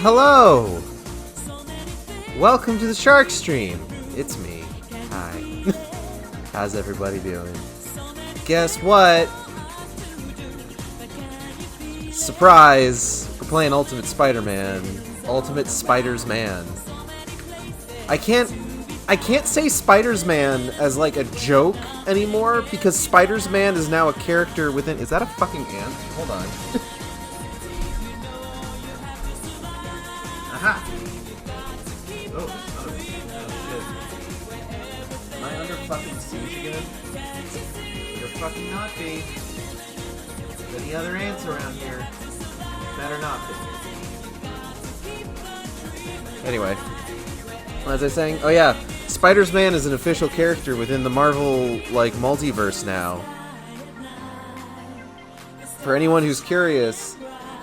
Hello! Welcome to the Shark Stream. It's me. Hi. How's everybody doing? Guess what? Surprise! We're playing Ultimate Spider-Man. Ultimate Spiders-Man. I can't say Spiders-Man as like a joke anymore because Spiders-Man is now a character within... Is that a fucking ant? Hold on. Aha! Oh, shit. Am I under fucking siege again? Better fucking not be. There's any other ants around here? Better not be. Anyway. What was I saying? Oh yeah, Spiders-Man is an official character within the Marvel, like, multiverse now. For anyone who's curious,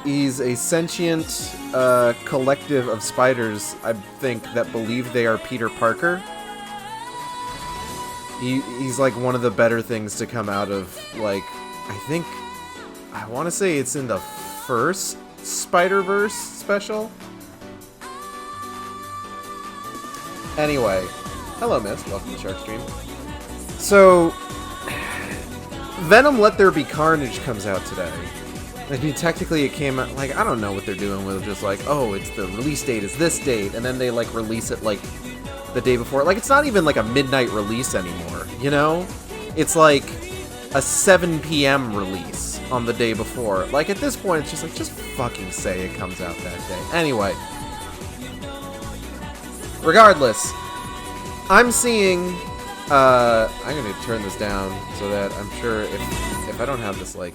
he's a sentient collective of spiders, I think, that believe they are Peter Parker. He's like one of the better things to come out of, like, I want to say it's in the first Spider-Verse special. Anyway, hello Mist, welcome to Shark Stream. So, Venom Let There Be Carnage comes out today. I mean, technically it came out, like, I don't know what they're doing with it, just like, oh, it's the release date is this date, and then they, like, release it, like, the day before. Like, it's not even, like, a midnight release anymore, you know? It's, like, a 7 p.m. release on the day before. Like, at this point, it's just, like, just fucking say it comes out that day. Anyway. Regardless, I'm seeing... I'm going to turn this down so that I'm sure if I don't have this, like,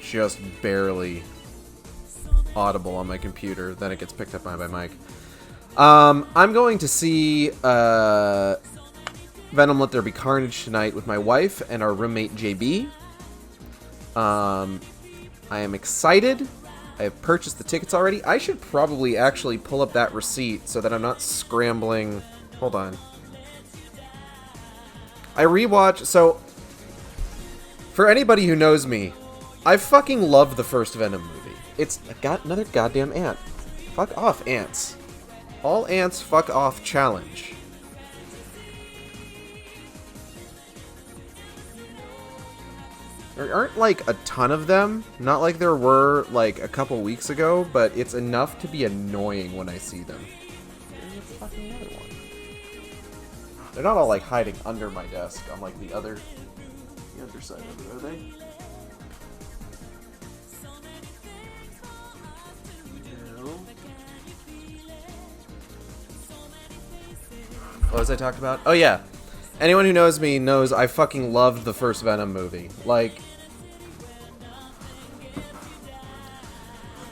just barely audible on my computer, then it gets picked up by my mic. I'm going to see Venom Let There Be Carnage tonight with my wife and our roommate JB. I am excited. I have purchased the tickets already. I should probably actually pull up that receipt so that I'm not scrambling. Hold on. I rewatched... So, for anybody who knows me, I fucking love the first Venom movie. It's got another goddamn ant. Fuck off, ants. All ants fuck off challenge. There aren't, like, a ton of them. Not like there were, like, a couple weeks ago, but it's enough to be annoying when I see them. There's a fucking other one. They're not all, like, hiding under my desk on, like, the other side of it, are they? No. What was I talking about? Oh, yeah. Anyone who knows me knows I fucking loved the first Venom movie. Like,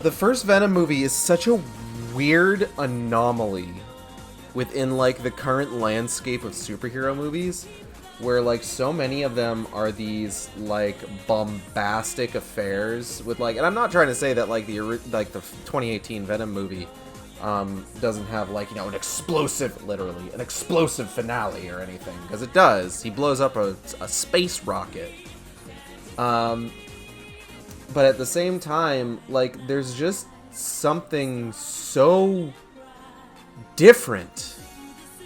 the first Venom movie is such a weird anomaly within, like, the current landscape of superhero movies, where, like, so many of them are these, like, bombastic affairs with, like, and I'm not trying to say that, like, the 2018 Venom movie doesn't have, like, you know, an explosive finale or anything, because it does. He blows up a space rocket. But at the same time, like, there's just something so different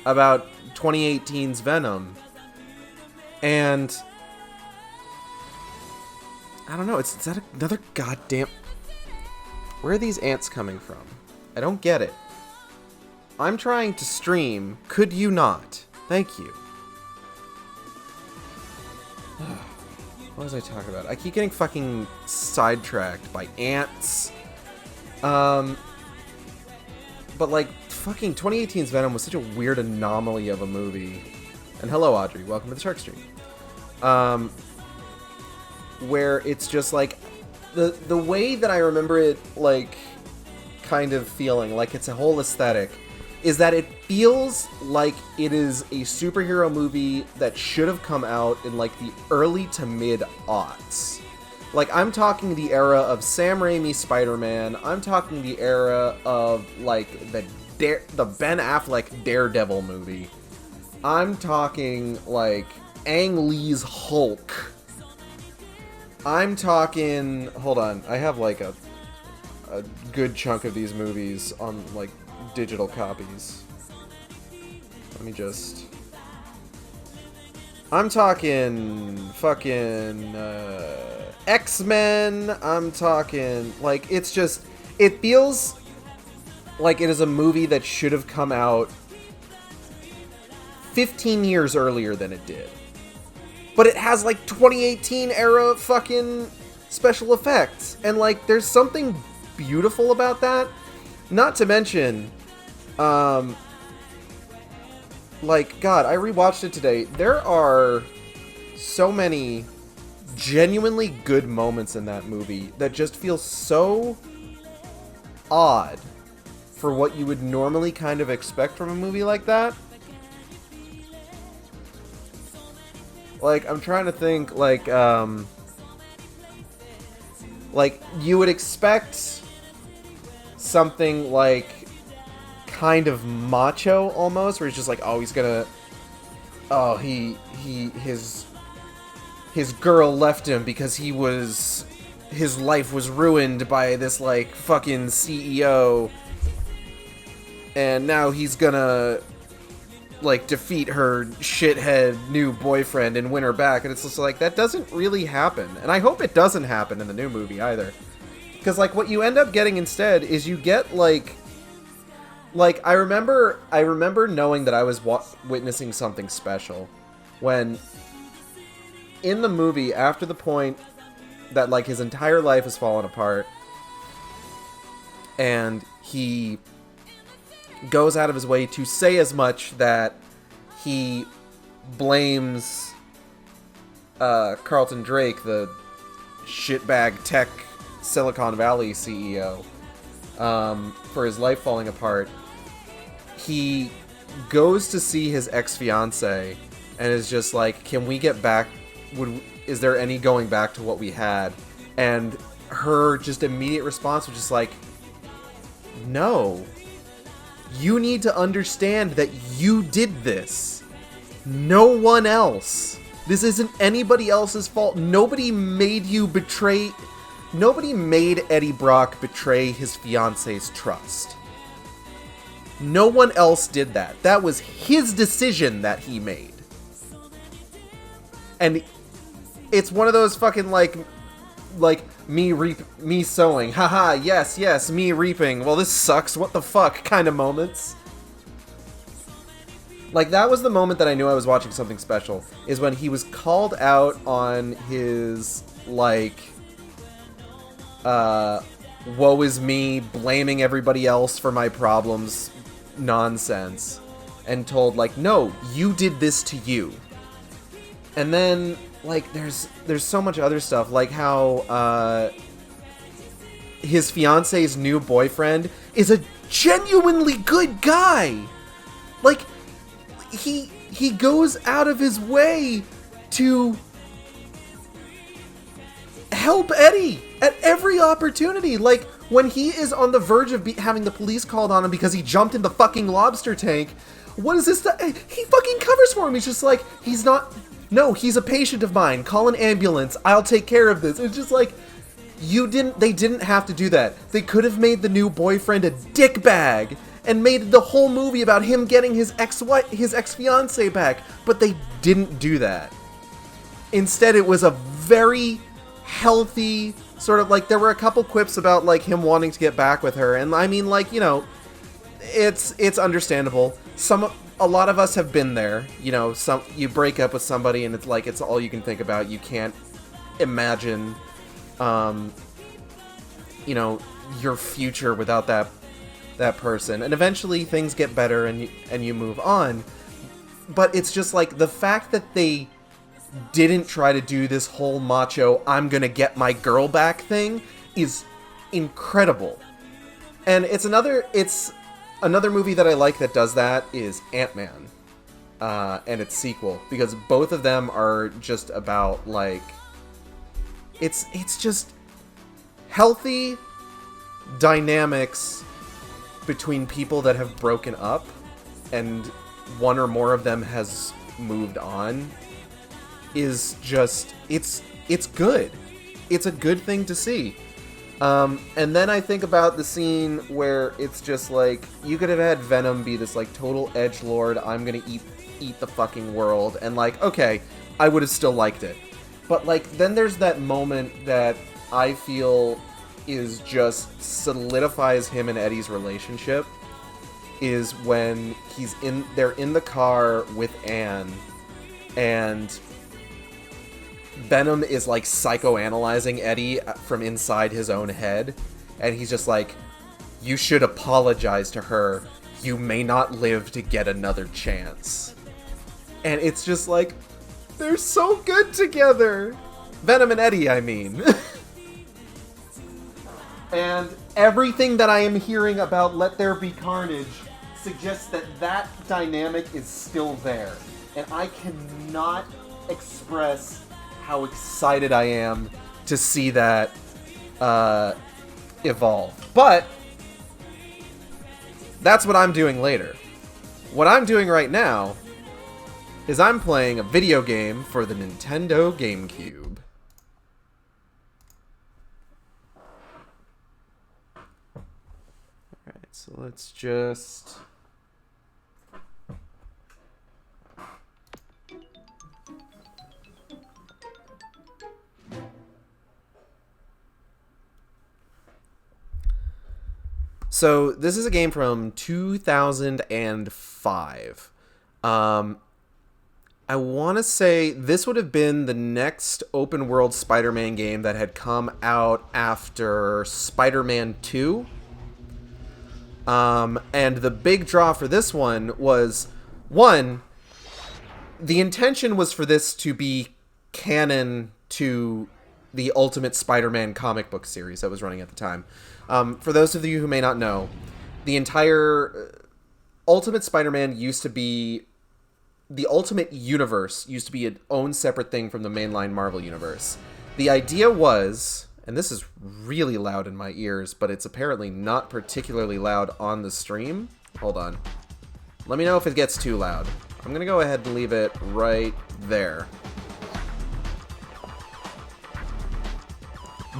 about 2018's Venom. And I don't know, is that another goddamn... Where are these ants coming from? I don't get it. I'm trying to stream. Could you not? Thank you. What was I talking about? I keep getting fucking sidetracked by ants. But, like, fucking 2018's Venom was such a weird anomaly of a movie. And hello, Audrey. Welcome to the Shark Stream. Where it's just, like, the way that I remember it, like, kind of feeling, like it's a whole aesthetic, is that it feels like it is a superhero movie that should have come out in, like, the early to mid-aughts. Like, I'm talking the era of Sam Raimi's Spider-Man. I'm talking the era of, like, the Ben Affleck Daredevil movie. I'm talking, like, Ang Lee's Hulk. I'm talking... Hold on. I have, like, a good chunk of these movies on, like, digital copies. Let me just... I'm talking fucking X-Men. I'm talking... Like, it's just... It feels like it is a movie that should have come out 15 years earlier than it did. But it has, like, 2018 era fucking special effects. And, like, there's something beautiful about that. Not to mention, like, God, I rewatched it today. There are so many genuinely good moments in that movie that just feel so odd for what you would normally kind of expect from a movie like that. Like, I'm trying to think, like, you would expect something, like, kind of macho, almost, where he's just like, oh, he's gonna... Oh, his girl left him because his life was ruined by this, like, fucking CEO, and now he's gonna, like, defeat her shithead new boyfriend and win her back. And it's just like, that doesn't really happen. And I hope it doesn't happen in the new movie either. Because, like, what you end up getting instead is you get, like, I remember knowing that I was witnessing something special when, in the movie, after the point that, like, his entire life has fallen apart, and he goes out of his way to say as much that he blames Carlton Drake, the shitbag tech Silicon Valley CEO, for his life falling apart. He goes to see his ex-fiance and is just like, can we get back? Is there any going back to what we had? And her just immediate response was just like, no. You need to understand that you did this. No one else. This isn't anybody else's fault. Nobody made you betray... Nobody made Eddie Brock betray his fiance's trust. No one else did that. That was his decision that he made. And it's one of those fucking like me sowing. Haha, yes, me reaping. Well, this sucks. What the fuck kind of moments. Like, that was the moment that I knew I was watching something special, is when he was called out on his, like, woe is me, blaming everybody else for my problems nonsense, and told, like, no, you did this to you. And then, like, there's so much other stuff, like how, his fiance's new boyfriend is a genuinely good guy! Like, he goes out of his way to help Eddie at every opportunity. Like, when he is on the verge of having the police called on him because he jumped in the fucking lobster tank, what is this? He fucking covers for him. He's just like, he's not... No, he's a patient of mine. Call an ambulance. I'll take care of this. It's just like, they didn't have to do that. They could have made the new boyfriend a dickbag and made the whole movie about him getting his ex-fiancée back, but they didn't do that. Instead, it was a very healthy sort of, like, there were a couple quips about, like, him wanting to get back with her, and I mean, like, you know, it's understandable. A lot of us have been there, you know, you break up with somebody and it's like, it's all you can think about. You can't imagine, you know, your future without that person, and eventually things get better and you move on. But it's just like, the fact that they didn't try to do this whole macho I'm gonna get my girl back thing is incredible. And it's another movie that I like that does that is Ant-Man and its sequel, because both of them are just about, like, it's just healthy dynamics between people that have broken up and one or more of them has moved on is just, it's good. It's a good thing to see. And then I think about the scene where it's just like, you could have had Venom be this, like, total edgelord, I'm gonna eat the fucking world, and, like, okay, I would have still liked it. But, like, then there's that moment that I feel is just solidifies him and Eddie's relationship, is when they're in the car with Anne, and Venom is, like, psychoanalyzing Eddie from inside his own head, and he's just like, you should apologize to her, you may not live to get another chance. And it's just like, they're so good together! Venom and Eddie, I mean. And everything that I am hearing about Let There Be Carnage suggests that dynamic is still there. And I cannot express how excited I am to see that evolve. But that's what I'm doing later. What I'm doing right now is I'm playing a video game for the Nintendo GameCube. Alright, so let's just... So, this is a game from 2005. I want to say this would have been the next open-world Spider-Man game that had come out after Spider-Man 2. And the big draw for this one was, one, the intention was for this to be canon to the Ultimate Spider-Man comic book series that was running at the time. For those of you who may not know, the entire Ultimate Spider-Man used to be... The Ultimate Universe used to be its own separate thing from the mainline Marvel Universe. The idea was, and this is really loud in my ears, but it's apparently not particularly loud on the stream. Hold on. Let me know if it gets too loud. I'm going to go ahead and leave it right there.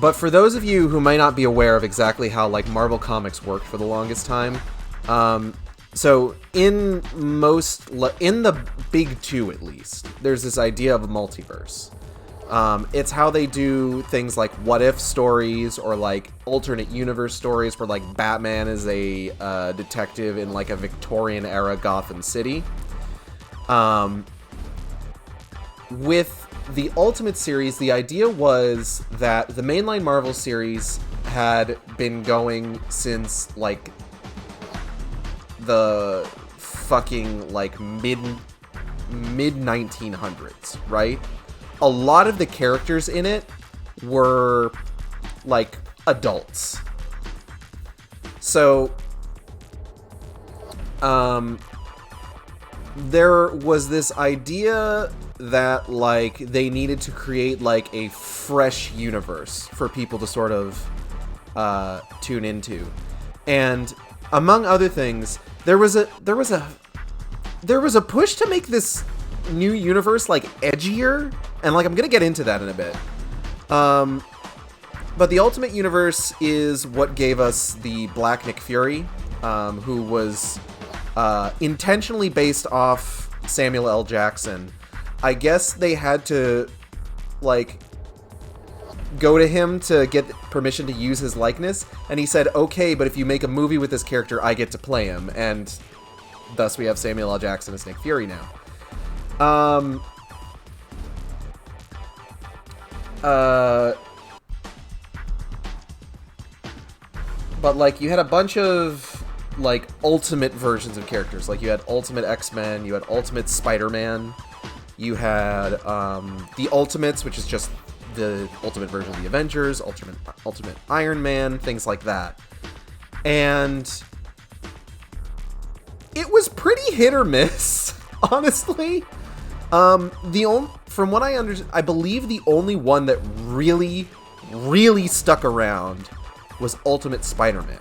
But for those of you who might not be aware of exactly how like Marvel Comics worked for the longest time, so in the big two at least, there's this idea of a multiverse. It's how they do things like what if stories or like alternate universe stories where like Batman is a detective in like a Victorian era Gotham City. With the Ultimate series, the idea was that the mainline Marvel series had been going since like the fucking like mid 1900s, right? A lot of the characters in it were like adults. So there was this idea that like they needed to create like a fresh universe for people to sort of tune into. And among other things, there was a push to make this new universe like edgier, and like I'm gonna get into that in a bit. But the Ultimate Universe is what gave us the Black Nick Fury, who was intentionally based off Samuel L. Jackson. I guess they had to like go to him to get permission to use his likeness, and he said, okay, but if you make a movie with this character, I get to play him, and thus we have Samuel L. Jackson as Nick Fury now. But like you had a bunch of like ultimate versions of characters. Like you had Ultimate X-Men, you had Ultimate Spider-Man, you had the Ultimates, which is just the ultimate version of the Avengers, Ultimate Iron Man, things like that. And it was pretty hit or miss, honestly. From what I understand, I believe the only one that really, really stuck around was Ultimate Spider-Man.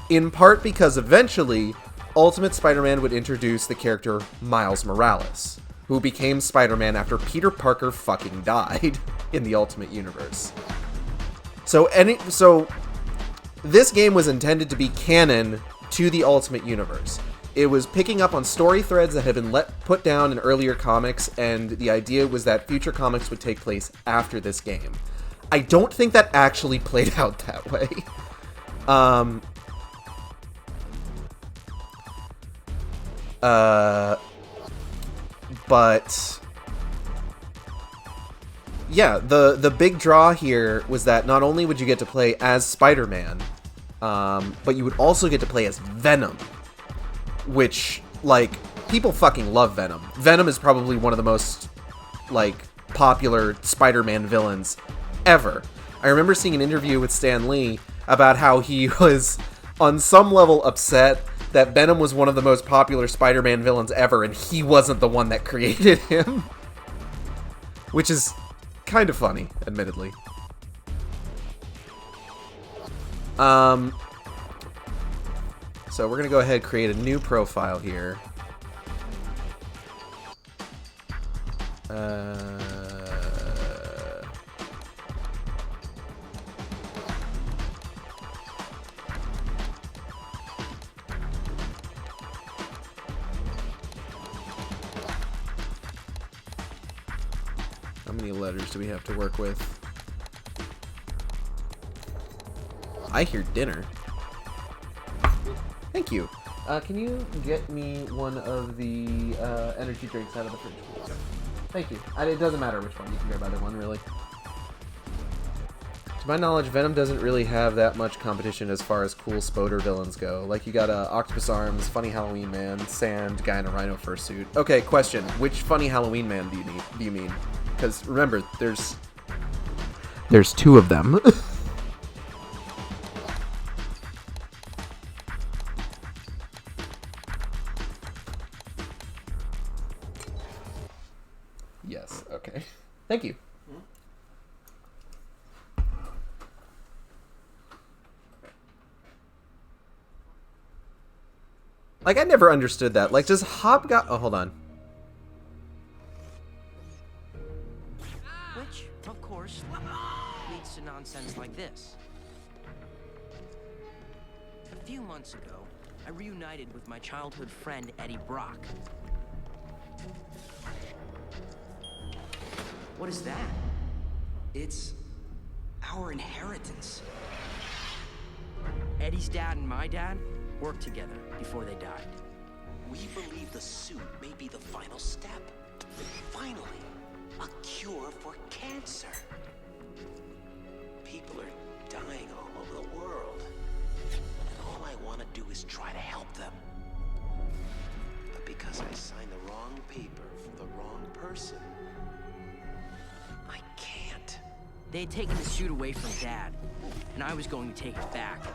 In part because eventually, Ultimate Spider-Man would introduce the character Miles Morales, who became Spider-Man after Peter Parker fucking died in the Ultimate Universe. So this game was intended to be canon to the Ultimate Universe. It was picking up on story threads that had been put down in earlier comics, and the idea was that future comics would take place after this game. I don't think that actually played out that way. But yeah, the big draw here was that not only would you get to play as Spider-Man, but you would also get to play as Venom, which, like, people fucking love Venom. Venom is probably one of the most, like, popular Spider-Man villains ever. I remember seeing an interview with Stan Lee about how he was, on some level, upset that Venom was one of the most popular Spider-Man villains ever, and he wasn't the one that created him. Which is kind of funny, admittedly. So we're going to go ahead and create a new profile here. How many letters do we have to work with? I hear dinner. Thank you. Can you get me one of the energy drinks out of the fridge, please? Thank you. It doesn't matter which one. You can grab either one, really. To my knowledge, Venom doesn't really have that much competition as far as cool Spoder villains go. Like, you got Octopus Arms, Funny Halloween Man, Sand, guy in a rhino fursuit. Okay, question. Which Funny Halloween Man do you mean? Because, remember, there's 2 of them. Yes, okay. Thank you. Like, I never understood that. Like, does Hobgoblin... Oh, hold on. Which, of course, leads to nonsense like this. A few months ago, I reunited with my childhood friend, Eddie Brock. What is that? It's our inheritance. Eddie's dad and my dad worked together before they died. We believe the suit may be the final step. Finally, a cure for cancer. People are dying all over the world. And all I want to do is try to help them. But because I signed the wrong paper for the wrong person, I can't. They had taken the suit away from Dad, and I was going to take it back.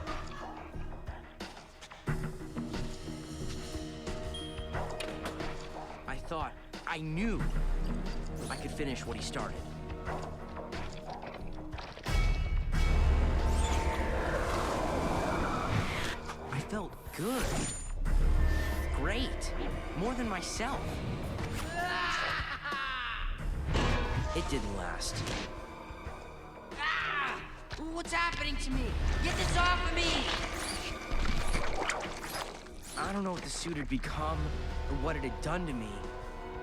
I knew I could finish what he started. I felt good. Great. More than myself. It didn't last. What's happening to me? Get this off of me! I don't know what the suit had become or what it had done to me,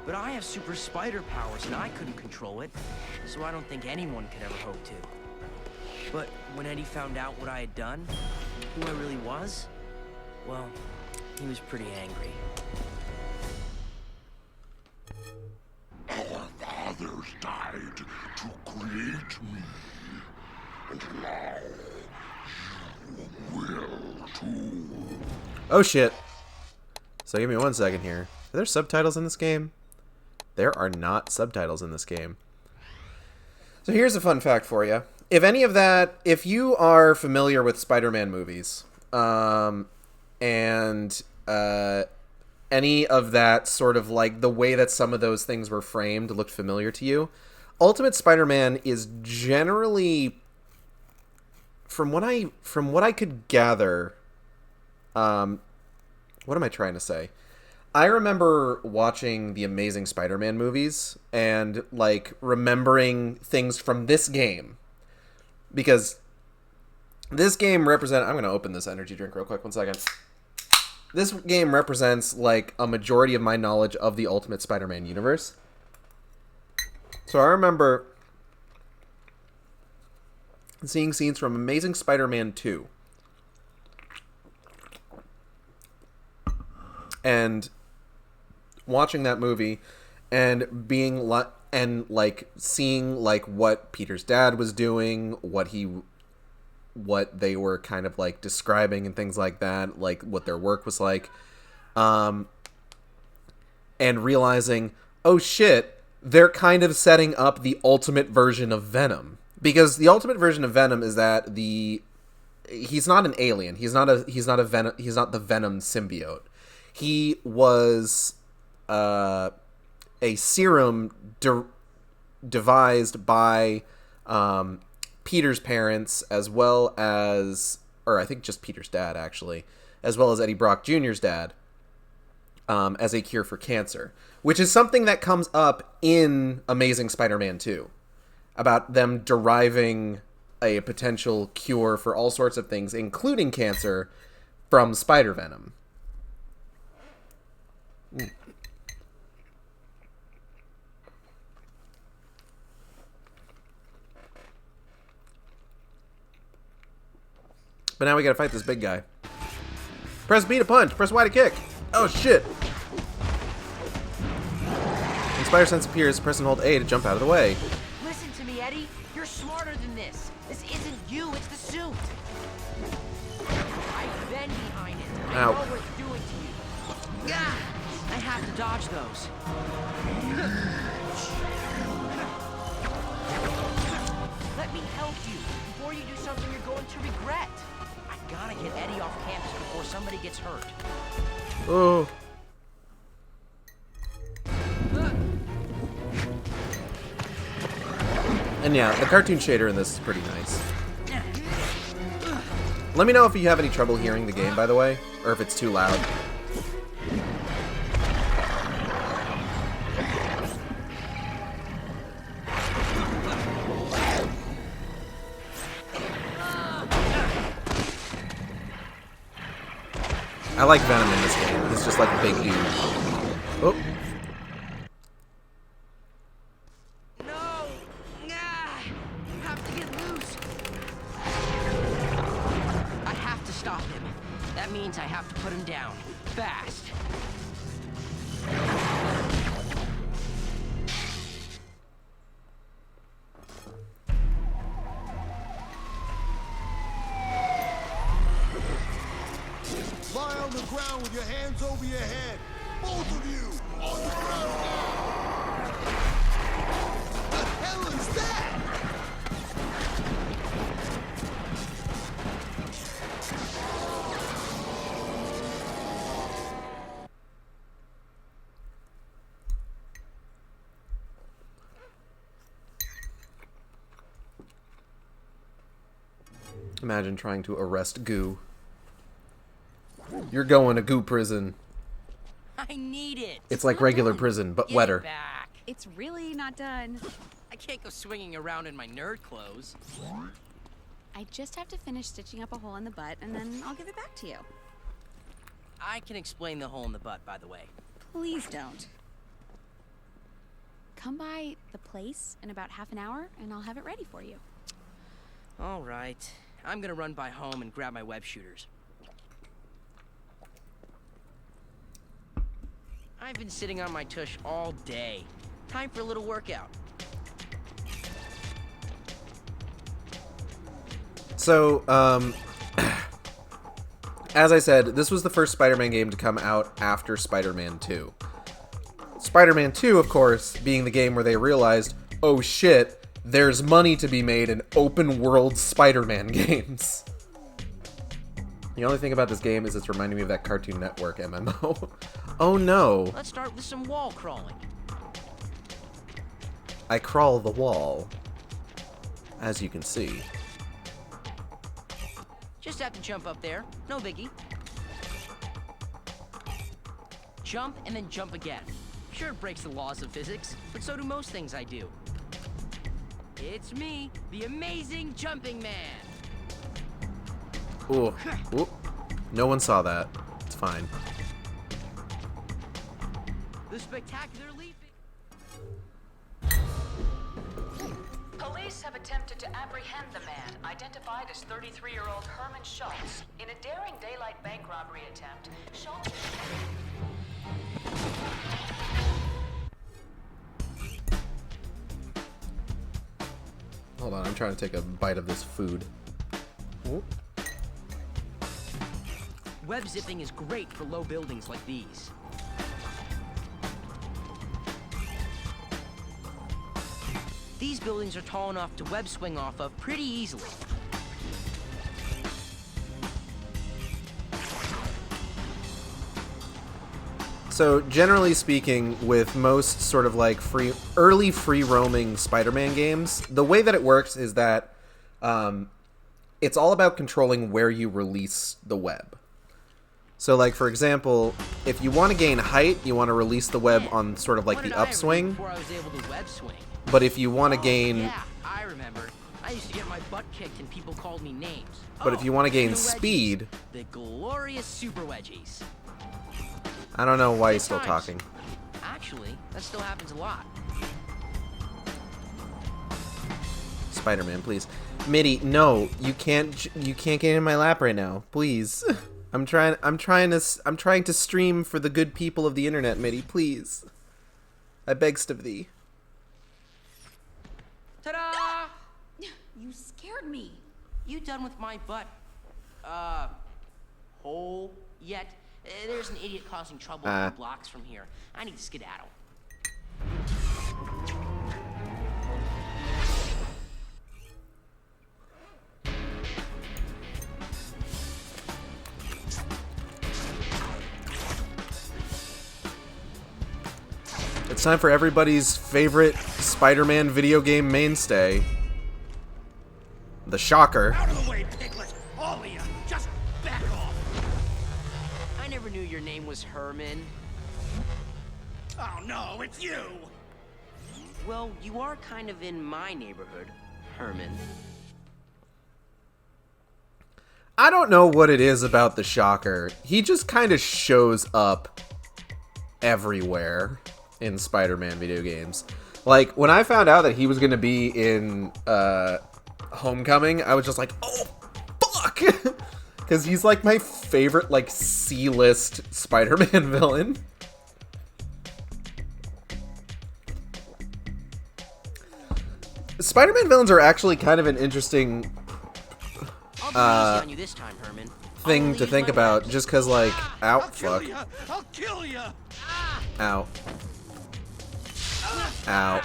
but I have super spider powers and I couldn't control it, so I don't think anyone could ever hope to. But when Eddie found out what I had done, who I really was, well, he was pretty angry. Our fathers died to create me, and now you will too. Oh shit. So give me 1 second here. Are there subtitles in this game? There are not subtitles in this game. So here's a fun fact for you. If you are familiar with Spider-Man movies, and any of that sort of like the way that some of those things were framed looked familiar to you, Ultimate Spider-Man is generally, from what I could gather, what am I trying to say? I remember watching the Amazing Spider-Man movies and, like, remembering things from this game. Because this game I'm going to open this energy drink real quick. 1 second. This game represents, like, a majority of my knowledge of the Ultimate Spider-Man universe. So I remember seeing scenes from Amazing Spider-Man 2. And watching that movie and being like seeing like what Peter's dad was doing, what they were kind of like describing and things like that, like what their work was like, and realizing, oh shit, they're kind of setting up the ultimate version of Venom, because the ultimate version of Venom is that he's not an alien, he's not the Venom symbiote. He was a serum devised by Peter's parents, as well as, or I think just Peter's dad, actually, as well as Eddie Brock Jr.'s dad, as a cure for cancer, which is something that comes up in Amazing Spider-Man 2, about them deriving a potential cure for all sorts of things, including cancer, from Spider-Venom. But now we gotta fight this big guy. Press B to punch. Press Y to kick. Oh shit. When Spider Sense appears, press and hold A to jump out of the way. Listen to me, Eddie. You're smarter than this. This isn't ain't all Ow. worth doing to you. Yeah, I have to dodge those. Let me help you. Before you do something you're going to regret. I gotta get Eddie off campus before somebody gets hurt. Oh. And yeah, the cartoon shader in this is pretty nice. Let me know if you have any trouble hearing the game, by the way, or if it's too loud. I like Venom in this game. He's just like a big dude. Oh. No! I have to get loose. I have to stop him. That means I have to put him down. Fast. Lie on the ground with your hands over your head. Both of you! On the ground now! The hell is that? Imagine trying to arrest Goo. You're going to Goo prison. I need it. It's like regular prison, but Get wetter. back. It's really not done. I can't go swinging around in my nerd clothes. I just have to finish stitching up a hole in the butt, and then I'll give it back to you. I can explain the hole in the butt, by the way. Please don't. Come by the place in about half an hour, and I'll have it ready for you. All right. I'm gonna run by home and grab my web shooters. I've been sitting on my tush all day. Time for a little workout. So, as I said, this was the first Spider-Man game to come out after Spider-Man 2. Spider-Man 2, of course, being the game where they realized, oh shit, there's money to be made in open-world Spider-Man games. The only thing about this game is it's reminding me of that Cartoon Network MMO. Oh no. Let's start with some wall crawling. I crawl the wall. As you can see. Just have to jump up there. No biggie. Jump and then jump again. Sure, it breaks the laws of physics, but so do most things I do. It's me, the amazing jumping man. Ooh. Ooh. No one saw that. It's fine. The spectacular leaping. Police have attempted to apprehend the man, identified as 33-year-old Herman Schultz. In a daring daylight bank robbery attempt, Schultz... Hold on, I'm trying to take a bite of this food. Ooh. Web zipping is great for low buildings like these. These buildings are tall enough to web swing off of pretty easily. So, generally speaking, with most sort of like early free roaming Spider-Man games, the way that it works is that it's all about controlling where you release the web. So, like, for example, if you want to gain height, you want to release the web on sort of like the upswing. Before I was able to web swing. But if you want to gain... Yeah, I remember. I used to get my butt kicked and people called me names. But if you want to gain the wedgies. speed... The glorious super wedgies. I don't know why he's Good still times. talking. Actually, that still happens a lot. Spider-Man, please. Mitty, no, you can't get in my lap right now. Please. I'm trying to stream for the good people of the internet, Mitty, please. I begs of thee. Ta-da! You scared me. You done with my butt? Hole yet. There's an idiot causing trouble a few blocks from here. I need to skedaddle. It's time for everybody's favorite Spider-Man video game mainstay. The Shocker. Out of the way, Piglet! All of you, just back off! I never knew your name was Herman. Oh no, it's you! Well, you are kind of in my neighborhood, Herman. I don't know what it is about the Shocker. He just kind of shows up everywhere in Spider-Man video games. Like, when I found out that he was going to be in Homecoming, I was just like, oh, fuck! Because he's, like, my favorite, like, C-list Spider-Man villain. Spider-Man villains are actually kind of an interesting I'll be easy on you this time, Herman. thing I'll to leave think my about, webs. just because, like, I'll out, kill fuck. ya! I'll kill ya! Ow. Ow.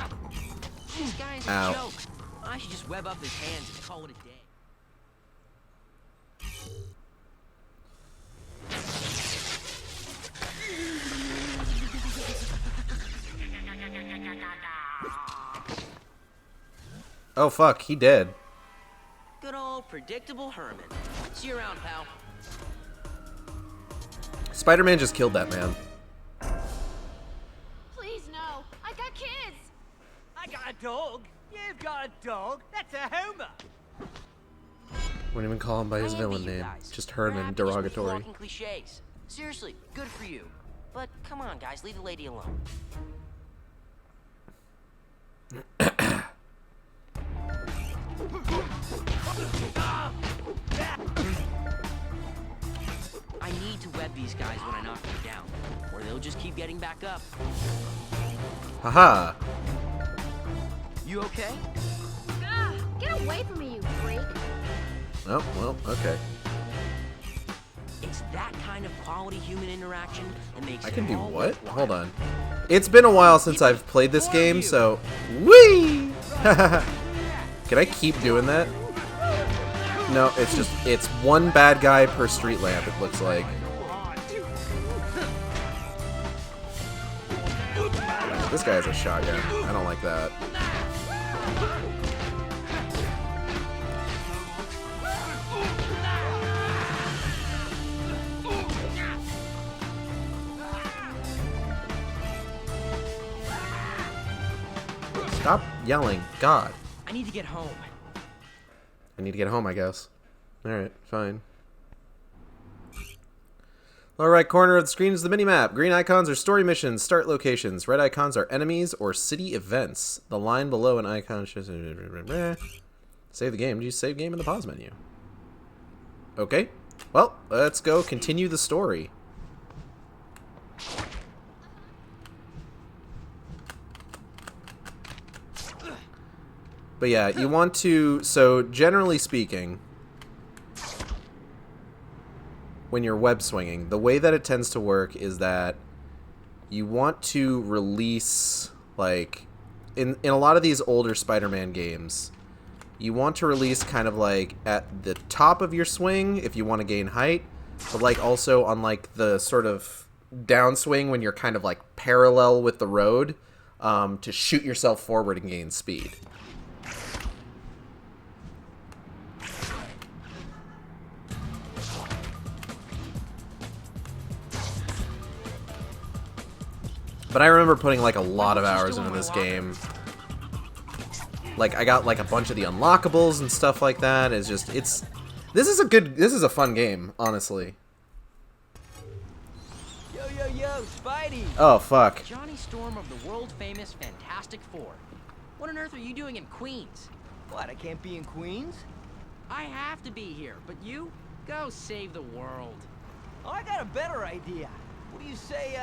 This guy's a Ow. joke. I should just web up his hands and call it a day. Oh, fuck, he dead. Good old predictable Herman. See you around, pal. Spider-Man just killed that man. Please, no. I got kids. I got a dog. You've got a dog. That's a Homer. Wouldn't even call him by his I envy villain you name. guys. Just You're Herman, happy just derogatory. walking cliches. Seriously, good for you. But come on, guys, leave the lady alone. I need to web these guys when I knock them down, or they'll just keep getting back up. Haha. You okay? Ah, get away from me, you freak. Oh, well, okay. It's that kind of quality human interaction that makes I it can do all what? worthwhile. Hold on. It's been a while since I've played this game, so... Whee! Can I keep doing that? No, it's just... It's one bad guy per street lamp, it looks like. This guy has a shotgun. I don't like that. Stop yelling. God. I need to get home. I need to get home, I guess. Alright, fine. Lower right corner of the screen is the minimap. Green icons are story missions, start locations. Red icons are enemies or city events. The line below an icon shows... Save the game. Do you save game in the pause menu? Okay. Well, let's go continue the story. But yeah, you want to... So, generally speaking... when you're web swinging, the way that it tends to work is that you want to release, like, in a lot of these older Spider-Man games, you want to release kind of like at the top of your swing if you want to gain height, but like also on like the sort of downswing when you're kind of like parallel with the road, to shoot yourself forward and gain speed. But I remember putting like a lot of hours into this game. Like I got like a bunch of the unlockables and stuff like that. It's just this is a fun game, honestly. Yo, yo, yo, Spidey. Oh fuck. Johnny Storm of the world-famous Fantastic Four. What on earth are you doing in Queens? What, I can't be in Queens? I have to be here, but you? Go save the world. Oh, I got a better idea. What do you say,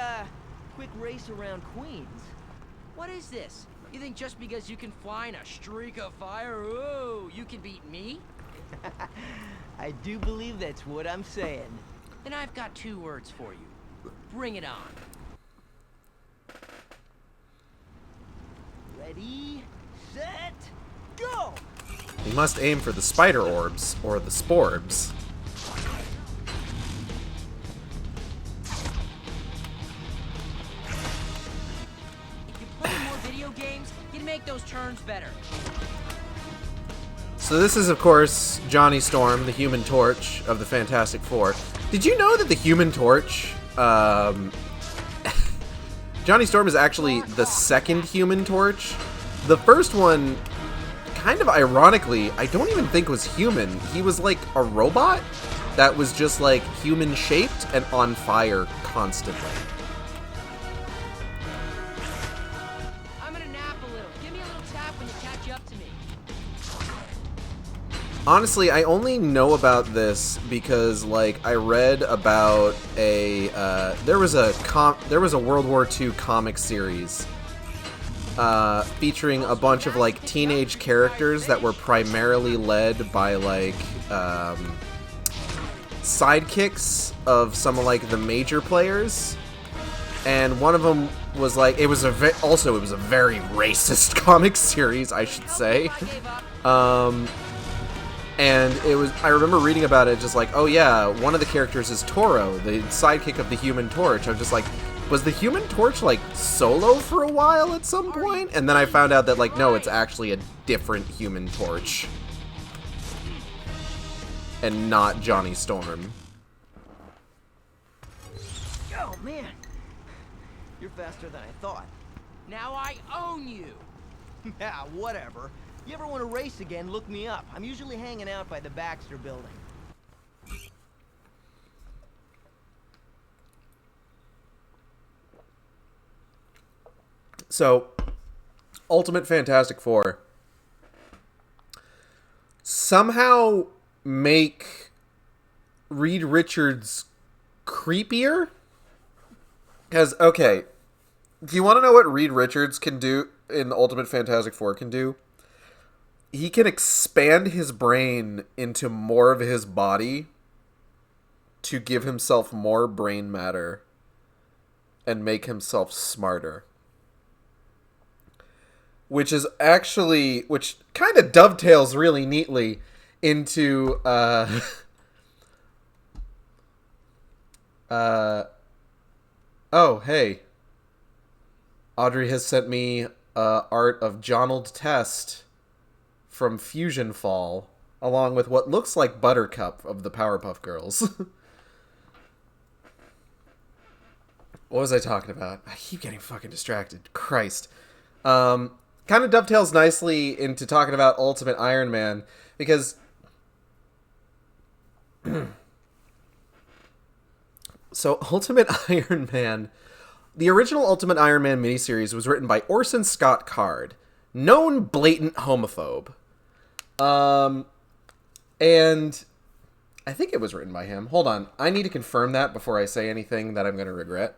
quick race around Queens? What is this? You think just because you can fly in a streak of fire, ooh, you can beat me? I do believe that's what I'm saying. then I've got 2 words for you. Bring it on. Ready, set, go! We must aim for the spider orbs, or the sporbs. If you play more video games, you'd make those turns better. So this is, of course, Johnny Storm, the Human Torch of the Fantastic Four. Did you know that the Human Torch, Johnny Storm is actually the second Human Torch? The first one, kind of ironically, I don't even think was human. He was like a robot that was just like human-shaped and on fire constantly. I'm gonna nap a little. Give me a little tap when you catch up to me. Honestly, I only know about this because, like, I read about a there was a World War II comic series featuring a bunch of like teenage characters that were primarily led by like sidekicks of some of like the major players, and one of them was like it was a very racist comic series, I should say. And it was, I remember reading about it, just like, oh yeah, one of the characters is Toro, the sidekick of the Human Torch. I'm just like, was the Human Torch, like, solo for a while at some point? And then I found out that, like, no, it's actually a different Human Torch. And not Johnny Storm. Oh, man. You're faster than I thought. Now I own you. Yeah, whatever. You ever want to race again, look me up. I'm usually hanging out by the Baxter building. So, Ultimate Fantastic Four somehow make Reed Richards creepier? Because, okay, if you want to know what Reed Richards can do in Ultimate Fantastic Four can do, he can expand his brain into more of his body to give himself more brain matter and make himself smarter. Which is actually, which kind of dovetails really neatly into, oh, hey. Audrey has sent me art of Jonald Test from Fusion Fall, along with what looks like Buttercup of the Powerpuff Girls. What was I talking about? I keep getting fucking distracted. Christ. Kind of dovetails nicely into talking about Ultimate Iron Man, because so Ultimate Iron Man, the original Ultimate Iron Man miniseries was written by Orson Scott Card, known blatant homophobe. And I think it was written by him. Hold on. I need to confirm that before I say anything that I'm going to regret.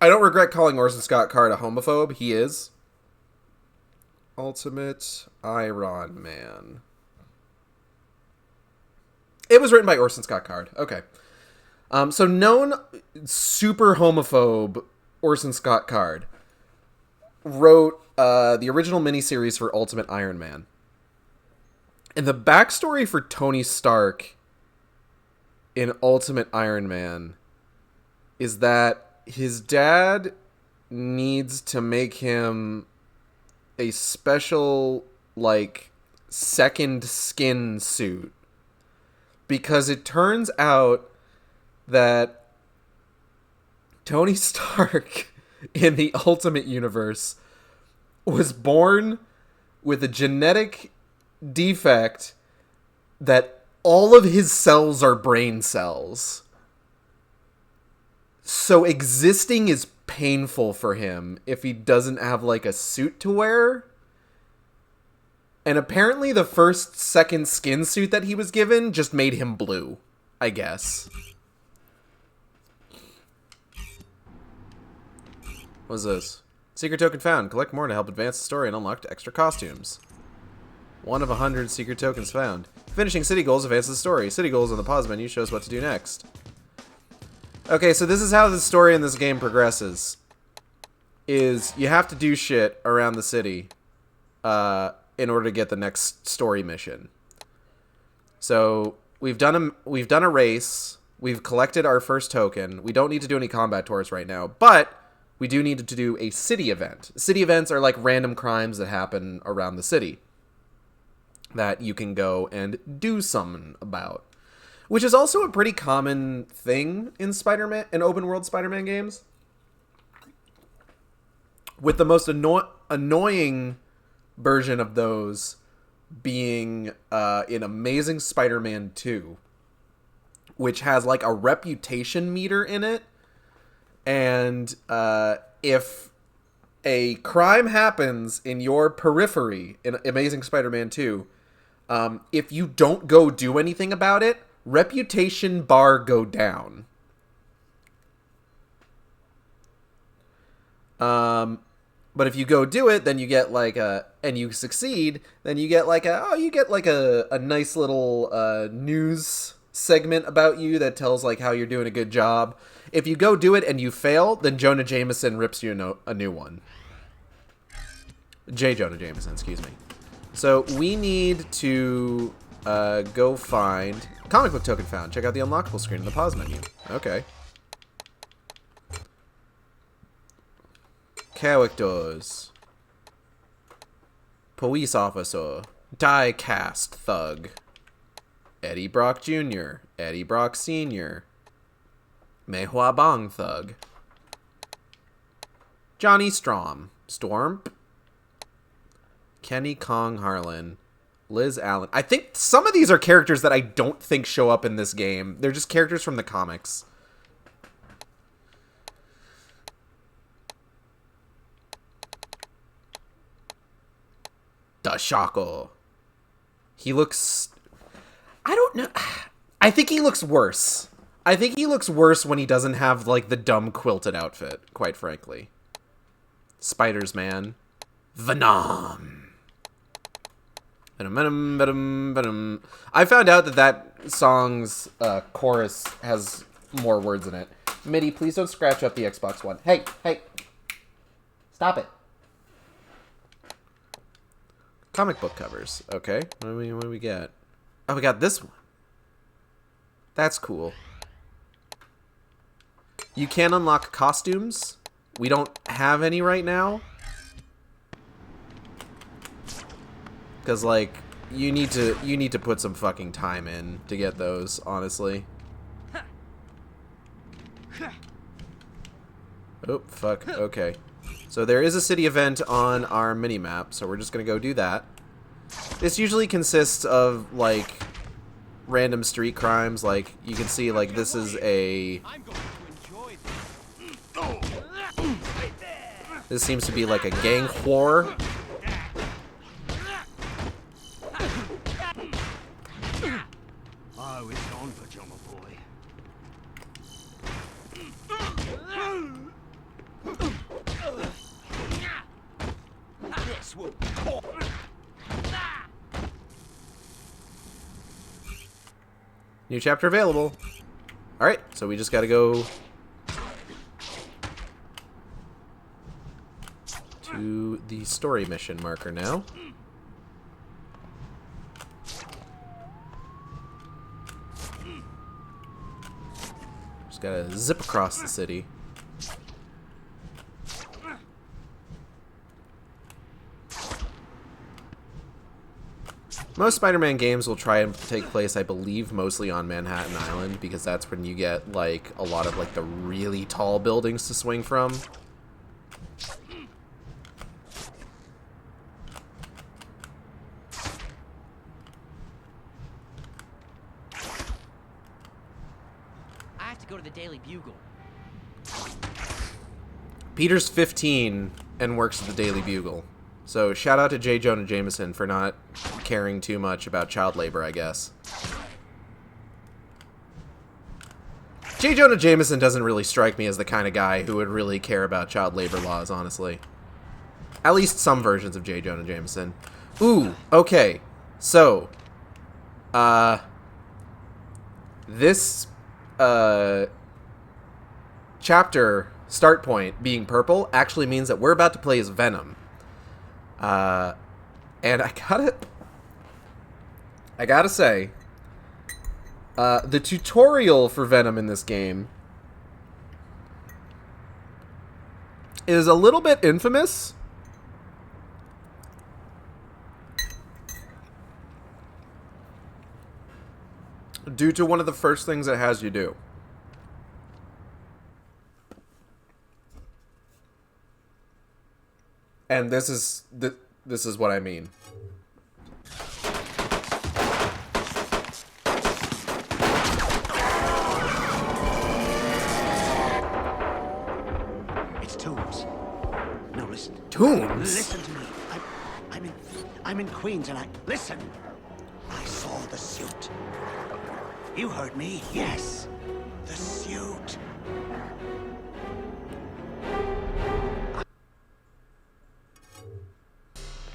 I don't regret calling Orson Scott Card a homophobe. He is. Ultimate Iron Man. It was written by Orson Scott Card. Okay. So known super homophobe Orson Scott Card wrote the original miniseries for Ultimate Iron Man. And the backstory for Tony Stark in Ultimate Iron Man is that his dad needs to make him a special, like, second skin suit. Because it turns out that Tony Stark in the Ultimate Universe was born with a genetic defect that all of his cells are brain cells. So existing is painful for him if he doesn't have, like, a suit to wear. And apparently the first second skin suit that he was given just made him blue, I guess. What's this? Secret token found. Collect more to help advance the story and unlock extra costumes. 1 of 100 secret tokens found. Finishing city goals advances the story. City goals on the pause menu shows what to do next. Okay, so this is how the story in this game progresses. Is you have to do shit around the city in order to get the next story mission. So we've done a race. We've collected our first token. We don't need to do any combat tours right now, but we do need to do a city event. City events are like random crimes that happen around the city that you can go and do something about, which is also a pretty common thing in open world Spider-Man games. With the most annoying version of those being in Amazing Spider-Man 2, which has like a reputation meter in it. And if a crime happens in your periphery in Amazing Spider-Man 2, if you don't go do anything about it, reputation bar go down. But if you go do it, then you get like and you succeed, then you get like a nice little news segment about you that tells like how you're doing a good job. If you go do it and you fail, then Jonah Jameson rips you a new one. J. Jonah Jameson, excuse me. So we need to go find comic book token found. Check out the unlockable screen in the pause menu. Okay. Characters. Police officer. Die cast thug. Eddie Brock Jr. Eddie Brock Sr. Mei Hua Bang thug. Johnny Storm. Kenny Kong Harlan. Liz Allen. I think some of these are characters that I don't think show up in this game. They're just characters from the comics. Dashako. He looks... I don't know. I think he looks worse. I think he looks worse when he doesn't have, like, the dumb quilted outfit, quite frankly. Spiders Man. Venom. Venom. I found out that song's chorus has more words in it. Mitty, please don't scratch up the Xbox One. Hey. Stop it. Comic book covers. Okay. What do we get? Oh, we got this one. That's cool. You can unlock costumes. We don't have any right now. Because, like, you need to put some fucking time in to get those, honestly. Oh, fuck. Okay. So there is a city event on our mini-map, so we're just going to go do that. This usually consists of, like, random street crimes. Like, you can see, like, this is a... This seems to be, like, a gang war. Oh, it's on, Pajama Boy. This will... New chapter available. Alright, so we just gotta go to the story mission marker now. Just gotta zip across the city. Most Spider-Man games will try and take place, I believe, mostly on Manhattan Island, because that's when you get, like, a lot of, like, the really tall buildings to swing from. I have to go to the Daily Bugle. Peter's 15 and works at the Daily Bugle. So, shout out to J. Jonah Jameson for not caring too much about child labor, I guess. J. Jonah Jameson doesn't really strike me as the kind of guy who would really care about child labor laws, honestly. At least some versions of J. Jonah Jameson. Ooh, okay. So, This chapter start point being purple actually means that we're about to play as Venom. And I gotta say, the tutorial for Venom in this game is a little bit infamous. Due to one of the first things it has you do. And this is what I mean. It's Toombs. No, listen. Toombs? Listen to me. I'm in Queens, and listen. I saw the suit. You heard me. Yes, the suit.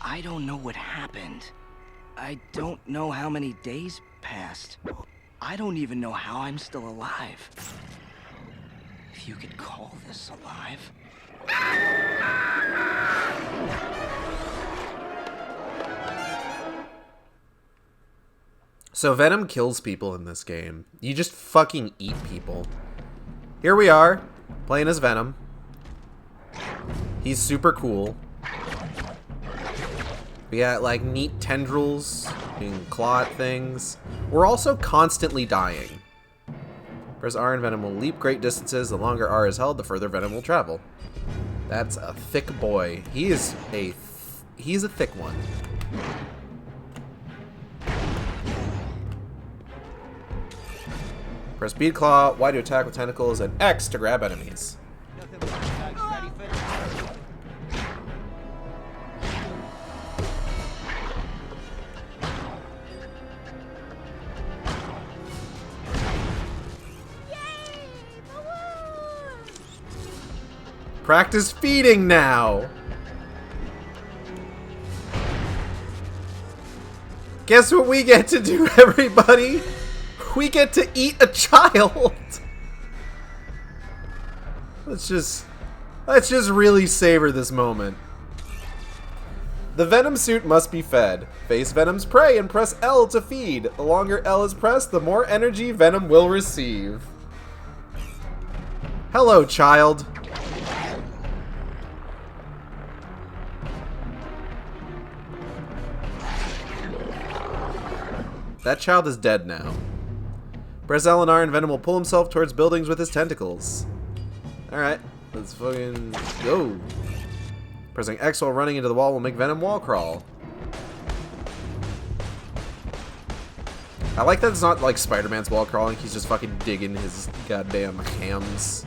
I don't know what happened. I don't know how many days passed. I don't even know how I'm still alive. If you could call this alive. So Venom kills people in this game. You just fucking eat people. Here we are, playing as Venom. He's super cool. We got like neat tendrils and claw at things. We're also constantly dying. Press R and Venom will leap great distances. The longer R is held, the further Venom will travel. That's a thick boy. He's a thick one. Press B to claw, Y to attack with tentacles, and X to grab enemies. Practice feeding now! Guess what we get to do, everybody? We get to eat a child! Let's just really savor this moment. The Venom suit must be fed. Face Venom's prey and press L to feed. The longer L is pressed, the more energy Venom will receive. Hello, child. That child is dead now. Press L and R and Venom will pull himself towards buildings with his tentacles. Alright, let's fucking go. Pressing X while running into the wall will make Venom wall crawl. I like that it's not like Spider-Man's wall crawling, he's just fucking digging his goddamn hams.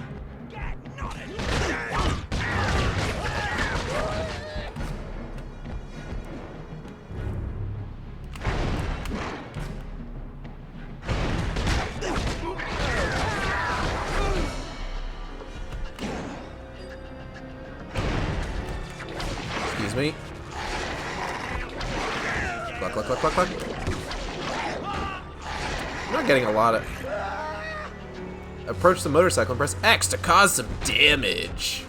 Excuse me. Cluck, cluck, cluck, cluck, cluck. I'm not getting a lot of... Approach the motorcycle and press X to cause some damage.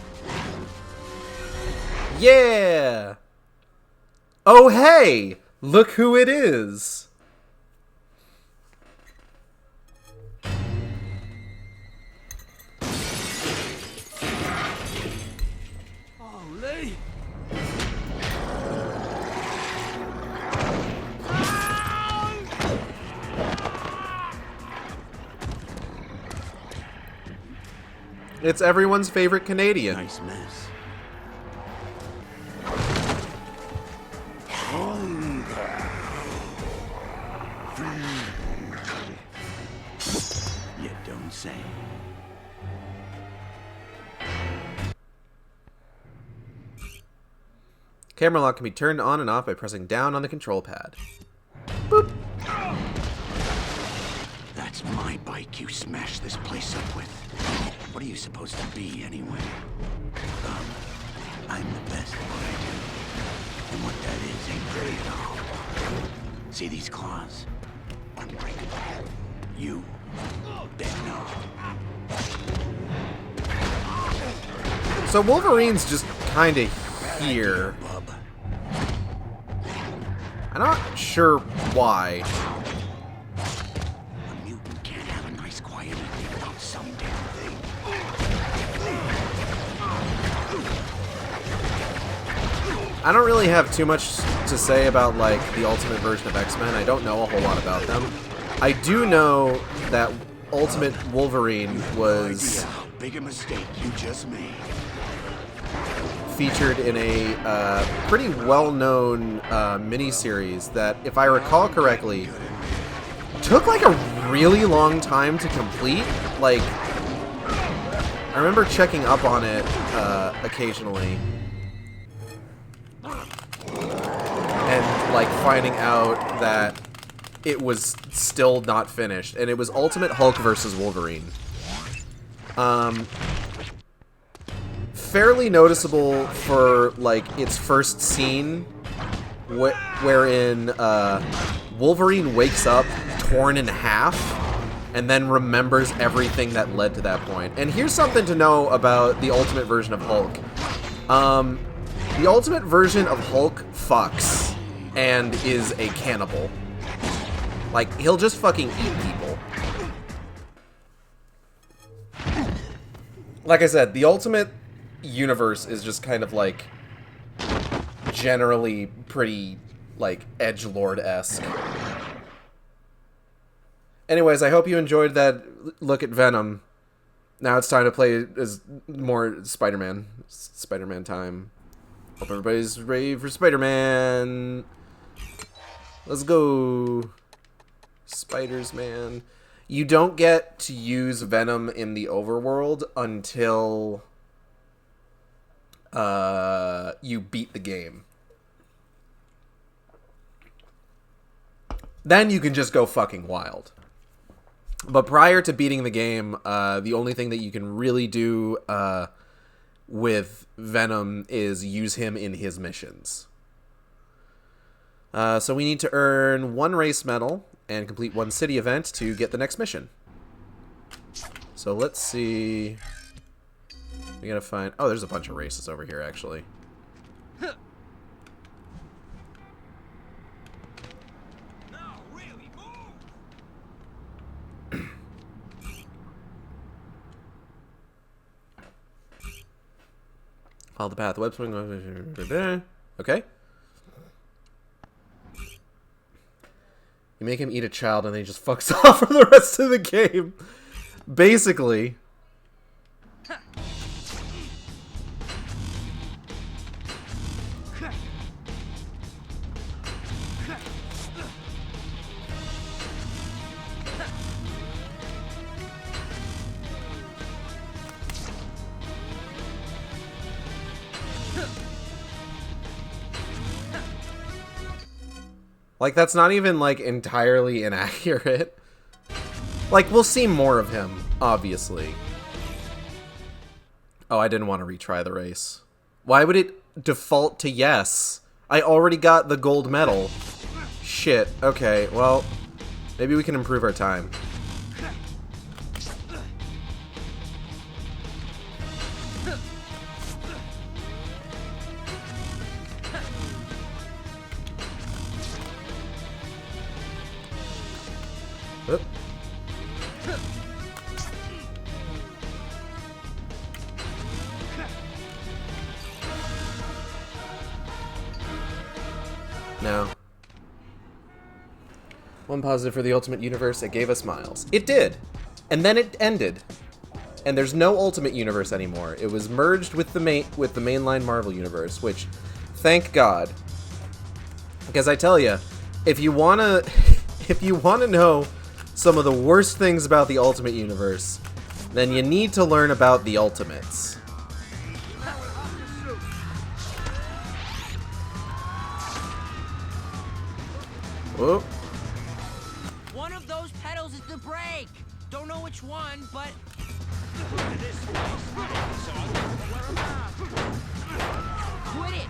Yeah! Oh, hey! Look who it is! Holy! It's everyone's favorite Canadian. Nice mess. You don't say. Camera lock can be turned on and off by pressing down on the control pad. Boop. That's my bike you smashed this place up with. What are you supposed to be, anyway? I'm the best at what I do. And what that is ain't great at all. See these claws? unbreakable. You bet no. So Wolverine's just kind of here. Bub. I'm not sure why. A mutant can't have a nice quiet evening without some damn thing. I don't really have too much to say about, like, the Ultimate version of X-Men. I don't know a whole lot about them. I do know that Ultimate Wolverine was How big a mistake you just made. featured in a pretty well-known miniseries that, if I recall correctly, took like a really long time to complete. Like, I remember checking up on it occasionally and like finding out that it was still not finished, and it was Ultimate Hulk versus Wolverine. Fairly noticeable for like its first scene, wherein Wolverine wakes up torn in half and then remembers everything that led to that point. And here's something to know about the Ultimate version of Hulk. The Ultimate version of Hulk fucks and is a cannibal. Like, he'll just fucking eat people. Like I said, the Ultimate universe is just kind of like generally pretty like edgelord-esque. Anyways, I hope you enjoyed that look at Venom. Now it's time to play as more Spider-Man. Spider-Man time. Hope everybody's ready for Spider-Man. Let's go. Spiders, man. You don't get to use Venom in the overworld until you beat the game. Then you can just go fucking wild. But prior to beating the game, the only thing that you can really do with Venom is use him in his missions. So we need to earn 1 race medal and complete 1 city event to get the next mission. So let's see. We gotta find... Oh, there's a bunch of races over here, actually. Follow the path. Web swing. Okay. You make him eat a child and then he just fucks off for the rest of the game. Basically. Like, that's not even, like, entirely inaccurate. Like, we'll see more of him, obviously. Oh, I didn't want to retry the race. Why would it default to yes? I already got the gold medal. Shit. Okay, well, maybe we can improve our time. Oop. No. One positive for the Ultimate Universe, it gave us Miles. It did! And then it ended. And there's no Ultimate Universe anymore. It was merged with the mainline Marvel Universe, which, thank God. Because I tell you, if you wanna know some of the worst things about the Ultimate Universe, then you need to learn about the Ultimates. Whoop. One of those pedals is the brake. Don't know which one, but quit it.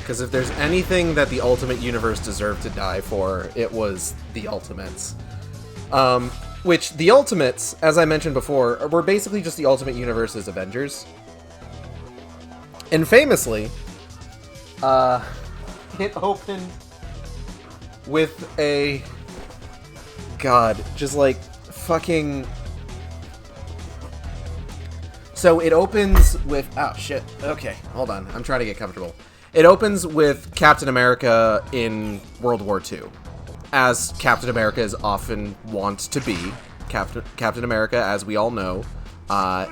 Because if there's anything that the Ultimate Universe deserved to die for, it was the Ultimates. Which, the Ultimates, as I mentioned before, were basically just the Ultimate Universe's Avengers. And famously, it opened with a... God, just like, fucking... So it opens with... Oh, shit. Okay, hold on. I'm trying to get comfortable. It opens with Captain America in World War II. As Captain America is often wont to be. Captain America, as we all know,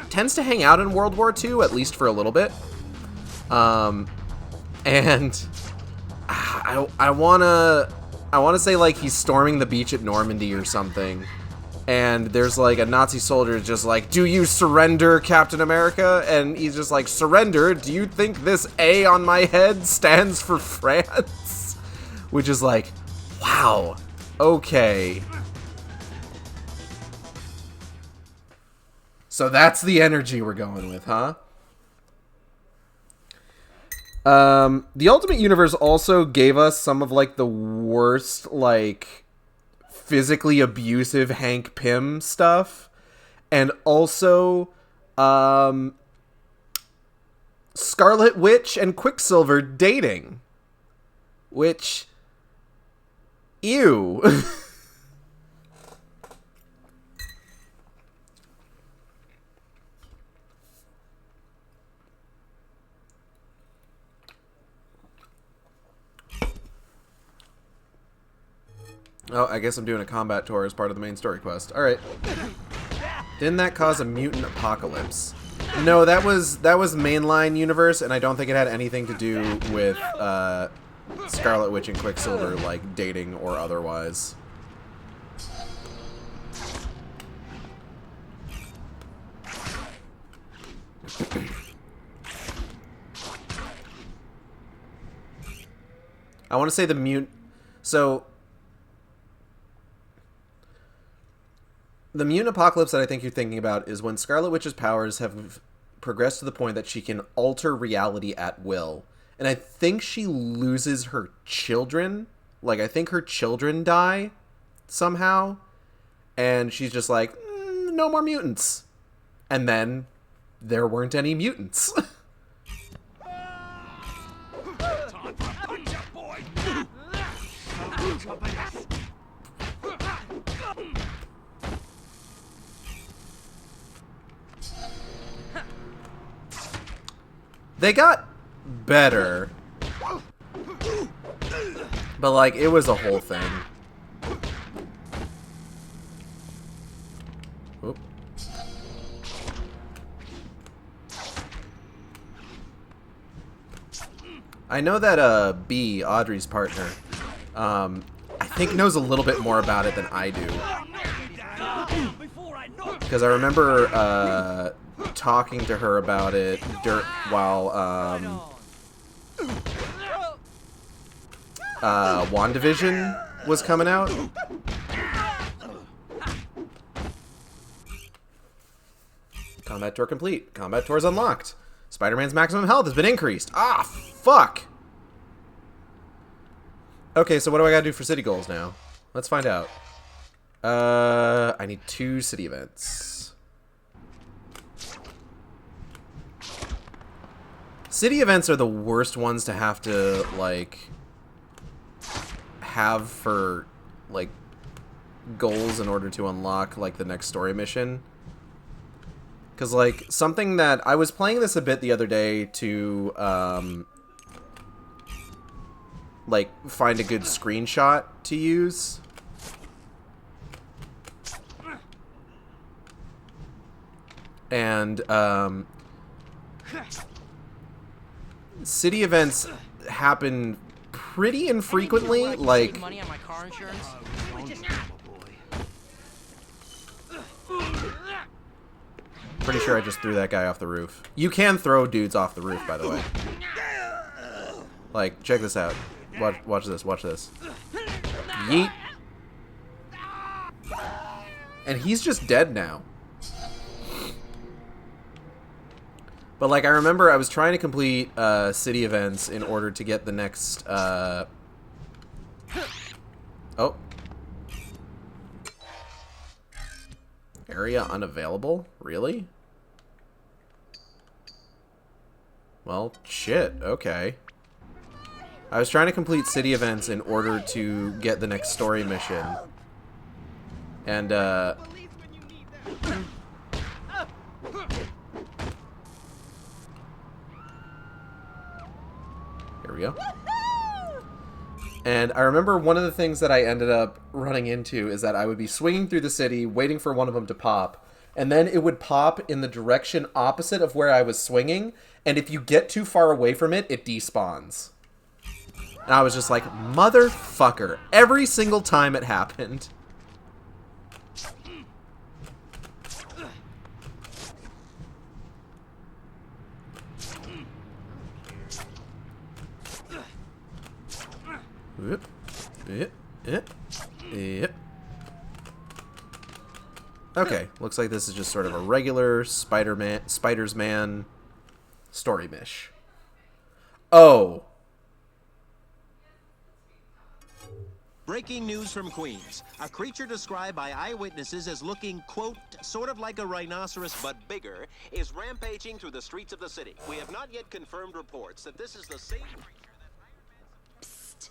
tends to hang out in World War II, at least for a little bit. And I wanna say, like, he's storming the beach at Normandy or something. And there's, like, a Nazi soldier just like, "Do you surrender, Captain America?" And he's just like, "Surrender? Do you think this A on my head stands for France?" Which is like, wow, okay. So that's the energy we're going with, huh? The Ultimate Universe also gave us some of, like, the worst, like... physically abusive Hank Pym stuff, and also Scarlet Witch and Quicksilver dating, which, ew. Oh, I guess I'm doing a combat tour as part of the main story quest. Alright. Didn't that cause a mutant apocalypse? No, that was mainline universe, and I don't think it had anything to do with Scarlet Witch and Quicksilver, like, dating or otherwise. I want to say the mutant... So... The mutant apocalypse that I think you're thinking about is when Scarlet Witch's powers have progressed to the point that she can alter reality at will. And I think she loses her children. Like, I think her children die somehow. And she's just like, no more mutants. And then there weren't any mutants. They got better, but, like, it was a whole thing. Oop. I know that B, Audrey's partner, I think knows a little bit more about it than I do, because I remember talking to her about it while WandaVision was coming out. Combat tour complete. Combat tour is unlocked. Spider-Man's maximum health has been increased. Ah, fuck! Okay, so what do I gotta do for city goals now? Let's find out. I need 2 city events. City events are the worst ones to have to, like, have for, like, goals in order to unlock, like, the next story mission. Because, like, something that... I was playing this a bit the other day to, like, find a good screenshot to use. And, city events happen pretty infrequently, like... Money on my car insurance? Pretty sure I just threw that guy off the roof. You can throw dudes off the roof, by the way. Like, check this out. Watch this, watch this. Yeet. And he's just dead now. But, like, I remember I was trying to complete city events in order to get the next... Oh. Area unavailable? Really? Well, shit. Okay. I was trying to complete city events in order to get the next story mission. And, here we go. And I remember one of the things that I ended up running into is that I would be swinging through the city, waiting for one of them to pop, and then it would pop in the direction opposite of where I was swinging, and if you get too far away from it, it despawns. And I was just like, motherfucker, every single time it happened. Okay, looks like this is just sort of a regular Spider-Man story mish. Oh. Breaking news from Queens. A creature described by eyewitnesses as looking, quote, sort of like a rhinoceros but bigger, is rampaging through the streets of the city. We have not yet confirmed reports that this is the same creature that... Psst.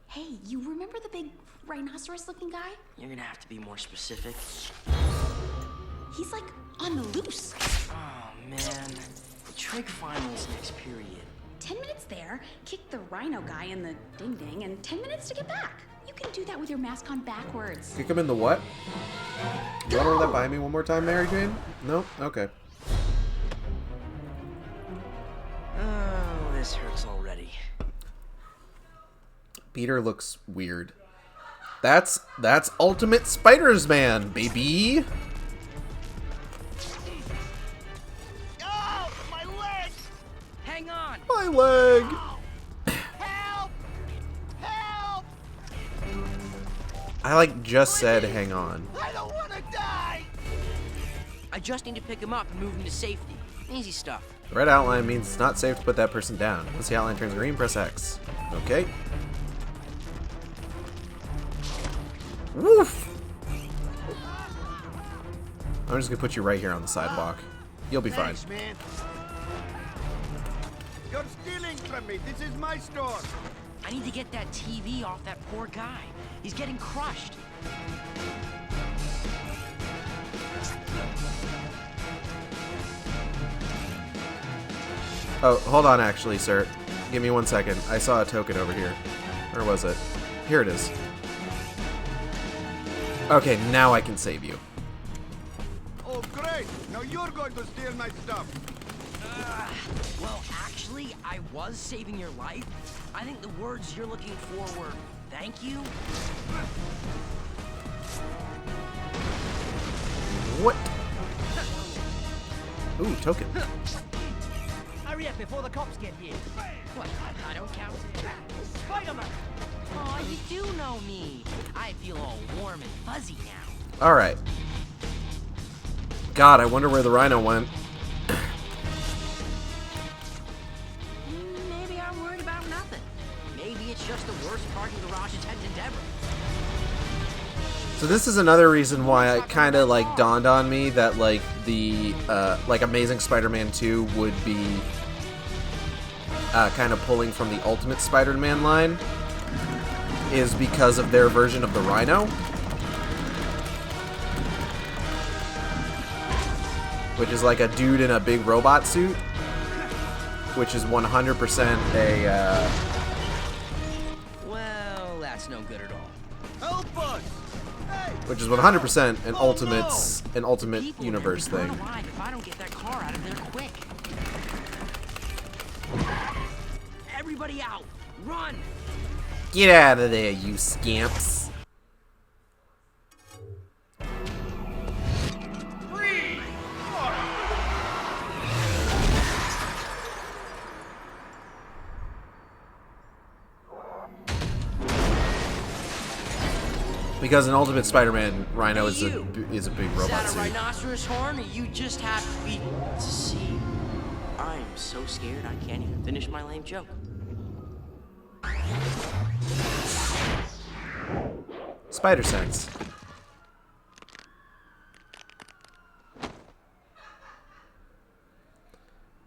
Hey, you remember the big rhinoceros-looking guy? You're gonna have to be more specific. He's like on the loose. Oh, man. The trig finals next period. 10 minutes there, kick the rhino guy in the ding-ding, and 10 minutes to get back. You can do that with your mask on backwards. Kick him in the what? You want to run that by me one more time, Mary Jane? No? Okay. Oh, this hurts already. Peter looks weird. That's Ultimate Spider-Man, baby! Oh, my leg! Hang on! My leg! Help! Help! I, like, just said hang on. I don't want to die! I just need to pick him up and move him to safety. Easy stuff. The red outline means it's not safe to put that person down. Once the outline turns green, press X. Okay. Woof! I'm just gonna put you right here on the sidewalk. You'll be fine. Thanks, man. You're stealing from me. This is my store. I need to get that TV off that poor guy. He's getting crushed. Oh, hold on, actually, sir. Give me 1 second. I saw a token over here. Where was it? Here it is. Okay, now I can save you. Oh, great. Now you're going to steal my stuff. Well, actually, I was saving your life. I think the words you're looking for were thank you. What? Ooh, token. Hurry up before the cops get here. What? I don't count. Spider-Man! Oh, you do know me. I feel all warm and fuzzy now. Alright. God, I wonder where the rhino went. Maybe I'm worried about nothing. Maybe it's just the worst parking garage attendant ever. So this is another reason why it kind of like dawned on me that like the like Amazing Spider-Man 2 would be kind of pulling from the Ultimate Spider-Man line is because of their version of the Rhino, which is like a dude in a big robot suit, which is 100% a Well, that's no good at all. Help us! Hey! which is 100% an ultimate People universe are gonna thing. be alive if I don't get that car out of there quick. Everybody out! Run! Get out of there, you scamps! Because in Ultimate Spider-Man, Rhino is a big Is robot that a suit. rhinoceros horn, or you just have to be to see? I'm so scared I can't even finish my lame joke. Spider sense.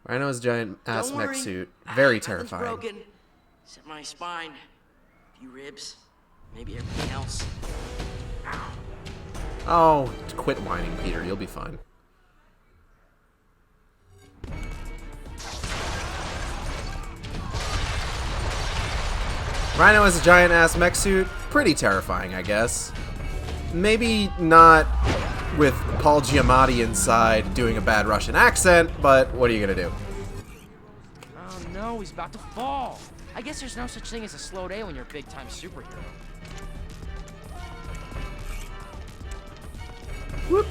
Rhino's giant ass Don't mech worry. suit. Very Nothing's terrifying. broken, except my spine, a few ribs, maybe everything else. Ow. Oh, quit whining, Peter. You'll be fine. Rhino has a giant ass mech suit. Pretty terrifying, I guess. Maybe not with Paul Giamatti inside doing a bad Russian accent, but what are you gonna do? Oh no, he's about to fall. I guess there's no such thing as a slow day when you're a big-time superhero. Whoop.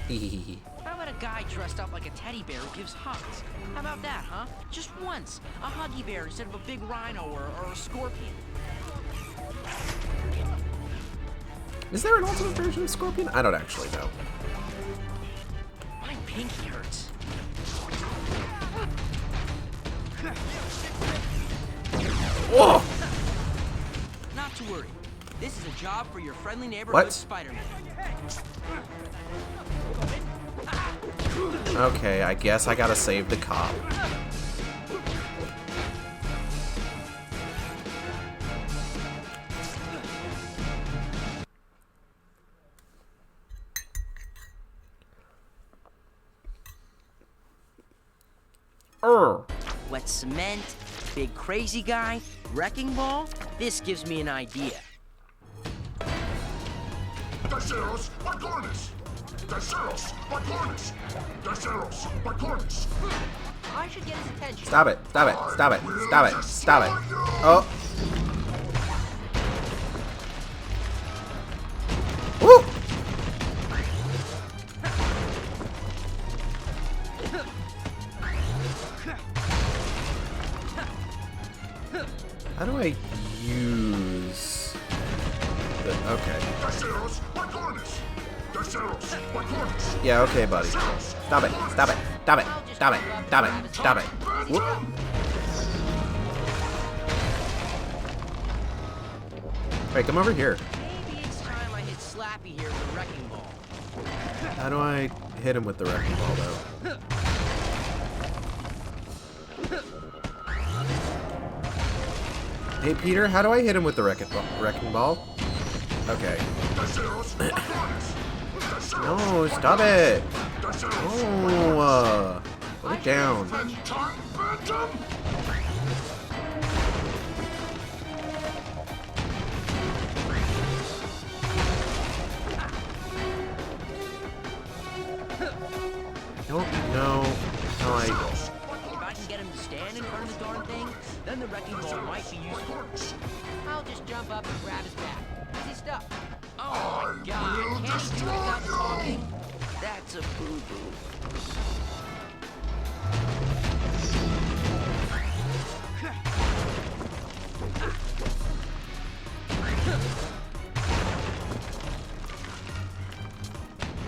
Hehehe. How about a guy dressed up like a teddy bear who gives hugs? How about that, huh? Just once. A huggy bear instead of a big rhino or a scorpion. Is there an ultimate version of Scorpion? I don't actually know. My pinky hurts. Whoa! Not to worry. This is a job for your friendly neighborhood What? Spider-Man. Okay, I guess I gotta save the cop. Wet cement, big crazy guy, wrecking ball. This gives me an idea. Terceros, Pacornis! Terceros, Pacornis! Terceros, Pacornis! I should get his attention. Stop it, stop it, stop it, stop it, stop it. Oh. Woo! How do I use the... Okay. Terceros, Pacornis! Terceros, Pacornis! Yeah, okay, buddy. Stop it, stop it, stop it, stop it, stop it, stop it. Whoop. Wait, come over here. Maybe it's time I hit Slappy here with a wrecking ball. How do I hit him with the wrecking ball, though? Hey, Peter, how do I hit him with the wrecking ball? Okay. No, stop it! No, put it down. Don't know how I... If I can get him to stand in front of the darn thing, then the wrecking ball might be useful. I'll just jump up and grab his back. Easy stuff. Oh my god, can't you do it without talking? That's a boo-boo.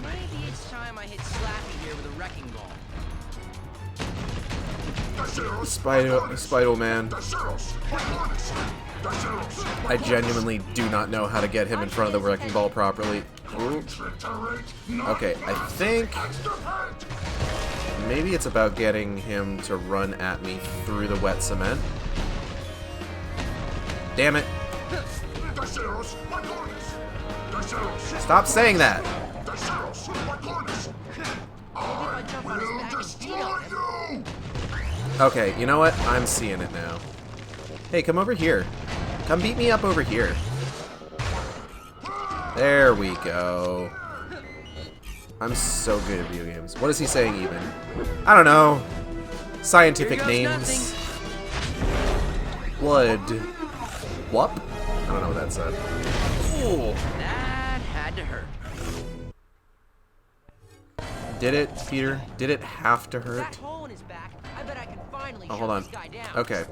Maybe it's time I hit Slappy here with a wrecking ball. Spider-Man. I genuinely do not know how to get him in front of the wrecking ball properly. Ooh. Okay, I think maybe it's about getting him to run at me through the wet cement. Damn it. Stop saying that. Okay, you know what? I'm seeing it now. Hey, come over here. Come beat me up over here. There we go. I'm so good at video games. What is he saying even? I don't know. Scientific names. Blood. Whup? I don't know what that said. Ooh. That had to hurt. Did it, Peter? Did it have to That hurt? hole in his back, I bet I can finally Oh, shut hold on. this guy down. Okay.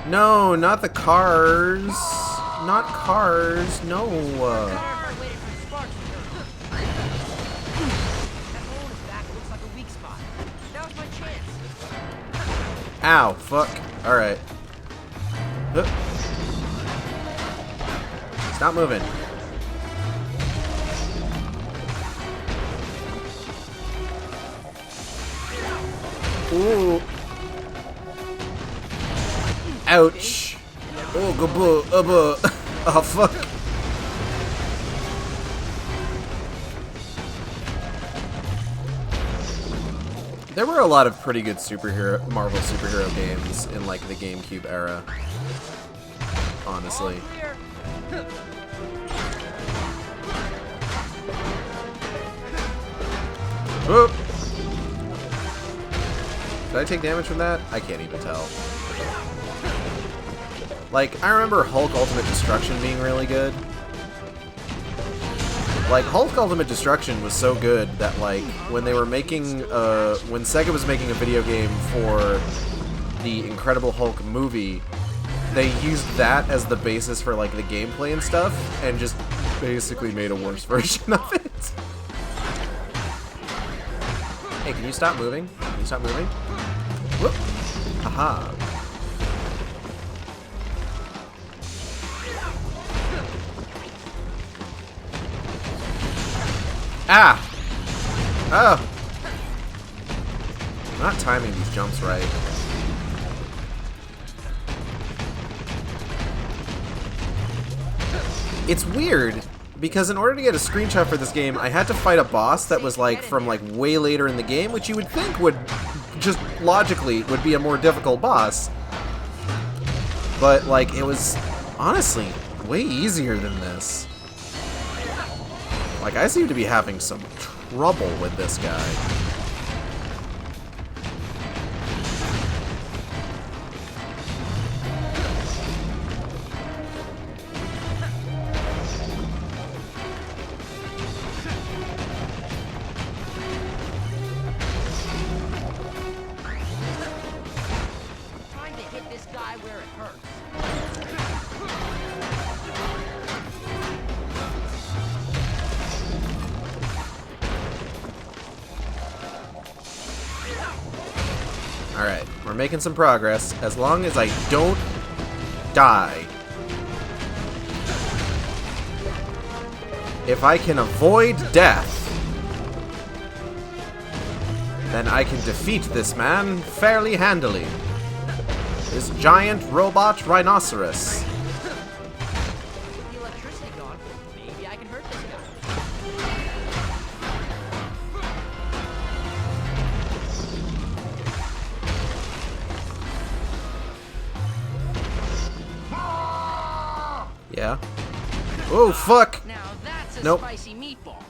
No, not the cars. Not cars. No. Ow, fuck. Alright. Stop moving. Ooh. Ouch. Oh, go oh, fuck. There were a lot of pretty good Marvel superhero games in like the GameCube era. Honestly. Whoop. Did I take damage from that? I can't even tell. Like, I remember Hulk Ultimate Destruction being really good. Like, Hulk Ultimate Destruction was so good that, like, when they were making, when Sega was making a video game for the Incredible Hulk movie, they used that as the basis for, like, the gameplay and stuff, and just basically made a worse version of it. Hey, can you stop moving? Can you stop moving? Whoop! Haha. Ah! Oh! I'm not timing these jumps right. It's weird, because in order to get a screenshot for this game, I had to fight a boss that was like from like way later in the game, which you would think would just logically would be a more difficult boss. But like it was honestly way easier than this. Like I seem to be having some trouble with this guy. Alright, we're making some progress, as long as I don't die. If I can avoid death, then I can defeat this man fairly handily. This giant robot rhinoceros. With the electricity gone, maybe I can hurt this guy. Yeah. Oh, fuck! Now that's a Nope. spicy meatball.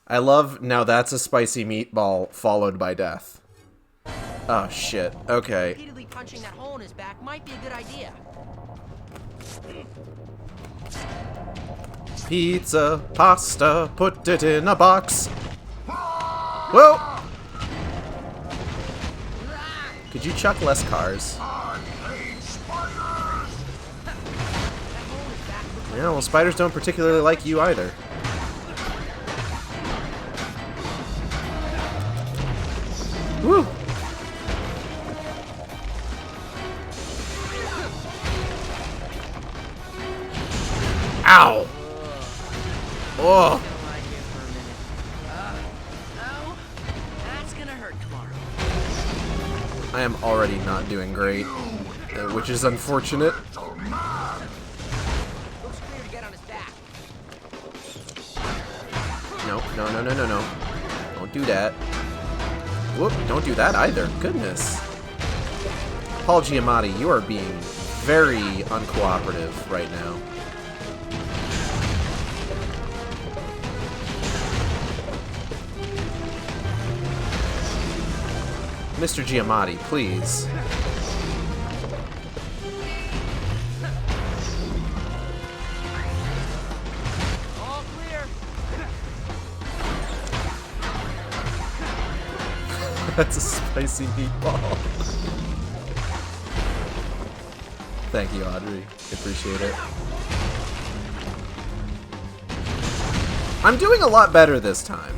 I love, now that's a spicy meatball followed by death. Oh, shit. Okay. Repeatedly punching that hole in his back might be a good idea. Pizza, pasta, put it in a box. Whoa! Could you chuck less cars? Yeah, well, spiders don't particularly like you either. Woo! Ow! Oh! Oh, that's gonna hurt tomorrow. I am already not doing great, which is unfortunate. Looks clear to get on his back. No, no, no, no, no, no. Don't do that. Whoop, don't do that either. Goodness. Paul Giamatti, you are being very uncooperative right now. Mr. Giamatti, please. All clear. That's a spicy meatball. Thank you, Audrey. Appreciate it. I'm doing a lot better this time.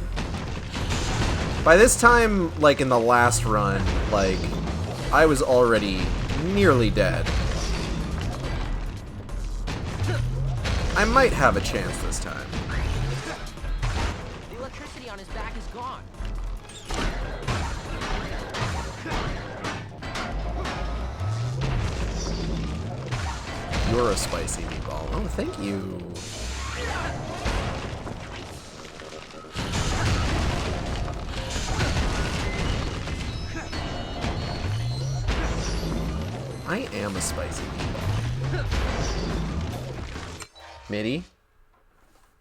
By this time, like in the last run, like, I was already nearly dead. I might have a chance this time. The electricity on his back is gone. You're a spicy meatball. Oh, thank you. I am a spicy meatball. Mitty?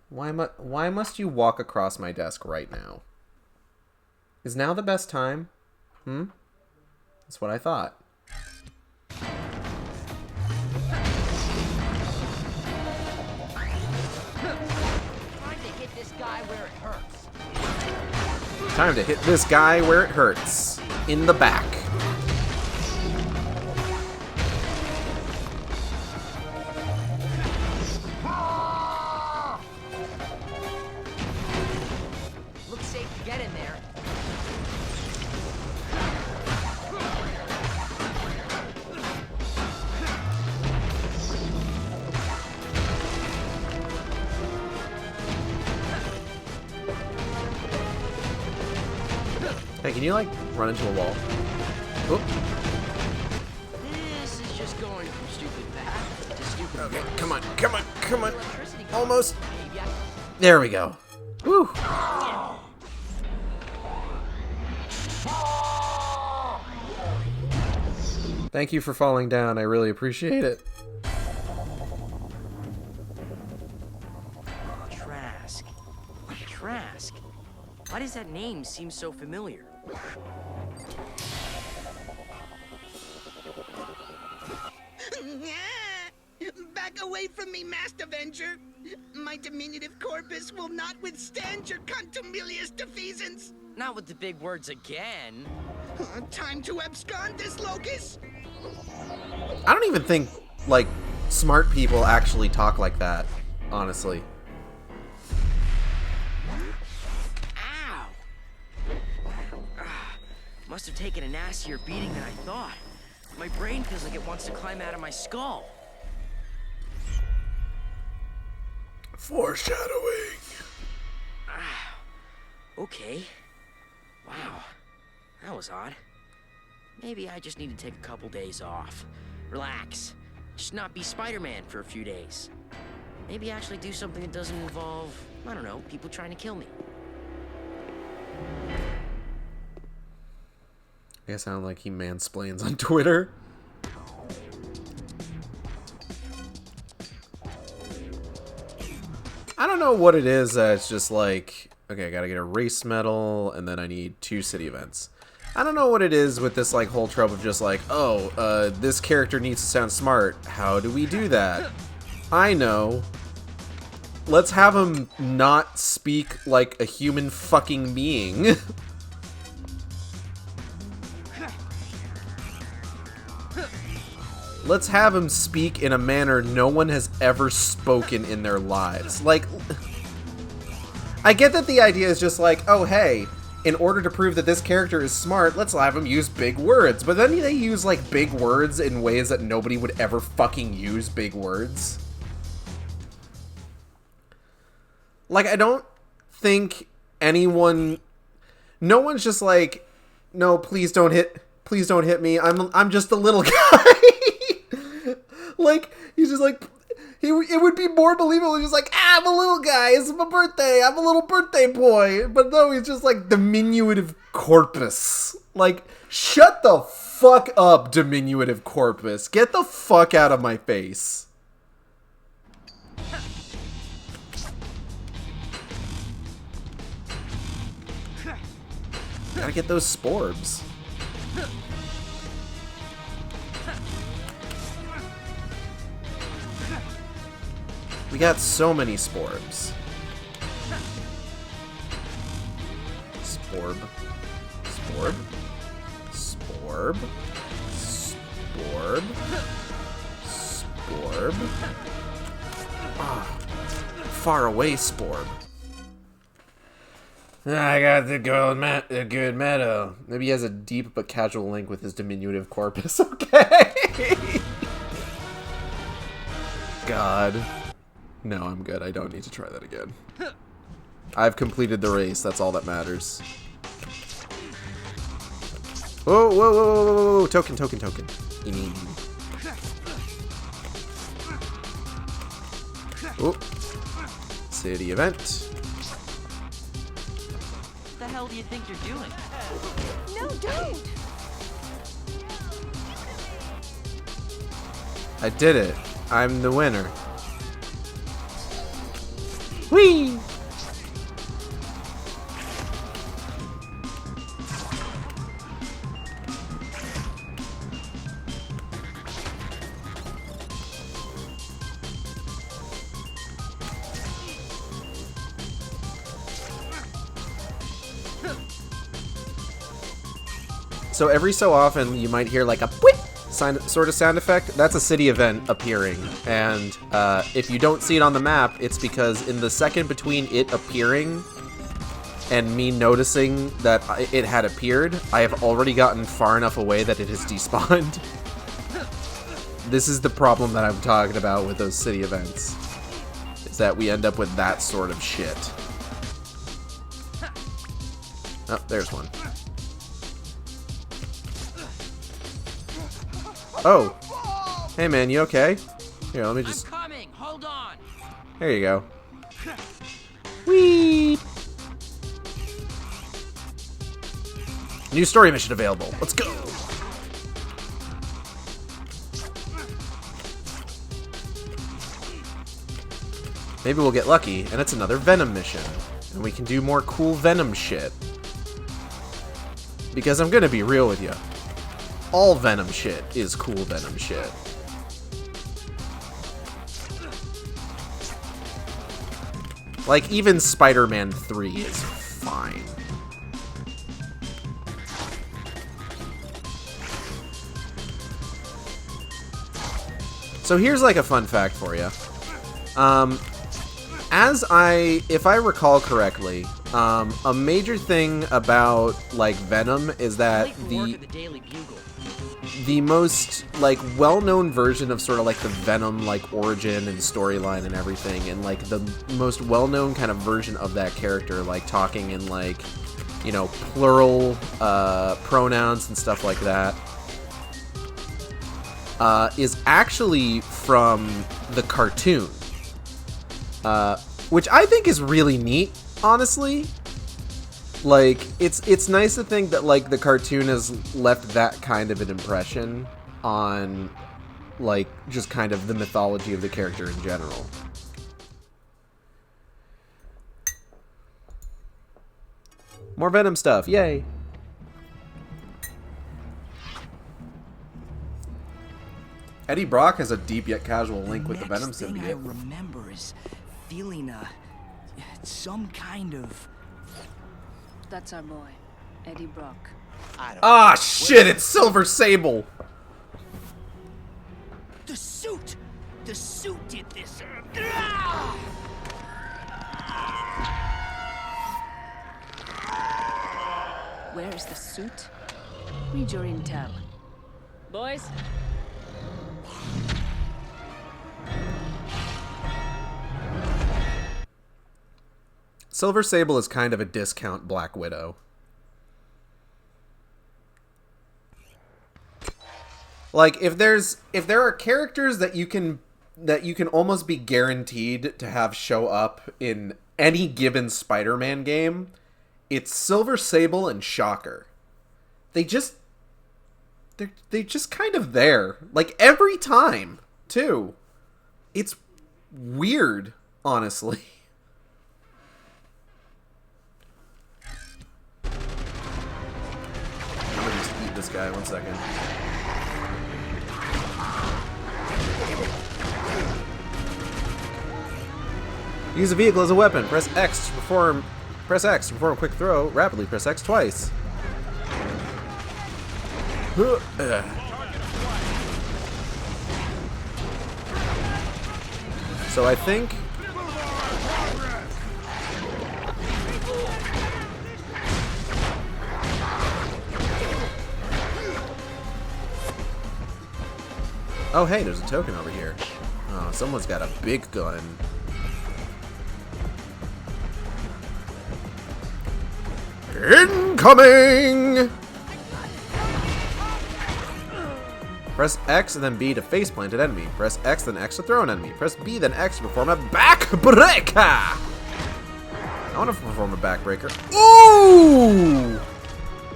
Why must you walk across my desk right now? Is now the best time? That's what I thought. Time to hit this guy where it hurts. In the back. Looks safe to get in there. Hey, can you, like, run into a wall? Oop. This is just going from stupid bad to stupid Okay, worse. come on, come on, come on. Electricity comes. Almost. Maybe I- There we go. Woo. Thank you for falling down. I really appreciate it. Trask. Trask. Why does that name seem so familiar? Back away from me, Master Avenger! My diminutive corpus will not withstand your contumelious defeasance! Not with the big words again. Time to abscond this locus! I don't even think, like, smart people actually talk like that, honestly. Ow! Must have taken a nastier beating than I thought. My brain feels like it wants to climb out of my skull. Foreshadowing. Okay. Wow. That was odd. Maybe I just need to take a couple days off. Relax. Just not be Spider-Man for a few days. Maybe actually do something that doesn't involve, I don't know, people trying to kill me. I sound like he mansplains on Twitter. I don't know what it is that it's just like, okay, I gotta get a race medal, and then I need 2 city events. I don't know what it is with this like whole trope of just like, oh, this character needs to sound smart. How do we do that? I know. Let's have him not speak like a human fucking being. Let's have him speak in a manner no one has ever spoken in their lives. Like, I get that the idea is just like, oh, hey, in order to prove that this character is smart, let's have him use big words. But then they use, like, big words in ways that nobody would ever fucking use big words. Like, I don't think anyone... No one's just like, no, please don't hit me. I'm just a little guy. Like, he's just like, it would be more believable. He's just like, I'm a little guy. It's my birthday. I'm a little birthday boy. But no, he's just like diminutive corpus. Like, shut the fuck up, diminutive corpus. Get the fuck out of my face. Gotta get those sporbs. We got so many sporbs. Sporb. Sporb. Sporb. Sporb. Sporb. Ah. Far away sporb. I got the good medal. Maybe he has a deep but casual link with his diminutive corpus. Okay. God. No, I'm good. I don't need to try that again. I've completed the race. That's all that matters. Whoa, whoa, whoa, whoa, whoa, whoa. Token. Oh. City event. What the hell do you think you're doing? No, don't! I did it. I'm the winner. Whee! So every so often you might hear like a whip sort of sound effect. That's a city event appearing, and if you don't see it on the map, it's because in the second between it appearing and me noticing that it had appeared, I have already gotten far enough away that it has despawned. This is the problem that I'm talking about with those city events, is that we end up with that sort of shit. Oh, there's one. Oh. Hey man, you okay? Here, let me just... I'm coming. Hold on. There you go. Whee! New story mission available. Let's go! Maybe we'll get lucky, and it's another Venom mission. And we can do more cool Venom shit. Because I'm gonna be real with you. All Venom shit is cool Venom shit. Like, even Spider-Man 3 is fine. So here's like a fun fact for you. If I recall correctly, a major thing about like Venom is that the most like well-known version of sort of like the Venom like origin and storyline and everything, and like the most well-known kind of version of that character, like talking in like, you know, plural pronouns and stuff like that, is actually from the cartoon, which I think is really neat, honestly. Like, it's nice to think that, like, the cartoon has left that kind of an impression on, like, just kind of the mythology of the character in general. More Venom stuff, yay! Eddie Brock has a deep yet casual link with the Venom symbiote. The next thing I remember is feeling some kind of... That's our boy, Eddie Brock. Ah, shit, it's Silver Sable! The suit! The suit did this! Where is the suit? Read your intel. Boys? Silver Sable is kind of a discount Black Widow. Like, if there are characters that you can almost be guaranteed to have show up in any given Spider-Man game, it's Silver Sable and Shocker. They're just kind of there. Like, every time, too. It's weird, honestly. I'm gonna just eat this guy, 1 second. Use a vehicle as a weapon. Press X to perform a quick throw. Rapidly press X twice. So I think Oh, hey, there's a token over here. Oh, someone's got a big gun. Incoming! Press X and then B to faceplant an enemy. Press X then X to throw an enemy. Press B then X to perform a backbreaker. I want to perform a backbreaker. Ooh!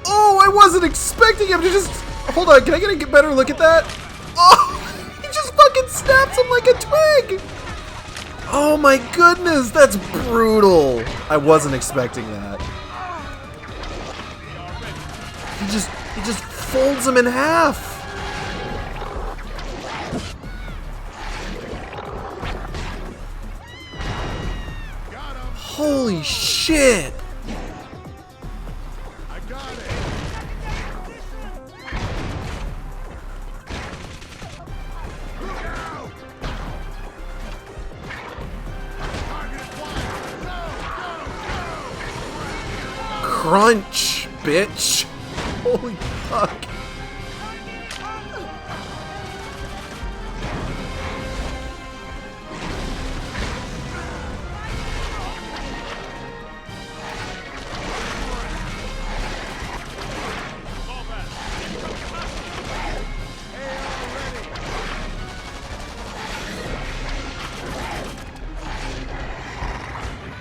Oh, I wasn't expecting him to just... Hold on, can I get a better look at that? Oh, he just fucking snaps him like a twig! Oh my goodness, that's brutal. I wasn't expecting that. He just folds him in half. Holy shit! I got it. Look out! Target acquired. Go, Crunch, bitch! Holy fuck!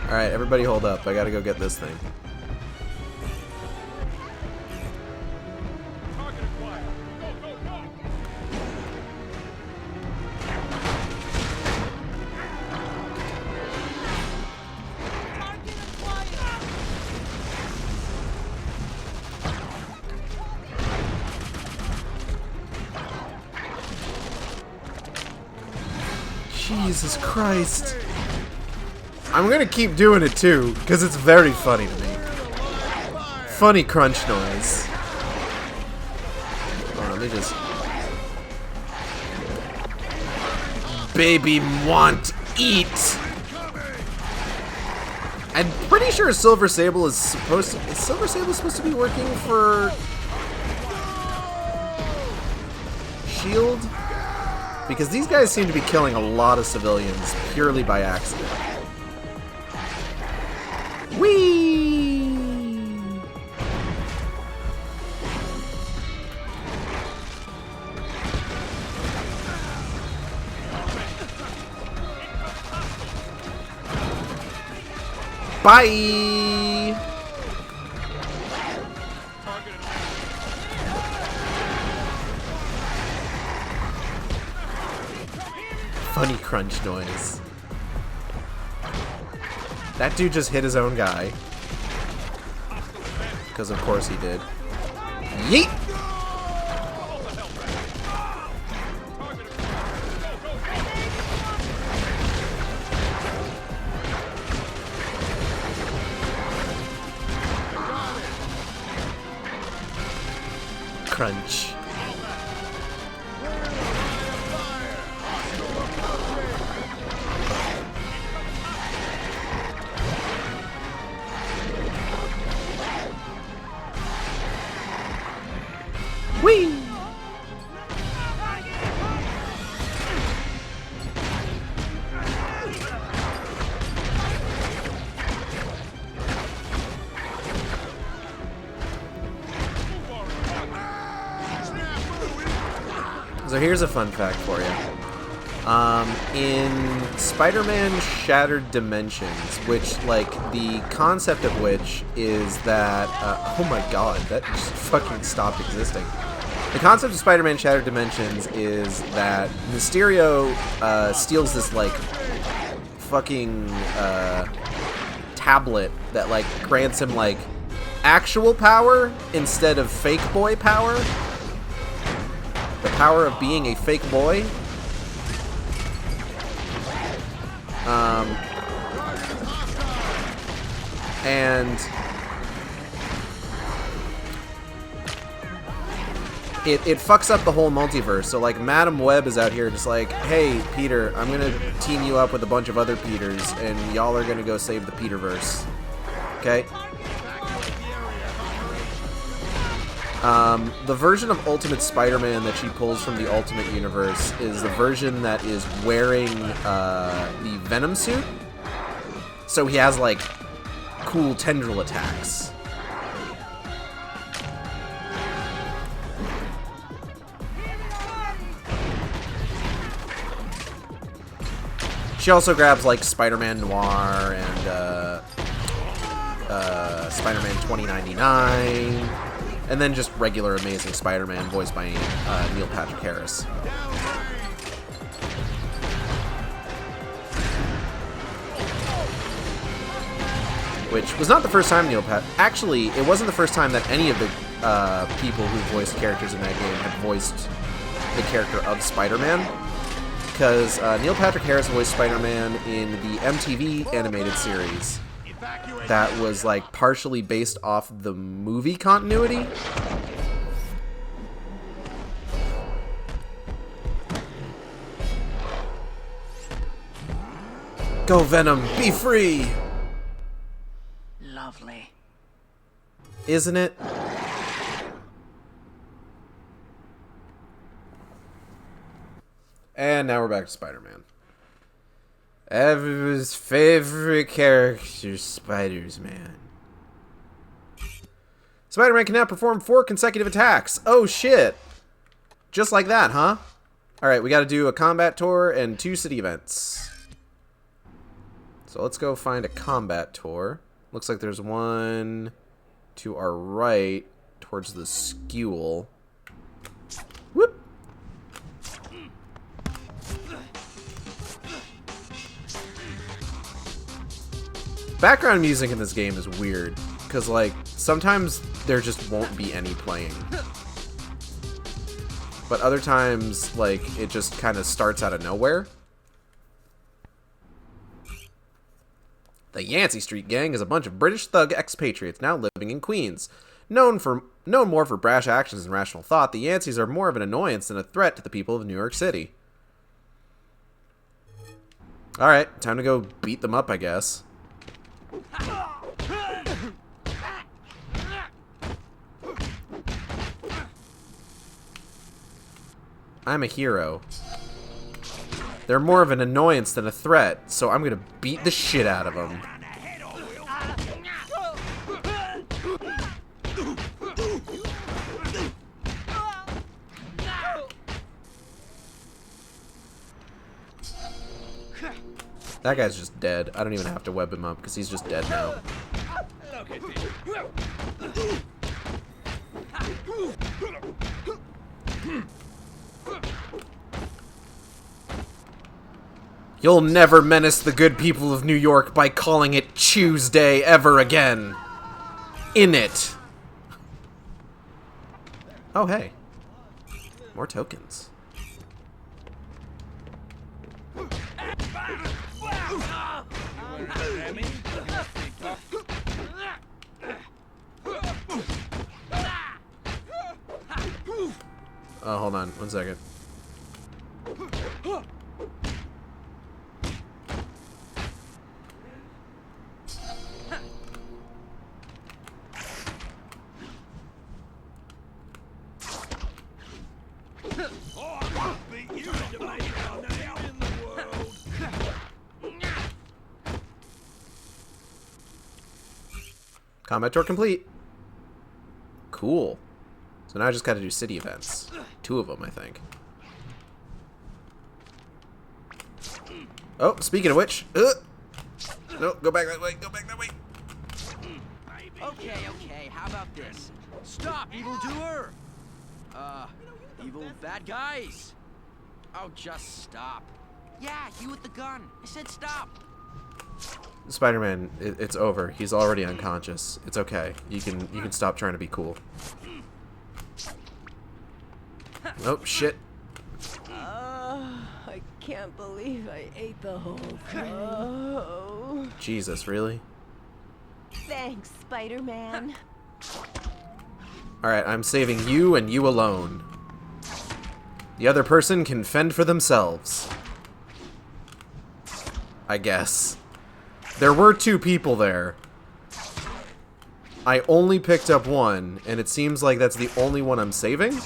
Alright, everybody hold up. I gotta go get this thing. Jesus Christ. I'm gonna keep doing it too, because it's very funny to me. Funny crunch noise. Oh, let me just... Baby want eat! I'm pretty sure Silver Sable is supposed to... Is Silver Sable supposed to be working for... SHIELD? Because these guys seem to be killing a lot of civilians purely by accident. Whee! Bye! Funny crunch noise. That dude just hit his own guy. Because of course he did. Yeet! Crunch. Whee! So here's a fun fact for you. In Spider-Man Shattered Dimensions, which, like, the concept of which is that, oh my god, that just fucking stopped existing. The concept of Spider-Man Shattered Dimensions is that Mysterio steals this, like, fucking tablet that, like, grants him, like, actual power instead of fake boy power. The power of being a fake boy. And it fucks up the whole multiverse. So, like, Madam Web is out here just like, hey, Peter, I'm gonna team you up with a bunch of other Peters, and y'all are gonna go save the Peterverse. Okay? The version of Ultimate Spider-Man that she pulls from the Ultimate Universe is the version that is wearing the Venom suit. So he has, like, cool tendril attacks. She also grabs, like, Spider-Man Noir and Spider-Man 2099, and then just regular Amazing Spider-Man voiced by Neil Patrick Harris. Which was not the first time Actually, it wasn't the first time that any of the people who voiced characters in that game had voiced the character of Spider-Man. Because Neil Patrick Harris voiced Spider-Man in the MTV animated series that was, like, partially based off the movie continuity. Go, Venom! Be free! Lovely. Isn't it? And now we're back to Spider-Man. Everyone's favorite character, Spider-Man. Spider-Man can now perform 4 consecutive attacks. Oh, shit. Just like that, huh? Alright, we gotta do a combat tour and 2 city events. So let's go find a combat tour. Looks like there's one to our right towards the Skewel. Whoop! Background music in this game is weird, because, like, sometimes there just won't be any playing. But other times, like, it just kind of starts out of nowhere. The Yancey Street Gang is a bunch of British thug expatriates now living in Queens. Known more for brash actions and rational thought, the Yanceys are more of an annoyance than a threat to the people of New York City. Alright, time to go beat them up, I guess. I'm a hero. They're more of an annoyance than a threat, so I'm gonna beat the shit out of them. That guy's just dead. I don't even have to web him up because he's just dead now. You'll never menace the good people of New York by calling it Tuesday ever again. In it. Oh, hey. More tokens. Oh, hold on. 1 second. Combat tour complete. Cool. So now I just gotta do city events. 2 of them, I think. Oh, speaking of which. No, go back that way. Go back that way. Okay, how about this? Stop, evildoer! Evil bad guys. Oh, just stop. Yeah, you with the gun. I said stop. Spider-Man, it's over. He's already unconscious. It's okay. You can stop trying to be cool. Oh, shit. I can't believe I ate the whole thing. Jesus, really? Thanks, Spider-Man. Alright, I'm saving you and you alone. The other person can fend for themselves. I guess. There were 2 people there. I only picked up one, and it seems like that's the only one I'm saving?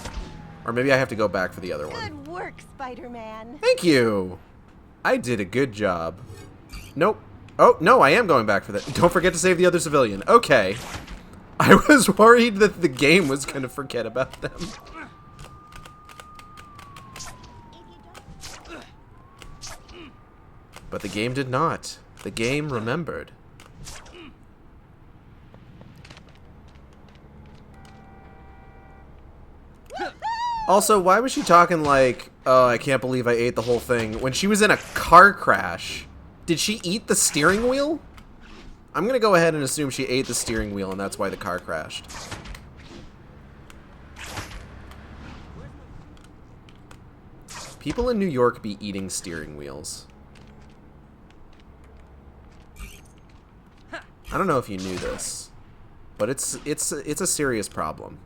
Or maybe I have to go back for the other one. Good work, Spider-Man. Thank you! I did a good job. Nope. Oh, no, I am going back for that. Don't forget to save the other civilian. Okay. I was worried that the game was going to forget about them. But the game did not. The game remembered. Also, why was she talking like, oh, I can't believe I ate the whole thing, when she was in a car crash? Did she eat the steering wheel? I'm gonna go ahead and assume she ate the steering wheel and that's why the car crashed. People in New York be eating steering wheels. I don't know if you knew this, but it's a serious problem.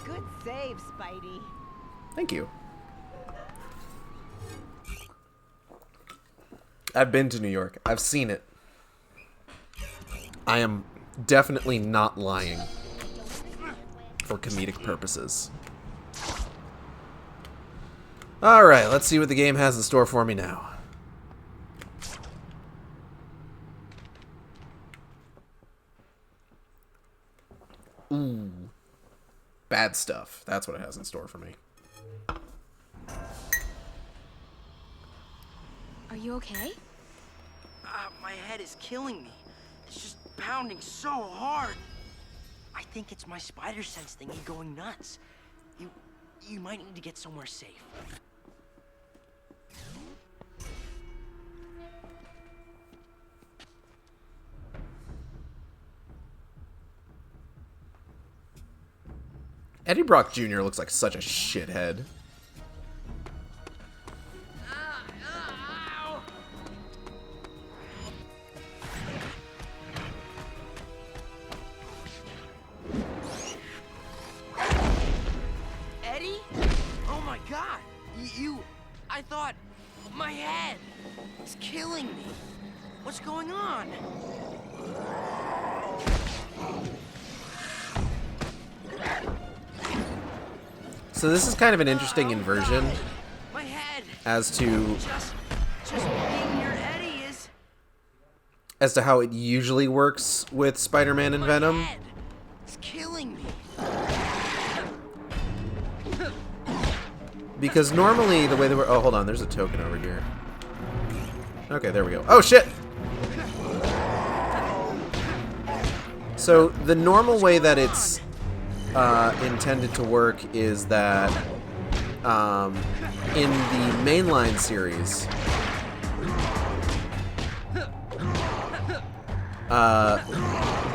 Good save, Spidey. Thank you. I've been to New York. I've seen it. I am definitely not lying for comedic purposes. Alright, let's see what the game has in store for me now. Ooh. Bad stuff. That's what it has in store for me. Are you okay? My head is killing me. It's just pounding so hard. I think it's my spider sense thingy going nuts. You might need to get somewhere safe. Eddie Brock Jr. looks like such a shithead. Eddie? Oh my god! I thought... My head! It's killing me. What's going on? So this is kind of an interesting inversion My head! as to Just being near Eddie is... as to how it usually works with Spider-Man and Venom. Head. It's killing me. Because normally the way that we're... Oh, hold on. There's a token over here. Okay, there we go. Oh, shit! So the normal way that it's intended to work is that in the mainline series,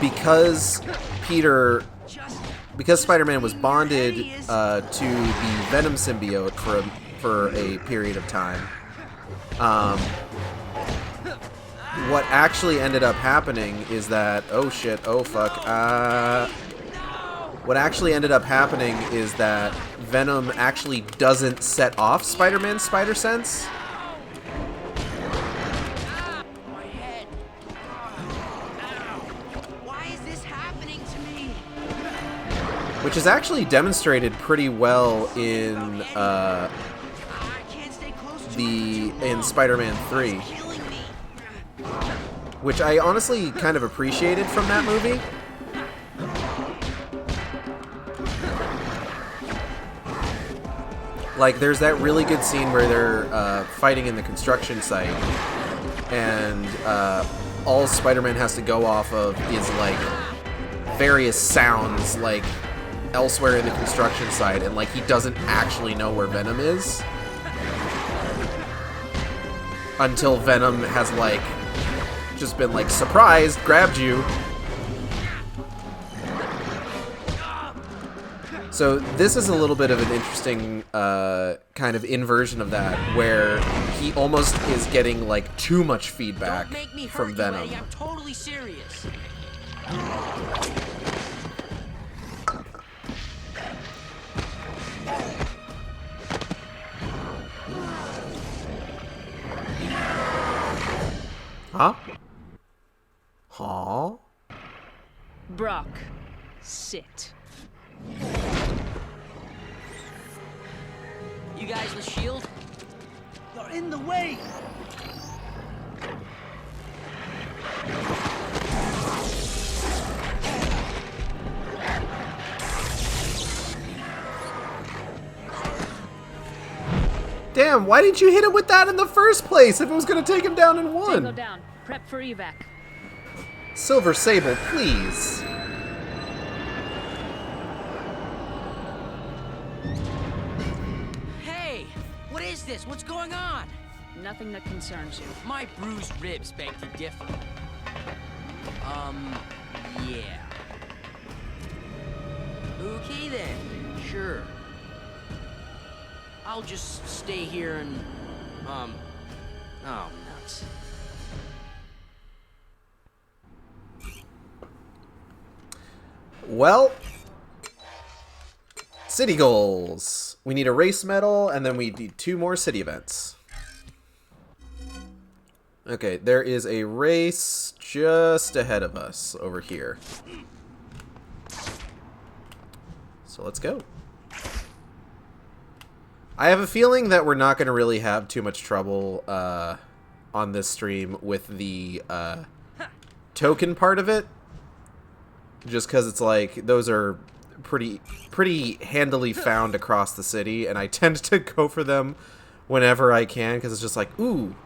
because Spider-Man was bonded to the Venom symbiote for a period of time, what actually ended up happening is that... Oh shit, oh fuck. What actually ended up happening is that Venom actually doesn't set off Spider-Man's spider sense. My head. Why is this happening to me? Which is actually demonstrated pretty well in in Spider-Man 3, which I honestly kind of appreciated from that movie. Like, there's that really good scene where they're fighting in the construction site, and all Spider-Man has to go off of is like various sounds like elsewhere in the construction site, and like he doesn't actually know where Venom is until Venom has like just been like surprised, grabbed you. So this is a little bit of an interesting kind of inversion of that, where he almost is getting like too much feedback from Venom. I'm totally serious. Huh? Huh? Brock, sit. You guys the shield? They're in the way! Damn, why didn't you hit him with that in the first place if it was going to take him down in Tango one? down. Prep for evac. Silver Sable, please. Hey, what is this? What's going on? Nothing that concerns you. My bruised ribs beg to differ. Yeah. Okay then, sure. I'll just stay here and, oh, nuts. Well, city goals. We need a race medal, and then we need 2 more city events. Okay, there is a race just ahead of us over here. So let's go. I have a feeling that we're not going to really have too much trouble on this stream with the token part of it. Just because it's like, those are pretty handily found across the city, and I tend to go for them whenever I can, because it's just like, ooh.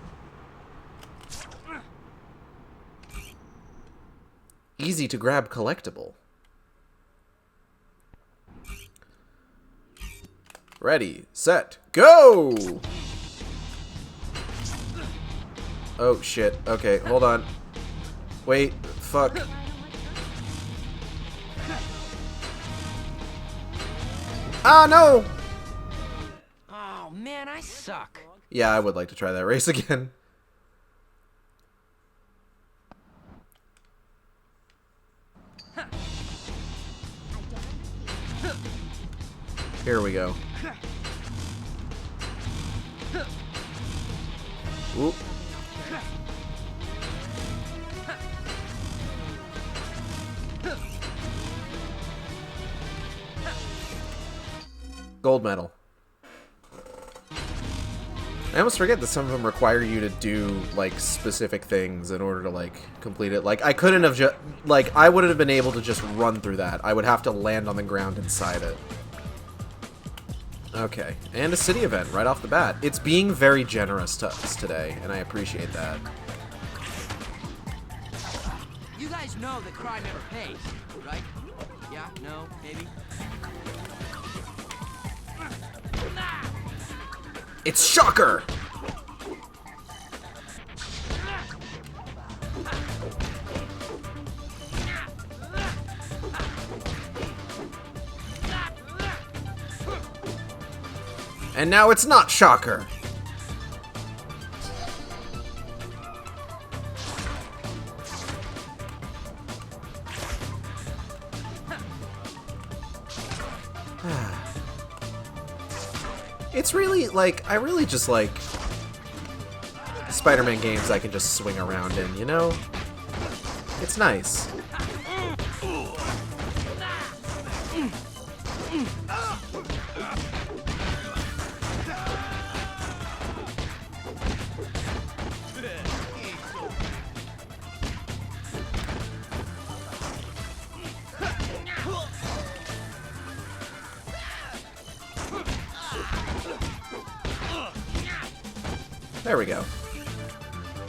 Easy to grab collectible. Ready, set, go! Oh, shit. Okay, hold on. Wait, fuck. Ah, no! Oh, man, I suck. Yeah, I would like to try that race again. Here we go. Oop. Gold medal. I almost forget that some of them require you to do, like, specific things in order to, like, complete it. Like, I couldn't have just... Like, I wouldn't have been able to just run through that. I would have to land on the ground inside it. Okay. And a city event right off the bat. It's being very generous to us today, and I appreciate that. You guys know that crime never pays, right? Yeah? No? Maybe? It's Shocker! And now it's not Shocker. It's really, like, I really just like Spider-Man games I can just swing around in, you know? It's nice. There we go.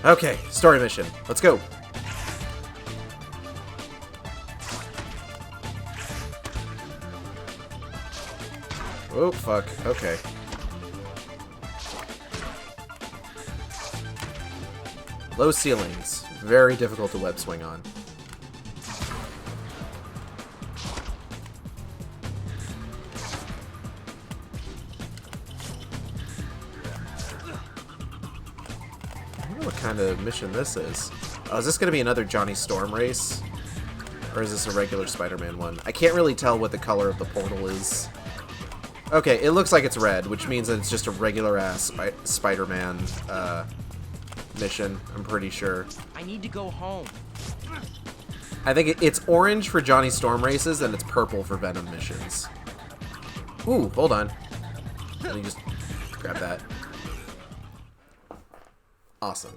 Okay, story mission. Let's go. Oh, fuck. Okay. Low ceilings. Very difficult to web swing on. Kind of mission this is. Oh, is this going to be another Johnny Storm race? Or is this a regular Spider-Man one? I can't really tell what the color of the portal is. Okay, it looks like it's red, which means that it's just a regular-ass Spider-Man mission, I'm pretty sure. I need to go home. I think it's orange for Johnny Storm races, and it's purple for Venom missions. Ooh, hold on. Let me just grab that. Awesome.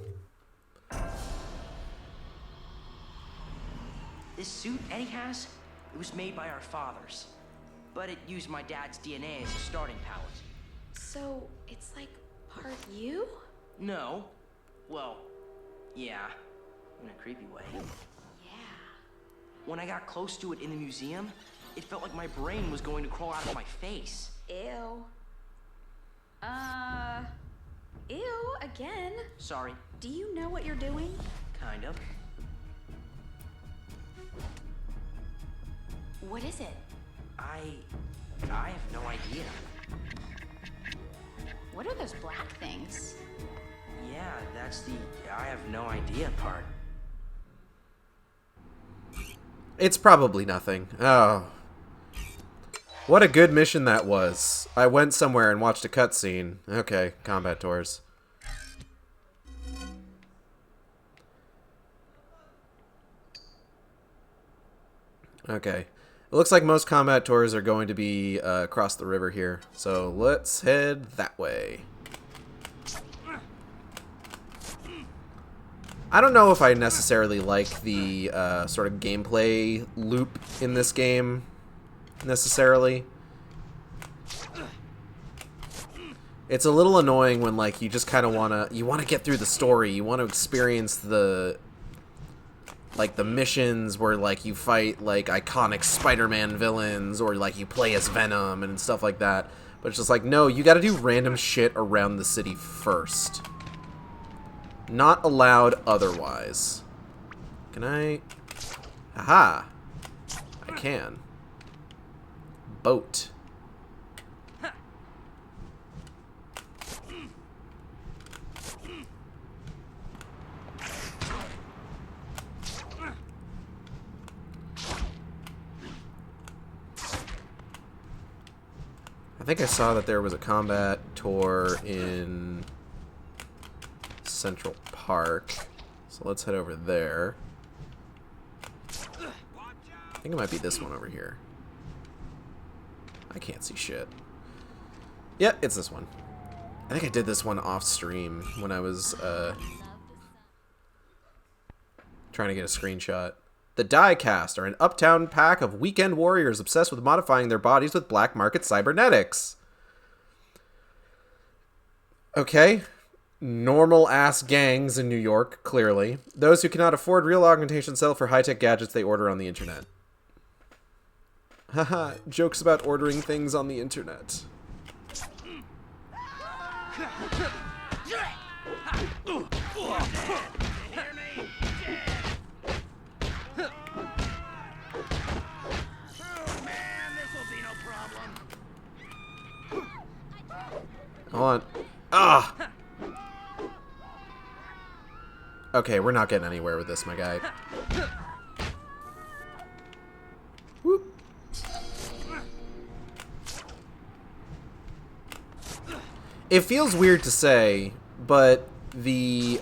This suit Eddie has, it was made by our fathers. But it used my dad's DNA as a starting powers. So, it's like part you? No. Well, yeah. In a creepy way. Yeah. When I got close to it in the museum, it felt like my brain was going to crawl out of my face. Ew. Ew, again. Sorry. Do you know what you're doing? Kind of. What is it? I have no idea. What are those black things? Yeah, that's the I have no idea part. It's probably nothing. Oh. What a good mission that was. I went somewhere and watched a cutscene. Okay, combat tours. Okay. It looks like most combat tours are going to be across the river here. So let's head that way. I don't know if I necessarily like the sort of gameplay loop in this game, necessarily. It's a little annoying when, like, you just kind of want to get through the story. You want to experience the, like, the missions where, like, you fight, like, iconic Spider-Man villains, or, like, you play as Venom and stuff like that. But it's just like, no, you gotta do random shit around the city first. Not allowed otherwise. Can I? Aha! I can. Boat. I think I saw that there was a combat tour in Central Park, so let's head over there. I think it might be this one over here. I can't see shit. Yeah, it's this one. I think I did this one off stream when I was trying to get a screenshot. The Diecast are an uptown pack of weekend warriors obsessed with modifying their bodies with black market cybernetics. Okay. Normal-ass gangs in New York, clearly. Those who cannot afford real augmentation sell for high-tech gadgets they order on the internet. Haha, jokes about ordering things on the internet. Hold on. Ah! Okay, we're not getting anywhere with this, my guy. Whoop. It feels weird to say, but the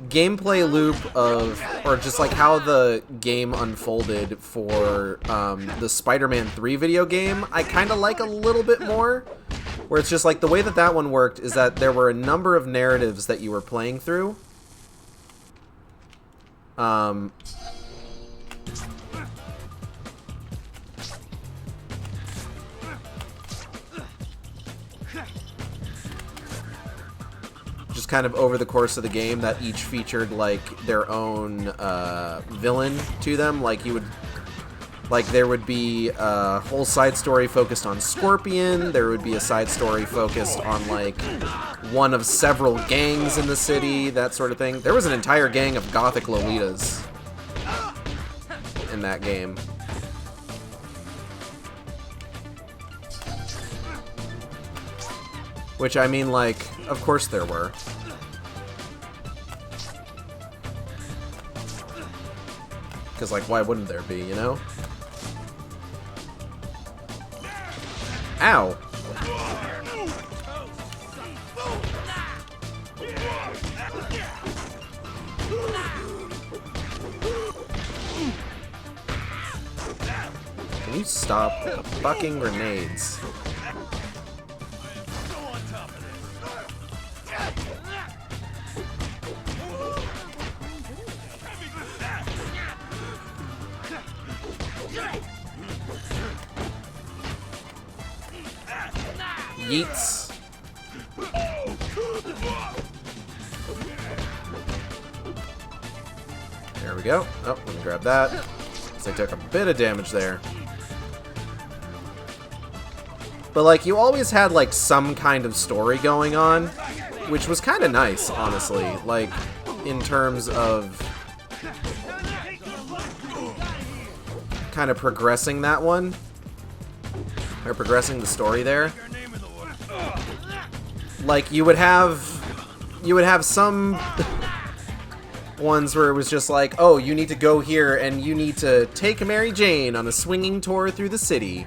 gameplay loop of, or just like how the game unfolded for the Spider-Man 3 video game, I kind of like a little bit more. Where it's just like the way that that one worked is that there were a number of narratives that you were playing through. Just kind of over the course of the game that each featured like their own villain to them. Like you would... Like, there would be a whole side story focused on Scorpion. There would be a side story focused on, like, one of several gangs in the city, that sort of thing. There was an entire gang of gothic Lolitas in that game. Which, I mean, like, of course there were. Because, like, why wouldn't there be, you know? Ow. Can you stop fucking grenades? Yeets. There we go. Oh, let me grab that. So I took a bit of damage there. But, like, you always had, like, some kind of story going on, which was kind of nice, honestly. Like, in terms of kind of progressing that one. Or progressing the story there. Like, you would have some ones where it was just like, oh, you need to go here and you need to take Mary Jane on a swinging tour through the city.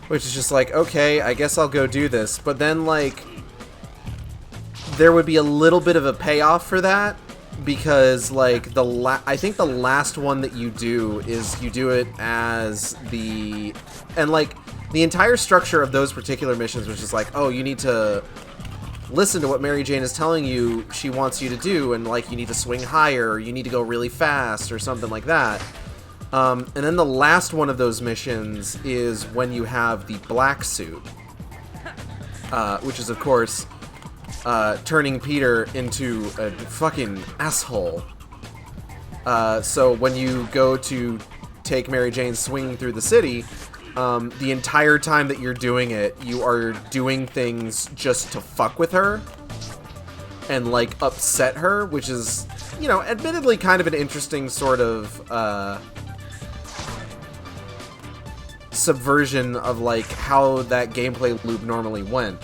Which is just like, okay, I guess I'll go do this. But then, like, there would be a little bit of a payoff for that. Because, like, I think the last one that you do is you do it as the... And, like, the entire structure of those particular missions was just like, oh, you need to listen to what Mary Jane is telling you she wants you to do, and, like, you need to swing higher, or you need to go really fast, or something like that. And then the last one of those missions is when you have the black suit. Which is, of course... turning Peter into a fucking asshole. So when you go to take Mary Jane swinging through the city, the entire time that you're doing it, you are doing things just to fuck with her and, like, upset her, which is, you know, admittedly kind of an interesting sort of subversion of, like, how that gameplay loop normally went.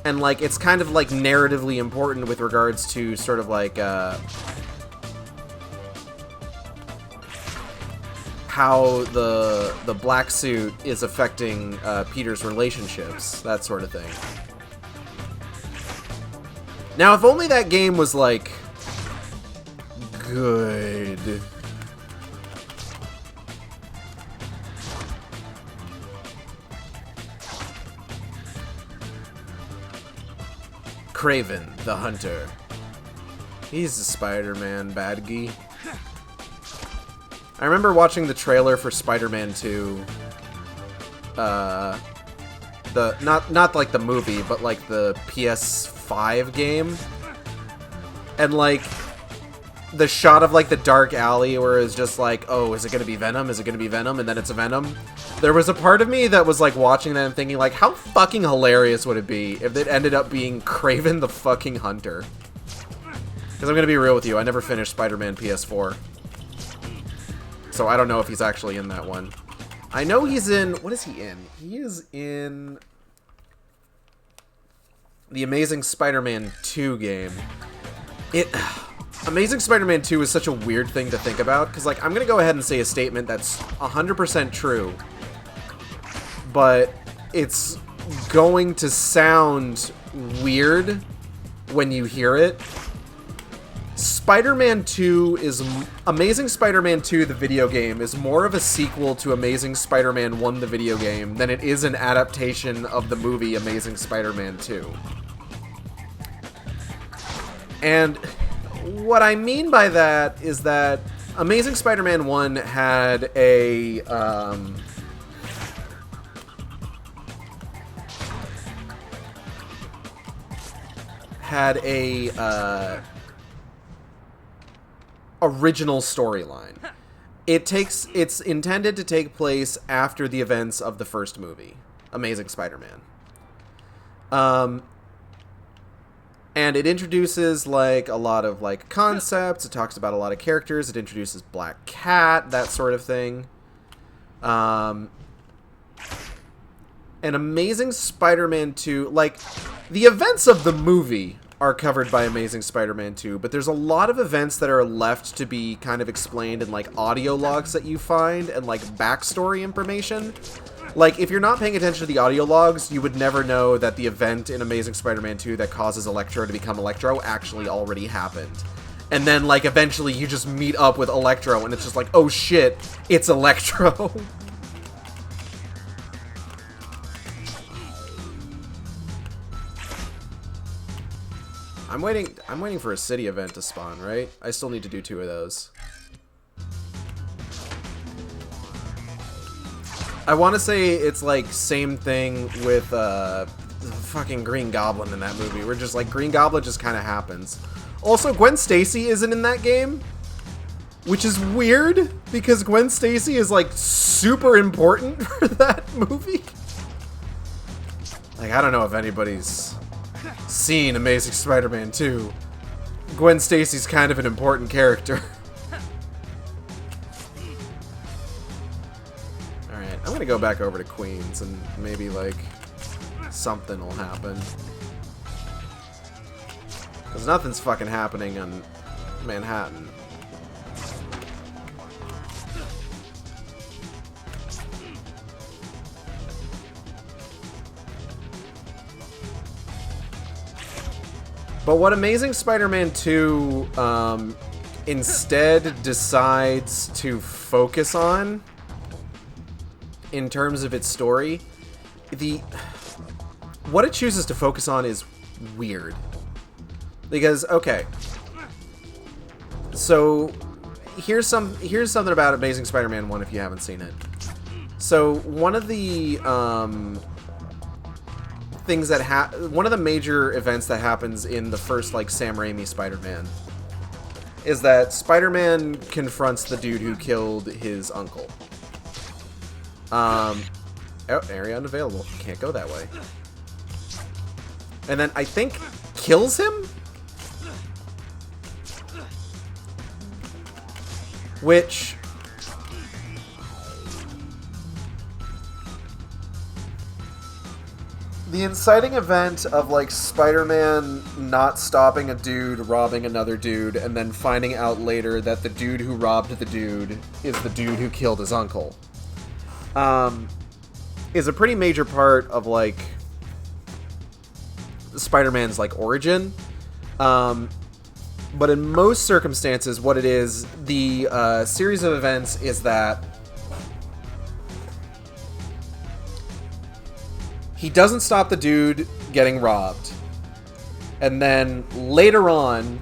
And, like, it's kind of, like, narratively important with regards to sort of, like, how the black suit is affecting Peter's relationships, that sort of thing. Now, if only that game was, like, good. Kraven, the Hunter. He's the Spider-Man bad guy. I remember watching the trailer for Spider-Man 2. Not like the movie, but like the PS5 game. And like the shot of like the dark alley where it's just like, oh, is it gonna be Venom? Is it gonna be Venom? And then it's Venom. There was a part of me that was like watching that and thinking like, how fucking hilarious would it be if it ended up being Kraven the fucking Hunter? Because I'm gonna be real with you, I never finished Spider-Man PS4. So I don't know if he's actually in that one. I know he's in... What is he in? He is in the Amazing Spider-Man 2 game. Amazing Spider-Man 2 is such a weird thing to think about, because, like, I'm going to go ahead and say a statement that's 100% true, but it's going to sound weird when you hear it. Spider-Man 2 is... Amazing Spider-Man 2, the video game, is more of a sequel to Amazing Spider-Man 1, the video game, than it is an adaptation of the movie Amazing Spider-Man 2. And what I mean by that is that Amazing Spider-Man 1 had a... original storyline. It's intended to take place after the events of the first movie, Amazing Spider-Man. And it introduces like a lot of like concepts, it talks about a lot of characters, it introduces Black Cat, that sort of thing. And Amazing Spider-Man 2, like, the events of the movie are covered by Amazing Spider-Man 2, but there's a lot of events that are left to be kind of explained in, like, audio logs that you find and, like, backstory information. Like, if you're not paying attention to the audio logs, you would never know that the event in Amazing Spider-Man 2 that causes Electro to become Electro actually already happened. And then, like, eventually you just meet up with Electro, and it's just like, oh shit, it's Electro. I'm waiting for a city event to spawn, right? I still need to do 2 of those. I want to say it's like same thing with fucking Green Goblin in that movie. Where just like Green Goblin just kind of happens. Also, Gwen Stacy isn't in that game, which is weird because Gwen Stacy is like super important for that movie. Like, I don't know if anybody's seen Amazing Spider-Man 2. Gwen Stacy's kind of an important character. Alright, I'm gonna go back over to Queens and maybe like something will happen. Because nothing's fucking happening on Manhattan. But what Amazing Spider-Man 2 instead decides to focus on, in terms of its story, what it chooses to focus on is weird. Because, okay, so here's something about Amazing Spider-Man 1 if you haven't seen it. So one of the things that one of the major events that happens in the first like Sam Raimi Spider-Man is that Spider-Man confronts the dude who killed his uncle. Oh, area unavailable. Can't go that way. And then I think kills him? Which the inciting event of like Spider-Man not stopping a dude robbing another dude and then finding out later that the dude who robbed the dude is the dude who killed his uncle is a pretty major part of like Spider-Man's like origin. But in most circumstances, what it is, the series of events is that he doesn't stop the dude getting robbed, and then later on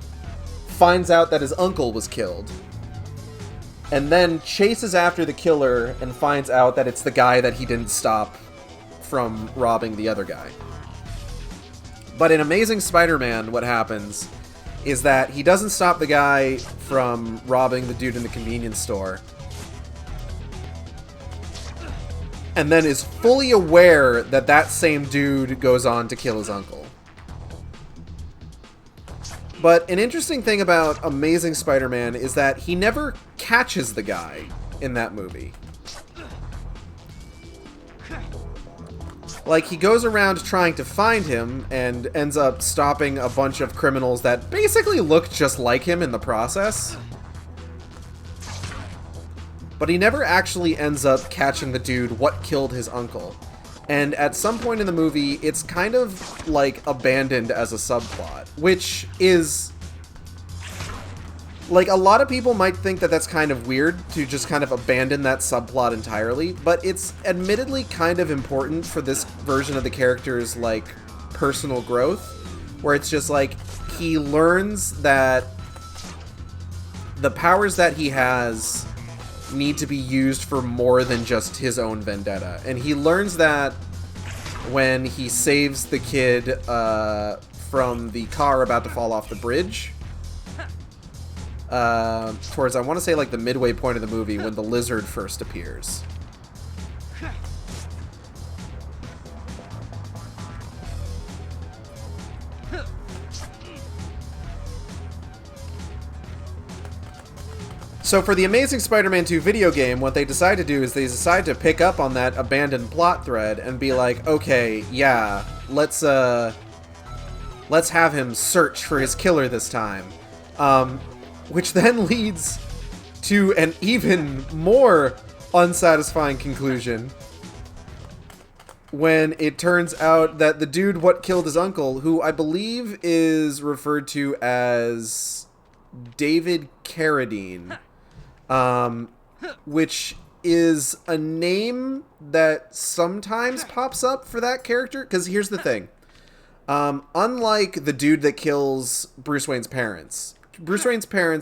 finds out that his uncle was killed, and then chases after the killer and finds out that it's the guy that he didn't stop from robbing the other guy. But in Amazing Spider-Man, what happens is that he doesn't stop the guy from robbing the dude in the convenience store, and then is fully aware that that same dude goes on to kill his uncle. But an interesting thing about Amazing Spider-Man is that he never catches the guy in that movie. Like, he goes around trying to find him and ends up stopping a bunch of criminals that basically look just like him in the process. But he never actually ends up catching the dude what killed his uncle. And at some point in the movie, it's kind of, like, abandoned as a subplot, which is... like, a lot of people might think that that's kind of weird to just kind of abandon that subplot entirely, but it's admittedly kind of important for this version of the character's, like, personal growth, where it's just like, he learns that the powers that he has need to be used for more than just his own vendetta. And he learns that when he saves the kid from the car about to fall off the bridge. Towards, I want to say, like, the midway point of the movie when the lizard first appears. So for the Amazing Spider-Man 2 video game, what they decide to do is they decide to pick up on that abandoned plot thread and be like, okay, yeah, let's have him search for his killer this time. Which then leads to an even more unsatisfying conclusion when it turns out that the dude what killed his uncle, who I believe is referred to as David Carradine, which is a name that sometimes pops up for that character. Because here's the thing. Unlike the dude that kills Bruce Wayne's parents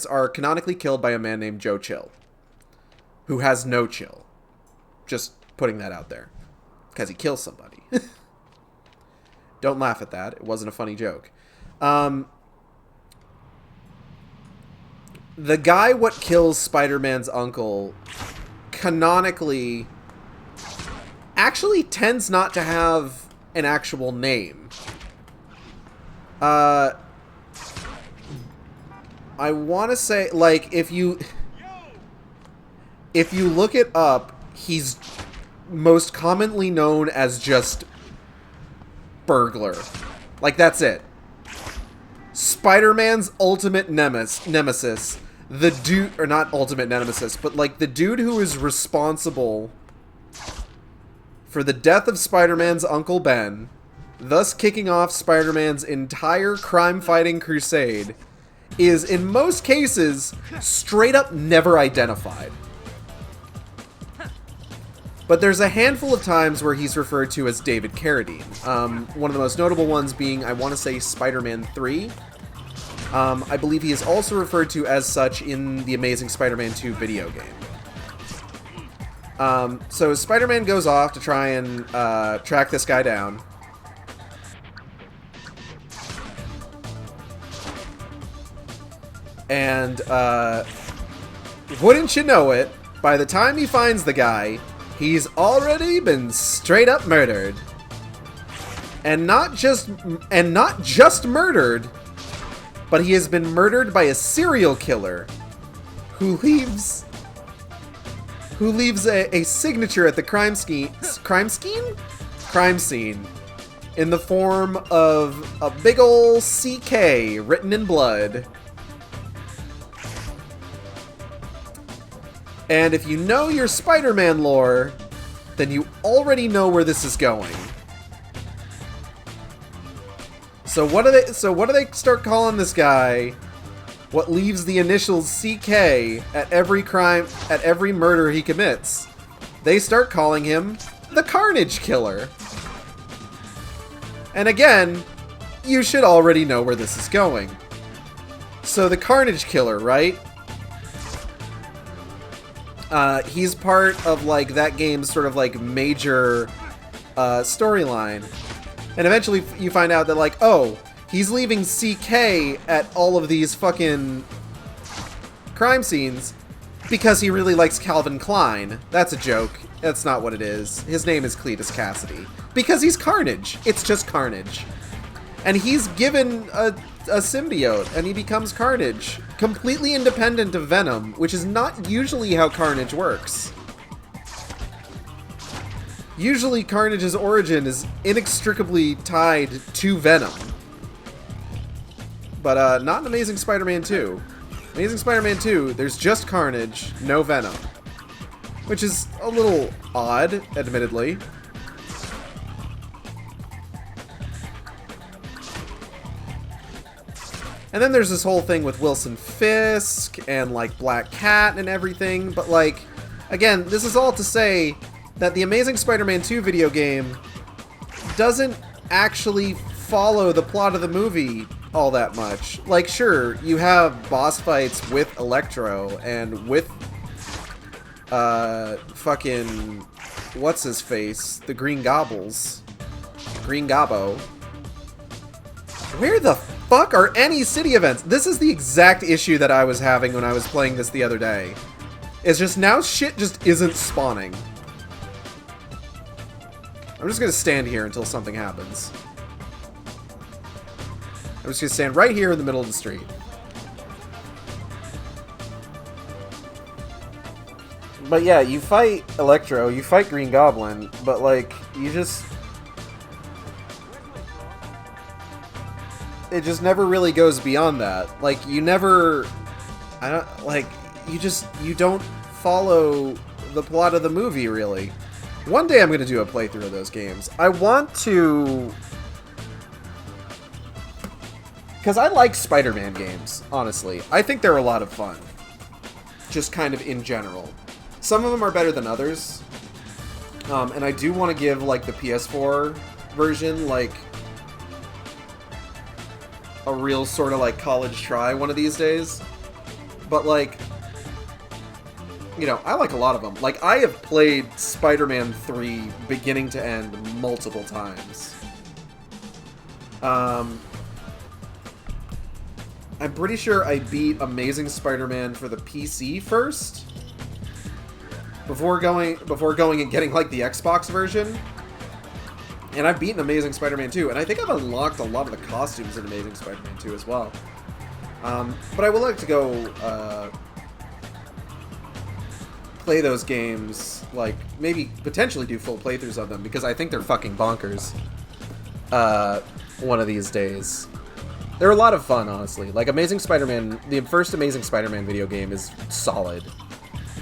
are canonically killed by a man named Joe Chill, who has no chill. Just putting that out there. Because he kills somebody. Don't laugh at that. It wasn't a funny joke. The guy what kills Spider-Man's uncle canonically actually tends not to have an actual name. I want to say, like, if you look it up, he's most commonly known as just Burglar. Like, that's it. Spider-Man's ultimate nemesis. The dude, or not ultimate nemesis, but like the dude who is responsible for the death of Spider-Man's Uncle Ben, thus kicking off Spider-Man's entire crime-fighting crusade, is in most cases straight up never identified. But there's a handful of times where he's referred to as David Carradine. One of the most notable ones being, I want to say, Spider-Man 3. I believe he is also referred to as such in the Amazing Spider-Man 2 video game. So Spider-Man goes off to try and track this guy down. And wouldn't you know it, by the time he finds the guy, he's already been straight up murdered. And not just murdered, but he has been murdered by a serial killer who leaves a signature at the crime scene in the form of a big ol' CK written in blood. And if you know your Spider-Man lore, then you already know where this is going. So what do they start calling this guy? What leaves the initials CK at every murder he commits? They start calling him the Carnage Killer. And again, you should already know where this is going. So the Carnage Killer, right? He's part of like that game's sort of like major storyline. And eventually you find out that, like, oh, he's leaving CK at all of these fucking crime scenes because he really likes Calvin Klein. That's a joke. That's not what it is. His name is Cletus Cassidy. Because he's Carnage. It's just Carnage. And he's given a symbiote, and he becomes Carnage. Completely independent of Venom, which is not usually how Carnage works. Usually Carnage's origin is inextricably tied to Venom. But not in Amazing Spider-Man 2. Amazing Spider-Man 2, there's just Carnage, no Venom. Which is a little odd, admittedly. And then there's this whole thing with Wilson Fisk and, like, Black Cat and everything. But, like, again, this is all to say that the Amazing Spider-Man 2 video game doesn't actually follow the plot of the movie all that much. Like, sure, you have boss fights with Electro and with, fucking, what's-his-face? The Green Gobbles. Green Gobbo. Where the fuck are any city events? This is the exact issue that I was having when I was playing this the other day. It's just now shit just isn't spawning. I'm just gonna stand here until something happens. I'm just gonna stand right here in the middle of the street. But yeah, you fight Electro, you fight Green Goblin, but like, you just... It just never really goes beyond that. Like, you never... you don't follow the plot of the movie, really. One day I'm gonna do a playthrough of those games. I want to Because I like Spider-Man games, honestly. I think they're a lot of fun. Just kind of in general. Some of them are better than others. And I do want to give, like, the PS4 version, like, a real sort of, like, college try one of these days. But, like, you know, I like a lot of them. Like, I have played Spider-Man 3 beginning to end multiple times. I'm pretty sure I beat Amazing Spider-Man for the PC first, before going and getting like the Xbox version. And I've beaten Amazing Spider-Man 2, and I think I've unlocked a lot of the costumes in Amazing Spider-Man 2 as well. But I would like to go play those games, like maybe potentially do full playthroughs of them, because I think they're fucking bonkers. One of these days. They're a lot of fun, honestly. Like, Amazing Spider-Man, the first Amazing Spider-Man video game is solid.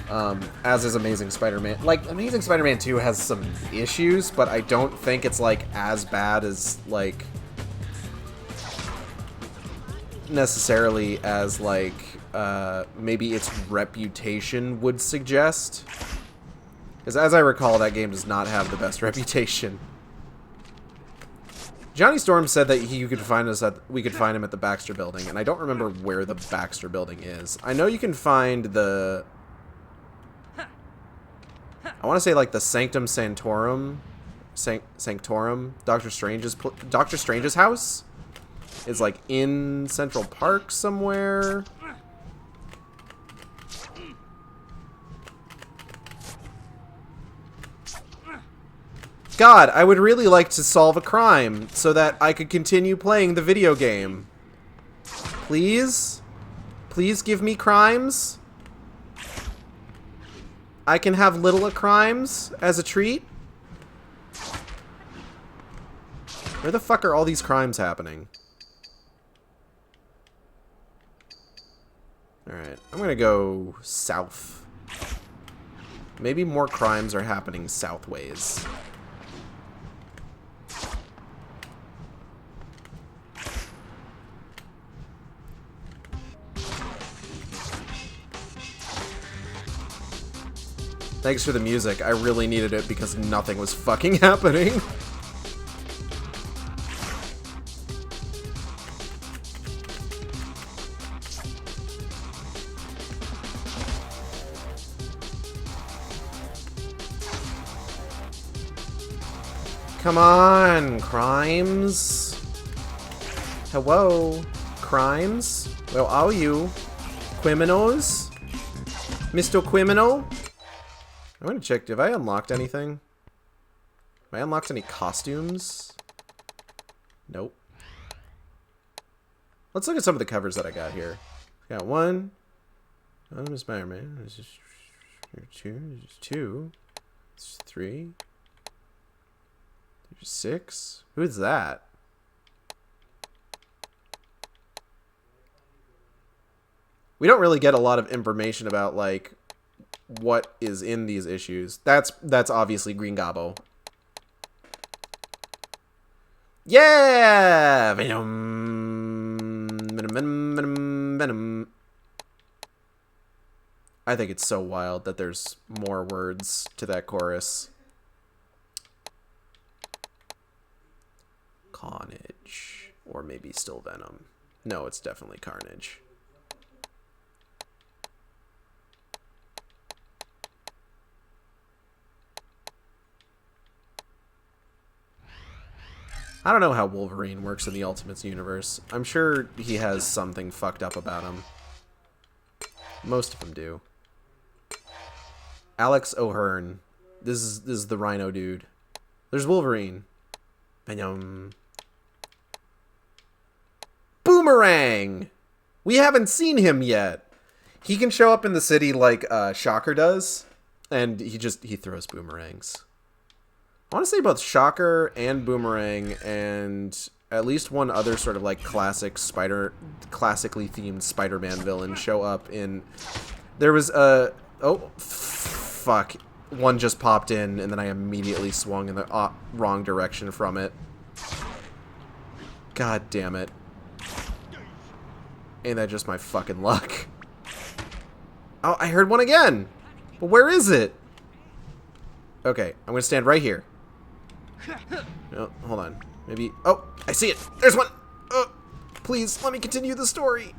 As is Amazing Spider-Man. Like, Amazing Spider-Man 2 has some issues, but I don't think it's, like, as bad as, like, necessarily as, like, maybe its reputation would suggest. Because as I recall, that game does not have the best reputation. Johnny Storm said that we could find him at the Baxter Building, and I don't remember where the Baxter Building is. I know you can find the... I want to say, like, the Sanctum Sanctorum. Sanctorum. Doctor Strange's house is, like, in Central Park somewhere. God, I would really like to solve a crime so that I could continue playing the video game. Please? Please give me crimes? I can have little crimes as a treat? Where the fuck are all these crimes happening? Alright, I'm gonna go south. Maybe more crimes are happening southways. Thanks for the music. I really needed it because nothing was fucking happening. Come on, crimes. Hello, crimes? Where are you? Criminals? Mr. Criminal? I'm gonna check, have I unlocked anything? Have I unlocked any costumes? Nope. Let's look at some of the covers that I got here. Got one. I'm Spider-Man. There's two. There's two. There's three. There's six. Who's that? We don't really get a lot of information about, like, what is in these issues. That's obviously Green Gobbo. Yeah! Venom. Venom. I think it's so wild that there's more words to that chorus. Carnage. Or maybe still Venom. No, it's definitely Carnage. I don't know how Wolverine works in the Ultimates universe. I'm sure he has something fucked up about him. Most of them do. Alex O'Hearn. This is the Rhino dude. There's Wolverine. Venom. Boomerang! We haven't seen him yet. He can show up in the city like Shocker does, and he throws boomerangs. I want to say both Shocker and Boomerang and at least one other sort of like classically themed Spider-Man villain show up in... There was a... Oh, fuck. One just popped in and then I immediately swung in the wrong direction from it. God damn it. Ain't that just my fucking luck? Oh, I heard one again! But where is it? Okay, I'm gonna stand right here. No, hold on. Maybe... Oh, I see it! There's one! Please, let me continue the story!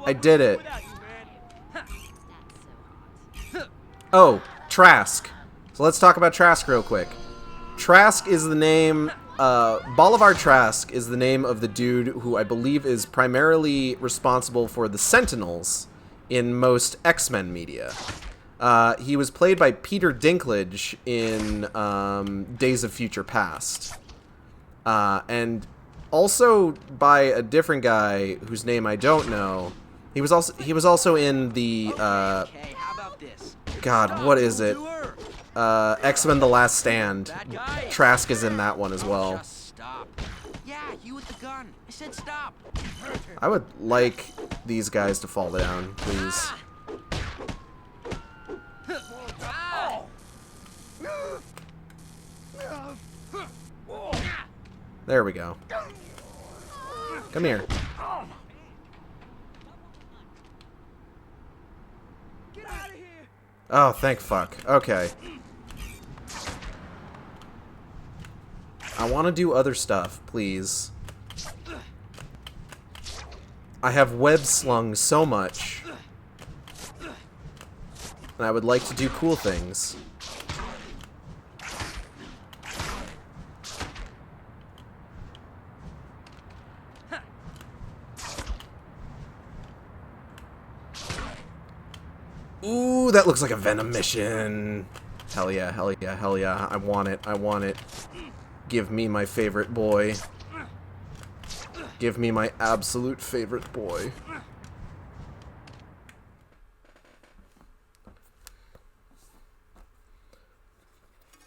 I did it. Oh, Trask. So let's talk about Trask real quick. Trask is the name... Bolivar Trask is the name of the dude who I believe is primarily responsible for the Sentinels in most X-Men media. He was played by Peter Dinklage in Days of Future Past. And also by a different guy whose name I don't know. He was also in the God, what is it? X-Men The Last Stand. Trask is in that one as well. Stop. Yeah, you with the gun. I said stop. I would like these guys to fall down, please. There we go. Come here. Oh, thank fuck. Okay. I want to do other stuff, please. I have web slung so much. And I would like to do cool things. Ooh, that looks like a Venom mission. Hell yeah, hell yeah, hell yeah. I want it, I want it. Give me my favorite boy. Give me my absolute favorite boy.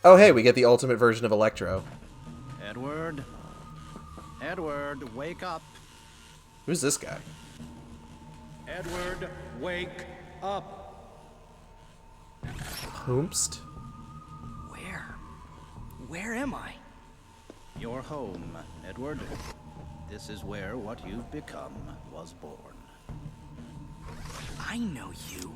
Oh hey, we get the ultimate version of Electro. Edward? Edward, wake up. Who's this guy? Edward, wake up. Hoomst? Where am I? Your home, Edward. This is where what you've become was born. I know you.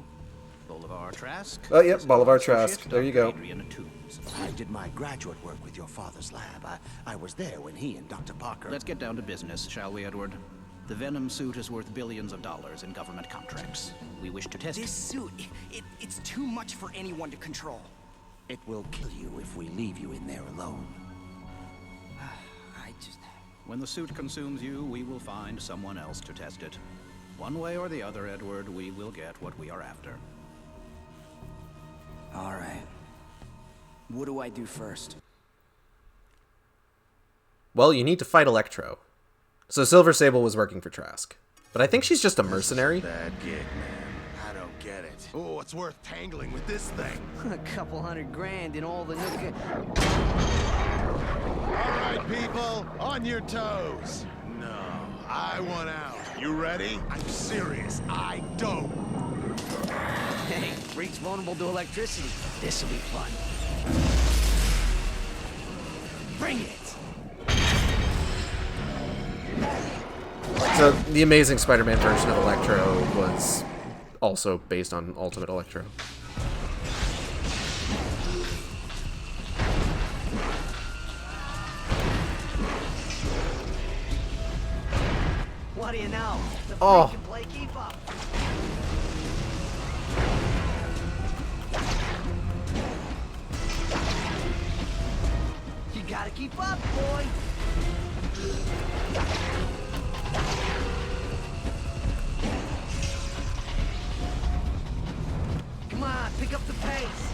Bolivar Trask. Oh, yep, Bolivar Trask. There you go. Adrian Toombs. I did my graduate work with your father's lab. I was there when he and Dr. Parker... Let's get down to business, shall we, Edward? The Venom suit is worth billions of dollars in government contracts. We wish to test This suit, it's too much for anyone to control. It will kill you if we leave you in there alone. When the suit consumes you, we will find someone else to test it. One way or the other, Edward, we will get what we are after. All right. What do I do first? Well, you need to fight Electro. So Silver Sable was working for Trask. But I think she's just a mercenary. Bad gig, man. I don't get it. Oh, it's worth tangling with this thing. A couple $100,000 in all the nook. All right, people, on your toes. No, I want out. You ready? I'm serious. I don't. Hey, Freak's vulnerable to electricity. This'll be fun. Bring it! So the Amazing Spider-Man version of Electro was also based on Ultimate Electro. What do you know? The Oh. freak can play keep up. You gotta keep up, boy. Come on, pick up the pace.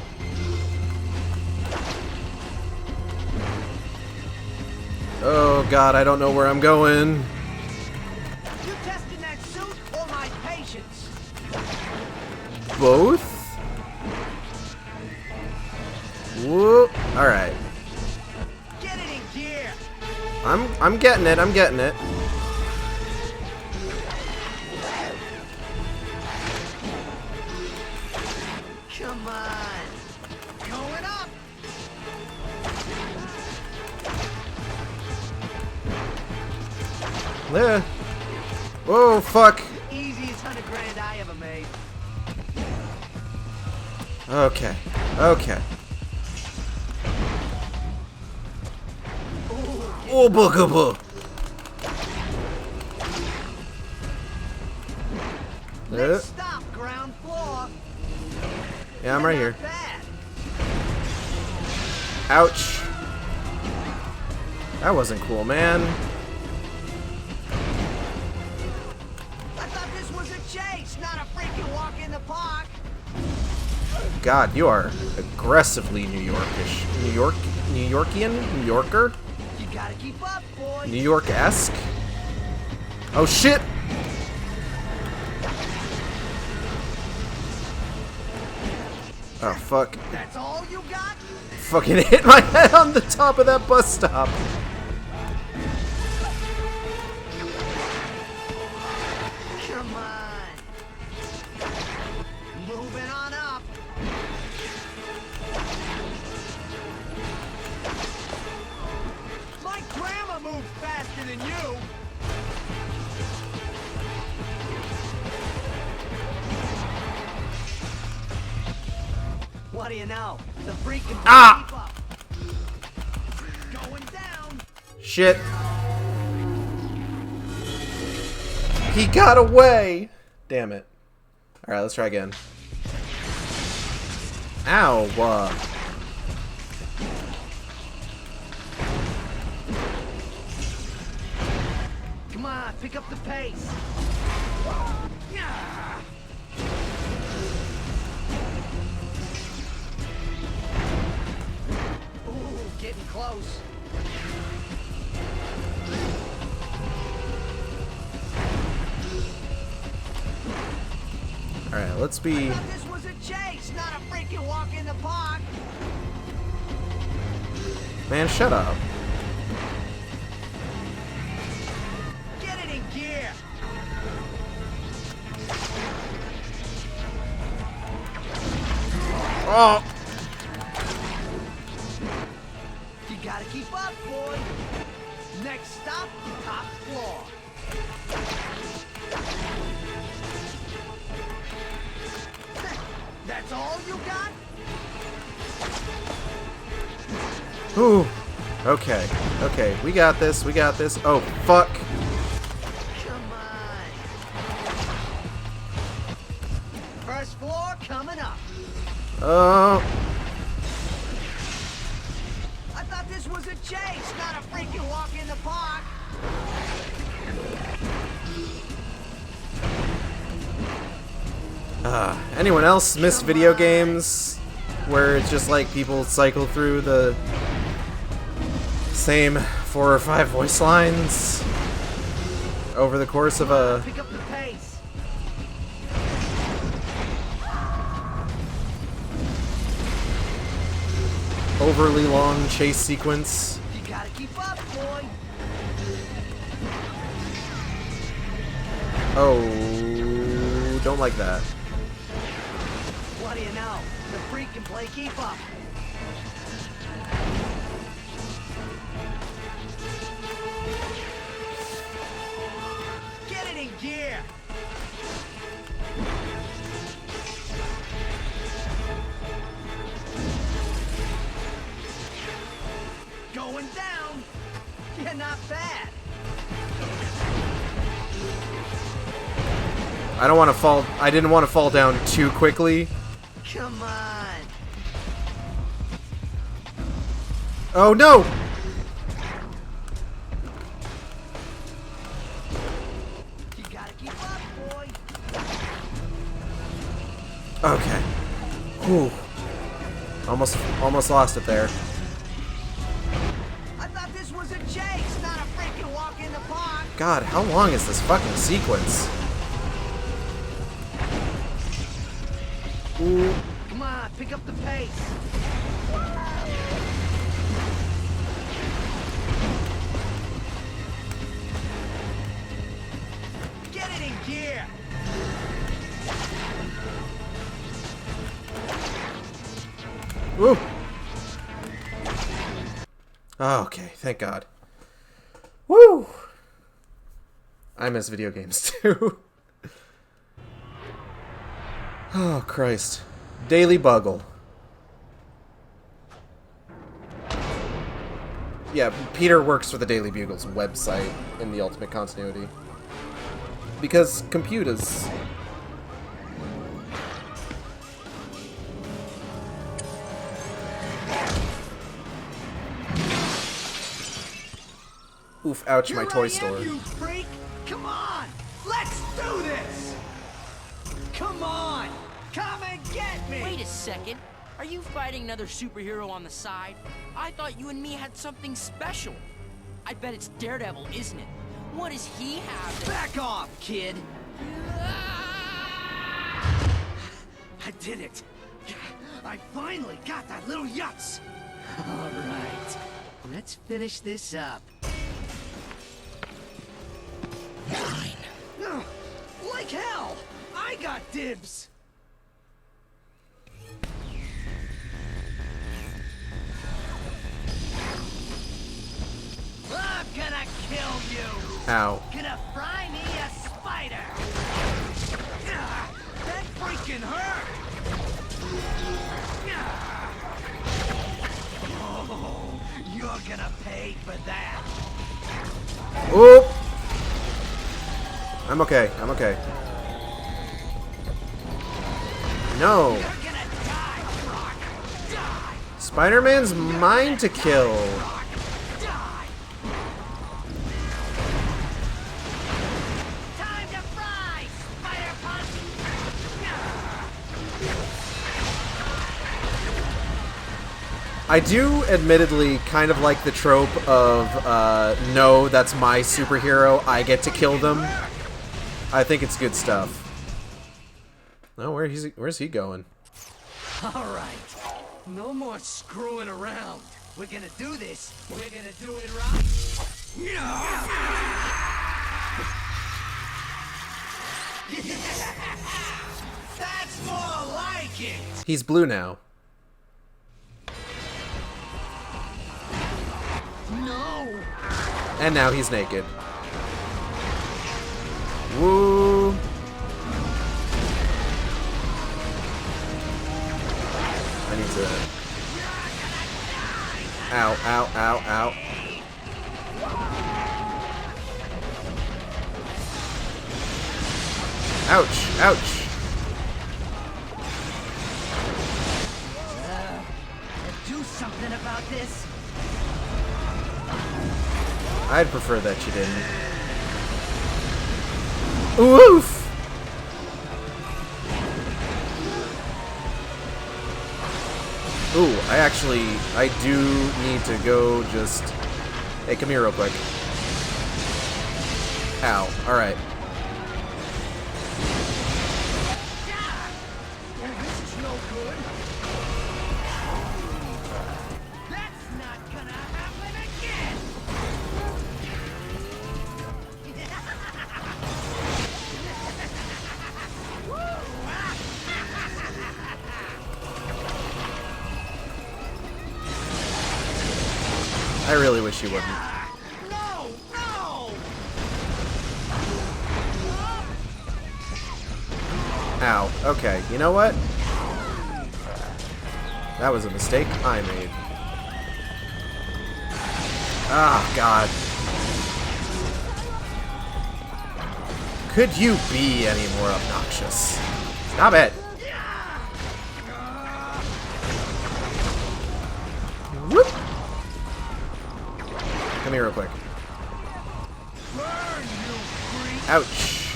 Oh god, I don't know where I'm going. You testing that suit or my patience? Both? Whoop. Alright. Get it in gear. I'm getting it, I'm getting it. Come on. Yeah. Whoa, fuck. Easiest $100,000 I ever made. Okay. Okay. Oh, boogaboo. Next stop, ground floor. Yeah, I'm right here. Not bad. Ouch. That wasn't cool, man. I thought this was a chase, not a freaking walk in the park. God, you are aggressively New Yorkish. New Yorkian? New Yorker? You gotta keep up, boy. New York-esque? Oh shit! Oh fuck. That's all you got? Fucking hit my head on the top of that bus stop. Come on. Moving on up. My grandma moves faster than you. What do you know? The freaking keep up. Going down. Shit. He got away! Damn it. Alright, let's try again. Ow! Come on, pick up the pace. Yeah. Ooh, getting close. Alright, let's be... I thought this was a chase, not a freaking walk in the park. Man, shut up. Get it in gear. Oh! You gotta keep up, boy. Next stop, top floor. That's all you got? Ooh. Okay. Okay. We got this. We got this. Oh, fuck. Come on. First floor coming up. Oh. I thought this was a chase, not a freaking walk in the park. Anyone else miss video games where it's just like people cycle through the same 4 or 5 voice lines over the course of a Pick up the pace. overly long chase sequence? You gotta keep up, boy. Oh, don't like that. What do you know? The freak can play keep up. Get it in gear. Going down. Yeah, not bad. I don't want to fall. I didn't want to fall down too quickly. Come on. Oh no! You gotta keep up, boy. Okay. Whew. Almost lost it there. I thought this was a chase, not a freaking walk in the park. God, how long is this fucking sequence? Ooh. Come on, pick up the pace. Get it in gear. Woo. Okay, thank God. Woo. I miss video games too. Oh, Christ. Daily Bugle. Yeah, Peter works for the Daily Bugle's website in the Ultimate Continuity. Because computers. Oof, ouch, my toy store. You freak! Come on! Let's do this! Come on! Come and get me! Wait a second. Are you fighting another superhero on the side? I thought you and me had something special. I bet it's Daredevil, isn't it? What does he have? Back off, kid! I did it! I finally got that little yutz! Alright, let's finish this up. Fine. No, like hell! I got dibs! I'm gonna kill you! Ow. Gonna fry me a spider! That freaking hurt! Oh, you're gonna pay for that! Oop! I'm okay, I'm okay. No! Spider-Man's mine to kill! I do, admittedly, kind of like the trope of, no, that's my superhero, I get to kill them. I think it's good stuff. Oh, where's he going? Alright, no more screwing around. We're gonna do this. We're gonna do it right. That's more like it! He's blue now. No! And now he's naked. Woo! I need to... Ow, ow, ow, ow. Ouch, ouch. Do something about this. I'd prefer that you didn't. Oof! Ooh, I do need to go just... Hey, come here real quick. Ow, alright. This is no good. That's not gonna happen again. I really wish you wouldn't. No, no. Ow, okay, you know what? That was a mistake I made. Ah, God. Could you be any more obnoxious? Stop it! Whoop! Come here real quick. Ouch.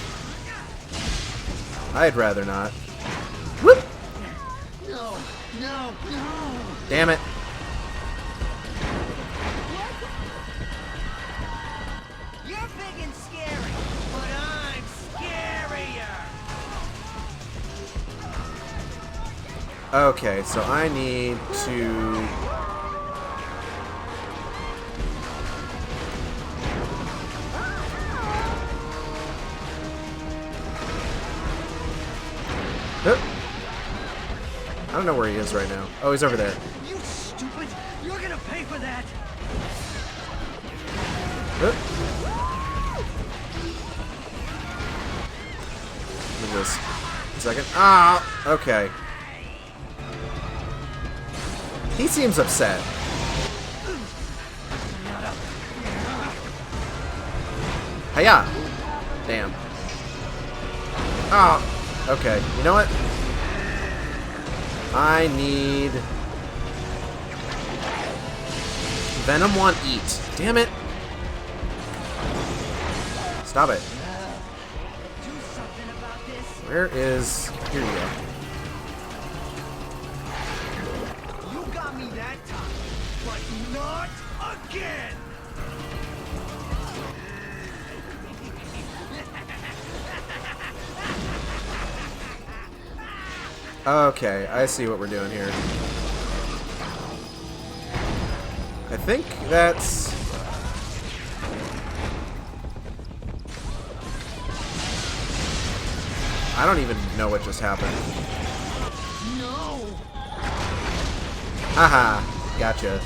I'd rather not. Whoop! No, no, no. Damn it. You're big and scary, but I'm scarier. Okay, so I need to... I don't know where he is right now. Oh, he's over there. You stupid! You're gonna pay for that. second. Ah, okay. He seems upset. Hiya! Damn. Ah, okay. You know what? I need... Venom want eat. Damn it. Stop it. Where is... Here you go. You got me that time, but not again! Okay, I see what we're doing here. I think that's... I don't even know what just happened. No! Haha, gotcha.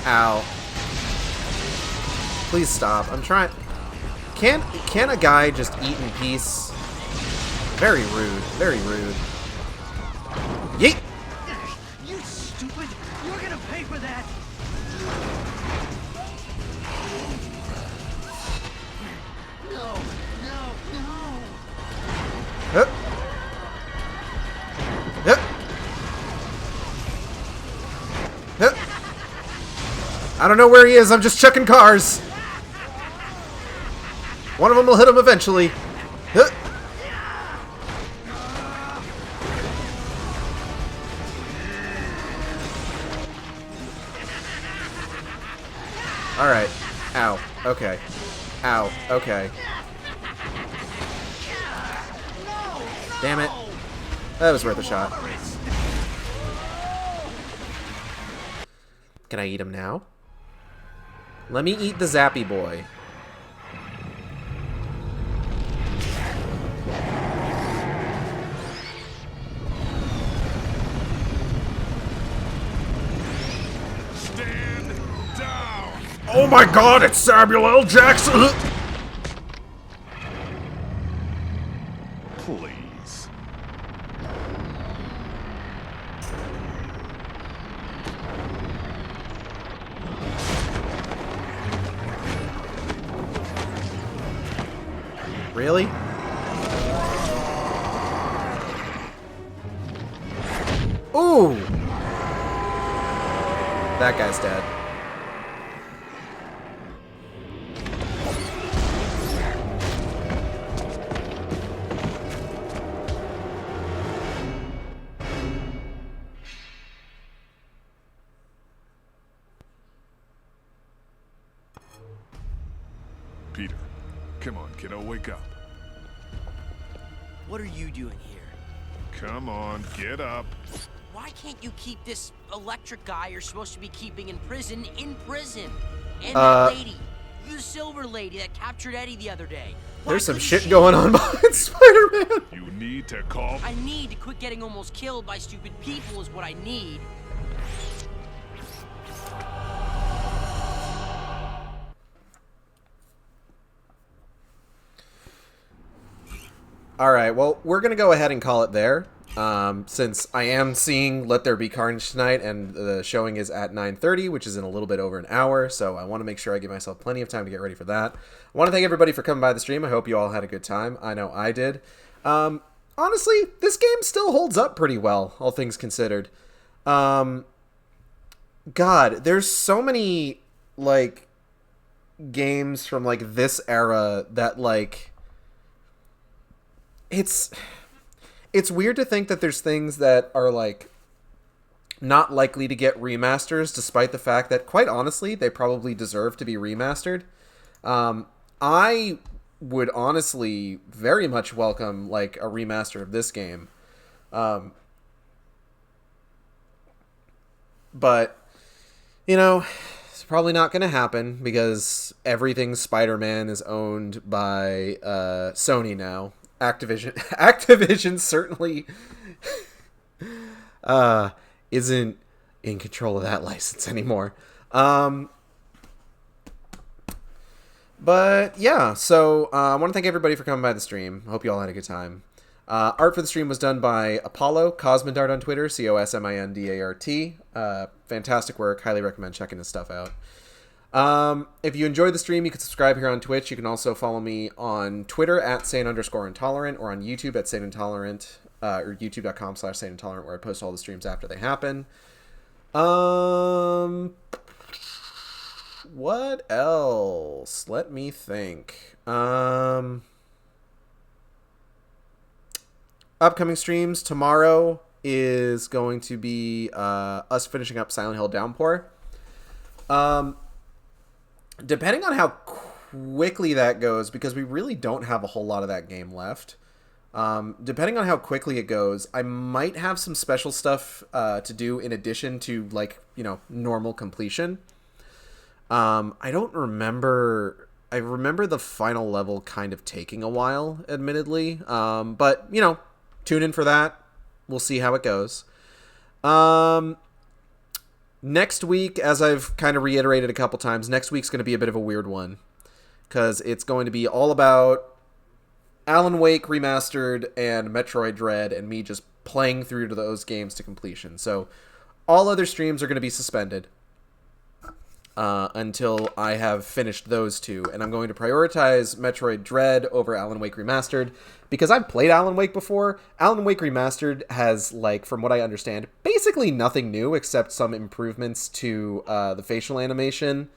Ow. Please stop. I'm trying... Can a guy just eat in peace? Very rude. Very rude. Yeet! You stupid! You're gonna pay for that! No, no, no! Hup. Hup. Hup. I don't know where he is. I'm just chucking cars. One of them will hit him eventually. Hup. All right. Ow. Okay. Ow. Okay. Damn it. That was worth a shot. Can I eat him now? Let me eat the Zappy boy. Stand down! Oh my god, it's Samuel L. Jackson! Please. Really? Ooh! That guy's dead. Peter, come on, kiddo, wake up. What are you doing here? Come on, get up. Why can't you keep this electric guy you're supposed to be keeping in prison? And that lady, the silver lady that captured Eddie the other day. There's some shit going on behind Spider-Man. You need to call... I need to quit getting almost killed by stupid people is what I need. Alright, well, we're going to go ahead and call it there. Since I am seeing Let There Be Carnage tonight, and the showing is at 9:30, which is in a little bit over an hour, so I want to make sure I give myself plenty of time to get ready for that. I want to thank everybody for coming by the stream. I hope you all had a good time. I know I did. Honestly, this game still holds up pretty well, all things considered. God, there's so many, like, games from, like, this era that, like... It's weird to think that there's things that are, like, not likely to get remasters, despite the fact that, quite honestly, they probably deserve to be remastered. I would honestly very much welcome, like, a remaster of this game. But, you know, it's probably not going to happen because everything Spider-Man is owned by Sony now. Activision certainly isn't in control of that license anymore. But yeah, so I want to thank everybody for coming by the stream. Hope you all had a good time. Art for the stream was done by Apollo, Cosmindart on Twitter, COSMINDART. Fantastic work. Highly recommend checking his stuff out. If you enjoyed the stream, you can subscribe here on Twitch. You can also follow me on Twitter at Sane_intolerant or on YouTube at SaneIntolerant, or youtube.com/SaneIntolerant, where I post all the streams after they happen. What else? Let me think. Upcoming streams tomorrow is going to be us finishing up Silent Hill Downpour. Depending on how quickly that goes, because we really don't have a whole lot of that game left. Depending on how quickly it goes, I might have some special stuff to do in addition to, like, you know, normal completion. I don't remember. I remember the final level kind of taking a while, admittedly. But, you know, tune in for that. We'll see how it goes. Next week, as I've kind of reiterated a couple times, next week's going to be a bit of a weird one. Because it's going to be all about Alan Wake Remastered and Metroid Dread and me just playing through to those games to completion. So all other streams are going to be suspended until I have finished those two. And I'm going to prioritize Metroid Dread over Alan Wake Remastered because I've played Alan Wake before. Alan Wake Remastered has, like, from what I understand, basically nothing new except some improvements to the facial animation,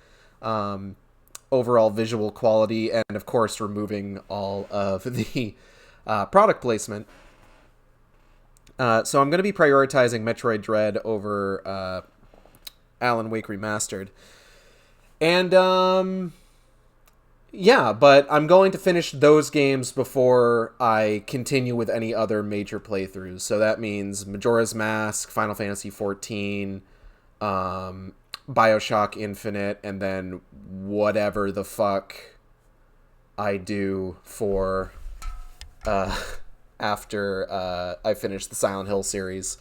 overall visual quality, and of course removing all of the product placement. So I'm going to be prioritizing Metroid Dread over Alan Wake Remastered. And yeah, but I'm going to finish those games before I continue with any other major playthroughs. So that means Majora's Mask, Final Fantasy XIV, BioShock Infinite, and then whatever the fuck I do for after I finish the Silent Hill series.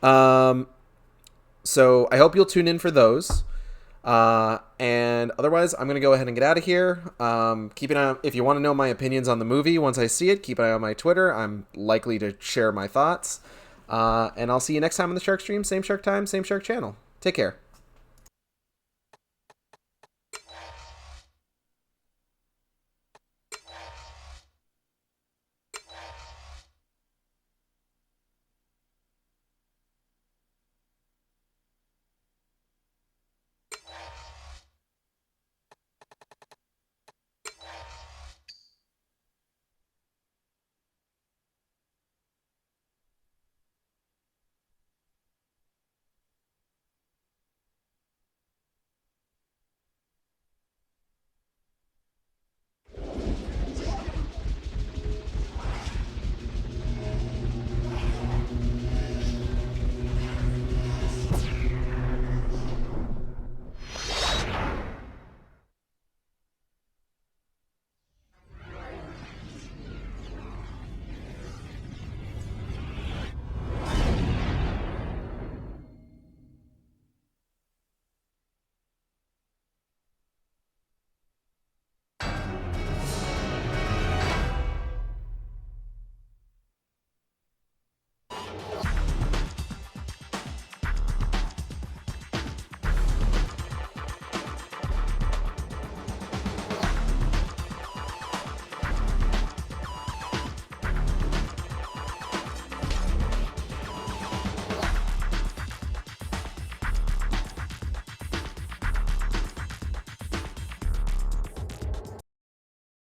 So I hope you'll tune in for those. And otherwise, I'm going to go ahead and get out of here. Keep an eye on, if you want to know my opinions on the movie once I see it, keep an eye on my Twitter. I'm likely to share my thoughts. And I'll see you next time on the Shark Stream. Same Shark time, same Shark channel. Take care.